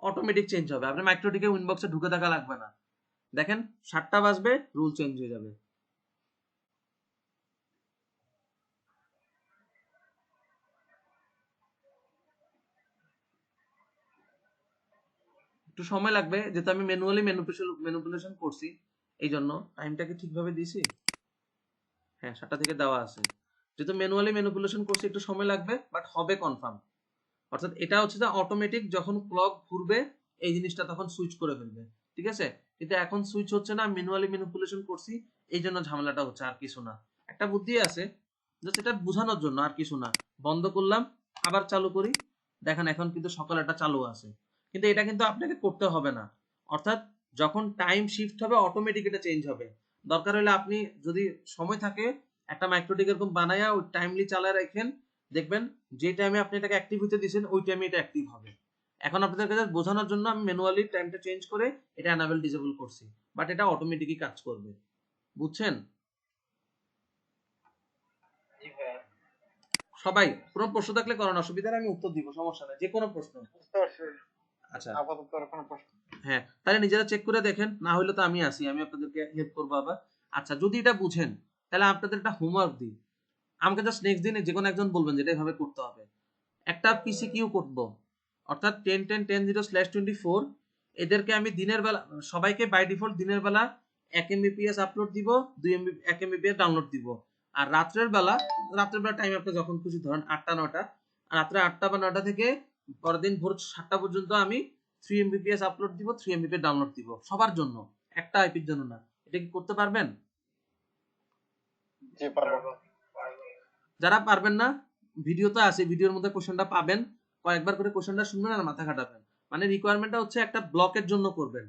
অটোমেটিক চেঞ্জ হবে। আপনি মাইক্রোডিকে উইনবক্সে ঢুকে থাকা লাগবে না। দেখেন 7টা বাজবে রুল চেঞ্জ হয়ে যাবে। একটু সময় লাগবে, যেহেতু আমি ম্যানুয়ালি ম্যানিপুলেশন করছি, এই জন্য টাইমটাকে ঠিকভাবে দিয়েছি। হ্যাঁ, 7টা থেকে দেওয়া আছে, যেহেতু ম্যানুয়ালি ম্যানিপুলেশন করছি একটু সময় লাগবে, বাট হবে কনফার্ম। অর্থাৎ এটা হচ্ছে যে অটোমেটিক যখন ক্লক ঘুরবে এই জিনিসটা তখন সুইচ করে ফেলবে, ঠিক আছে? কিন্তু এখন সুইচ হচ্ছে না, ম্যানুয়ালি ম্যানিপুলেশন করছি, এই জন্য ঝামেলাটা হচ্ছে, আর কিছু না। একটা বুদ্ধি আছে, জাস্ট এটা বোঝানোর জন্য, আর কিছু না। বন্ধ করলাম, আবার চালু করি, দেখেন এখন কিন্তু সকালেটা চালু আছে। কিন্তু এটা কিন্তু আপনাকে করতে হবে না, অর্থাৎ যখন টাইম শিফট হবে অটোমেটিক এটা চেঞ্জ হবে। দরকার হলে আপনি যদি সময় থাকে একটা মাইক্রোটিক এরকম বানায়া ওই টাইমলি চালায় রাখেন, দেখবেন যে টাইমে আপনি এটাকে অ্যাক্টিভ হতে দিয়েছেন ওই টাইমে এটা অ্যাক্টিভ হবে। এখন আপনাদের কাছে বোঝানোর জন্য আমি ম্যানুয়ালি টাইমটা চেঞ্জ করে এটা এনাবেল ডিসেবল করছি, বাট এটা অটোমেটিকই কাজ করবে। বুঝছেন জি ভাইয়া। সবাই? কোনো প্রশ্ন থাকলে করেন, অসুবিধা নেই, আমি উত্তর দিব, সমস্যা নেই, যে কোনো প্রশ্ন। বুঝতে পারছি। আচ্ছা, আপাতত আর কোনো প্রশ্ন। হ্যাঁ, তাহলে নিজেরা চেক করে দেখেন, না হলে তো আমি আসি, আমি আপনাদেরকে হেল্প করবো আবার। আচ্ছা, যদি এটা বুঝেন তাহলে আপনাদের একটা হোমওয়ার্ক দিই, আমাকে জাস্ট নেক্সট দিনে যে কোনো একজন বলবেন যেটা এভাবে করতে হবে। একটা পিসি কিউ করবো, অর্থাৎ 10.10.10/24, এদেরকে আমি দিনের বেলা সবাইকে বাই ডিফল্ট দিনের বেলা 1 MBPS আপলোড দিব, 1 MBPS ডাউনলোড দিব। আর রাত্রের বেলা টাইম আপনি যখন খুশি ধরেন 8টা 9টা, রাত্রে 8টা বা 9টা থেকে পরের দিন ভোর 7টা পর্যন্ত আমি 3 MBPS আপলোড দিব, 3 MBPS ডাউনলোড দিব, সবার জন্য, একটা আইপির জন্য না। এটা কি করতে পারবেন? জি পারবো। যারা পারবেন না, ভিডিও তো আছে, ভিডিওর মধ্যে কোশ্চেনটা পাবেন, কয়েকবার করে কোশ্চেনটা শুনবেন আর মাথা খাটাবেন। মানে রিকোয়ারমেন্টটা হচ্ছে একটা ব্লকের জন্য করবেন।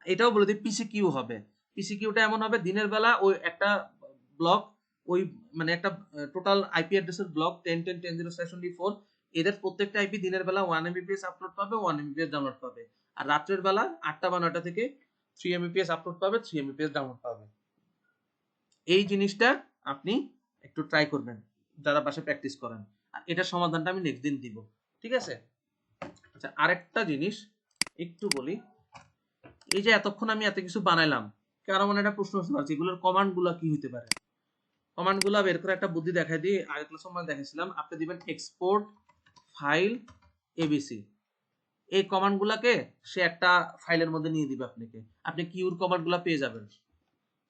এটাও বলে দিই পিসি কিউ হবে, পিসি কিউটা এমন হবে দিনের বেলা ওই একটা ব্লক ওই মানে একটা টোটাল আইপি অ্যাড্রেসের ব্লক 10.10.10/4 এদের প্রত্যেকটা আইপি দিনের বেলা 1 mbps আপলোড পাবে 1 mbps ডাউনলোড পাবে আর রাত্রের বেলা 8টা বা 9টা থেকে 3 mbps আপলোড পাবে 3 mbps ডাউনলোড পাবে এই জিনিসটা আপনি একটু ট্রাই করবেন যারা বাসায় প্র্যাকটিস করেন আর এটার সমাধানটা আমি নেক্সট দিন দিব ঠিক আছে আচ্ছা আরেকটা জিনিস একটু বলি এই যে এতক্ষণ আমি এত কিছু বানাইলাম কারণ মানে একটা প্রশ্ন আসতে পারছে এগুলোর কমান্ড গুলা কি হইতে পারে কমান্ড গুলা বের করে একটা বুদ্ধি দেখাই দিই আগের ক্লাসে আমরা দেখেছিলাম আপনি দিবেন এক্সপোর্ট ফাইল এবিসি এই কমান্ড গুলাকে সে একটা ফাইলের মধ্যে নিয়ে দিবে আপনাকে আপনি কিউর কমান্ড গুলা পেয়ে যাবেন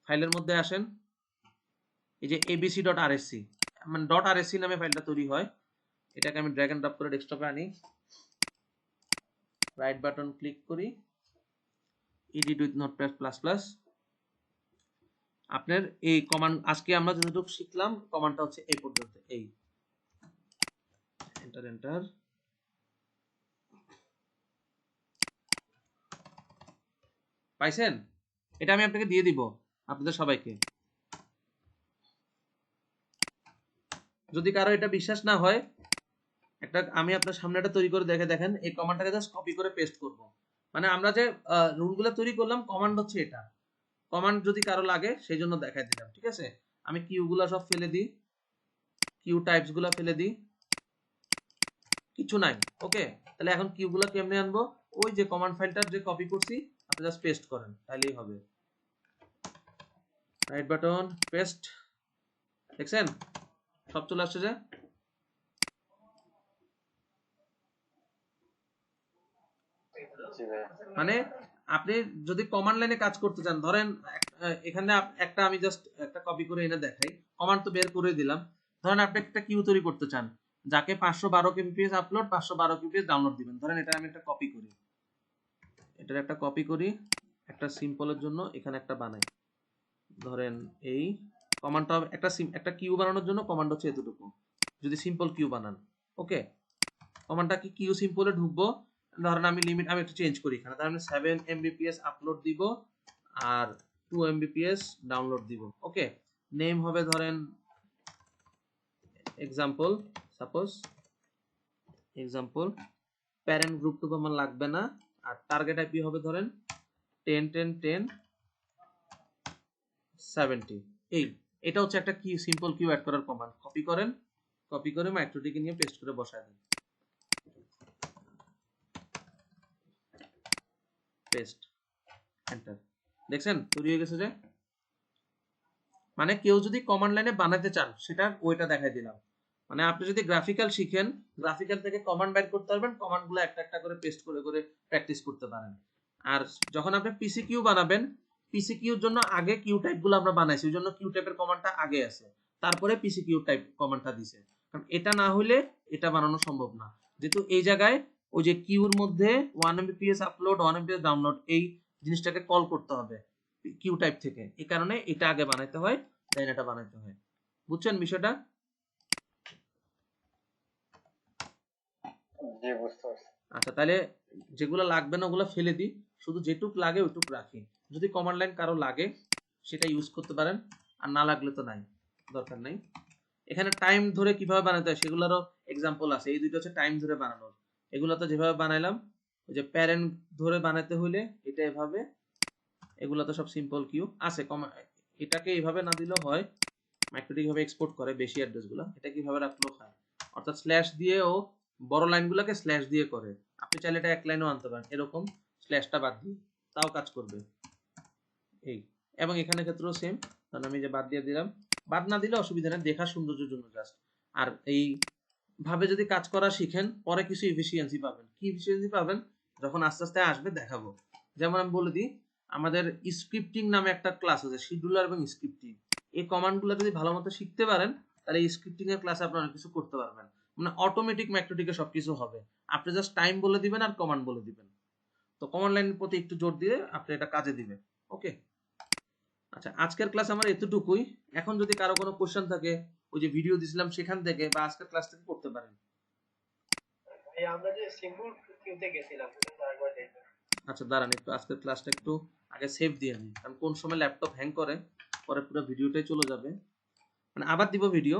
ফাইলের মধ্যে আসেন এই যে abc.rsc মানে .rsc নামে ফাইলটা তৈরি হয় এটাকে আমি ড্র্যাগ এন্ড ড্রপ করে ডেস্কটপে আনি রাইট বাটন ক্লিক করি edit with notepad plus plus আপনার এই কমান্ড আজকে আমরা যতটুকু শিখলাম কমান্ডটা হচ্ছে এই পর্যন্ত এই এন্টার এন্টার পাইছেন এটা আমি আপনাকে দিয়ে দিব আপনাদের সবাইকে যদি কারো এটা বিশ্বাস না হয় একটা আমি আপনার সামনে একটা তৈরি করে দেখেন এই কমান্ডটাকে জাস্ট কপি করে পেস্ট করব মানে আমরা যে রুলগুলো তৈরি করলাম কমান্ড হচ্ছে এটা কমান্ড যদি কারো লাগে সেই জন্য দেখাই দিলাম ঠিক আছে আমি কিউগুলো সব ফেলে দিই কিউ টাইপস গুলো ফেলে দিই কিছু নাই ওকে তাহলে এখন কিউগুলো কেমনে আনবো ওই যে কমান্ড ফাইলটা যে কপি করছি আপনি জাস্ট পেস্ট করেন তাহলেই হবে রাইট বাটন পেস্ট দেখছেন সব চলে আসছে যে মানে আপনি যদি কমান্ড লাইনে কাজ করতে চান ধরেন এখানে একটা আমি জাস্ট একটা কপি করে এনে দেখাই কমান্ড তো বের করে দিলাম ধরেন আপনি একটা কিউ তৈরি করতে চান যাকে 512 kbps আপলোড 512 kbps ডাউনলোড দিবেন ধরেন এটা আমি একটা কপি করি এটার একটা কপি করি একটা সিম্পলের জন্য এখানে একটা বানাই ধরেন এই কমান্ডটা একটা কিউ বানানোর জন্য কমান্ড হচ্ছে এতটুকু যদি সিম্পল কিউ বানান ওকে কমান্ডটা কি কিউ সিম্পলে ঢুকবো ধরেন আমি লিমিট আমি একটু চেঞ্জ করি এখানে তাহলে আমি 7 mbps আপলোড দিব আর 2 mbps ডাউনলোড দিব ওকে নেম হবে ধরেন example suppose example parent group তো আমার লাগবে না আর টার্গেট আইপি হবে ধরেন 10.10.10.70 এটা হচ্ছে একটা কি সিম্পল কিউ অ্যাড করার কমান্ড কপি করেন কপি করে মাইক্রোটিকে নিয়ে পেস্ট করে বসায় দেন পেস্ট এন্টার দেখছেন তৈরি হয়ে গেছে যে মানে কেউ যদি কমান্ড লাইনে বানাতে চান সেটা ওইটা দেখাই দিলাম মানে আপনি যদি গ্রাফিক্যাল শিখেন গ্রাফিক্যাল থেকে কমান্ড বের করতে পারবেন কমান্ডগুলো একটা একটা করে পেস্ট করে করে প্র্যাকটিস করতে পারেন আর যখন আপনি পিসি কিউ বানাবেন পিসি কিউর জন্য আগে কিউ টাইপগুলো আমরা বানাইছি ওই জন্য কিউ টাইপের কমান্ডটা আগে আছে তারপরে পিসি কিউ টাইপ কমান্ডটা দিছে কারণ এটা না হলে এটা বানানো সম্ভব না যেহেতু এই জায়গায় ওই যে কিউর মধ্যে 1 mbps আপলোড 1 mbps ডাউনলোড এই জিনিসটাকে কল করতে হবে কিউ টাইপ থেকে এই কারণে এটা আগে বানাইতে হয় দেন এটা বানাইতে হয় বুঝছেন বিষয়টা জি বুঝতে পারছি আচ্ছা তাহলে যেগুলো লাগবে না ওগুলো ফেলে দিই শুধু যেটুক লাগে ওইটুক রাখি যদি কমান্ড লাইন কারো লাগে সেটা ইউজ করতে পারেন আর না লাগলে তো নাই দরকার নাই এখানে টাইম ধরে কিভাবে বানাতে হয় সেগুলোরও এক্সাম্পল আছে এই দুটো হচ্ছে টাইম ধরে বানানোর এগুলো তো যেভাবে বানাইলাম ওই যে প্যারেন্ট ধরে বানাতে হলে এটা এভাবে এগুলো তো সব সিম্পল কিউ আছে এটাকে এইভাবে না দিলেও হয় মাইক্রোটিক ভাবে এক্সপোর্ট করে বেশি অ্যাড্রেসগুলো এটা কিভাবে রাখলেও হয় অর্থাৎ স্ল্যাশ দিয়েও বড় লাইনগুলোকে স্ল্যাশ দিয়ে করে আপনি চাইলে এটা এক লাইনও আনতে পারেন এরকম স্ল্যাশটা বাদ দিয়ে তাও কাজ করবে এই এবং এখানে ক্ষেত্রেও সেম কারণ আমি যে বাদ দিয়ে দিলাম বাদ না দিলে অসুবিধা নেই দেখা সৌন্দর্যের জন্য জাস্ট আর এই ভাবে যদি কাজ করা শিখেন পরে কিছু এফিসিয়েন্সি পাবেন কি এফিসিয়েন্সি পাবেন যখন আস্তে আস্তে আসবে দেখাবো যেমন আমি বলে দিই আমাদের স্ক্রিপ্টিং নামে একটা ক্লাস আছে শিডিউলার এবং স্ক্রিপ্টিং এই কমান্ডগুলো যদি ভালো মতো শিখতে পারেন তাহলে এই স্ক্রিপ্টিং এর ক্লাসে আপনি অনেক কিছু করতে পারবেন মানে অটোমেটিক ম্যাক্রোটিকে সবকিছু হবে আপনি জাস্ট টাইম বলে দিবেন আর কমান্ড বলে দিবেন তো কমান্ড লাইনের প্রতি একটু জোর দিয়ে আপনি এটা কাজে দিবেন ওকে আচ্ছা আজকের ক্লাস আমার এতটুকুই এখন যদি কারো কোনো কোশ্চেন থাকে ওই যে ভিডিও দিছিলাম সেখান থেকে বা আজকের ক্লাস থেকে করতে পারেন ভাই আমরা যে সিম্বল কিউতে গেছিলাম সেটা আরেকবার দেখবেন আচ্ছা দাঁড়ান একটু আজকের ক্লাসটা একটু আগে সেভ দিয়ে নিই, কারণ কোন সময় ল্যাপটপ হ্যাং করে পরে পুরো ভিডিওটাই চলে যাবে, মানে আবার দিব ভিডিও।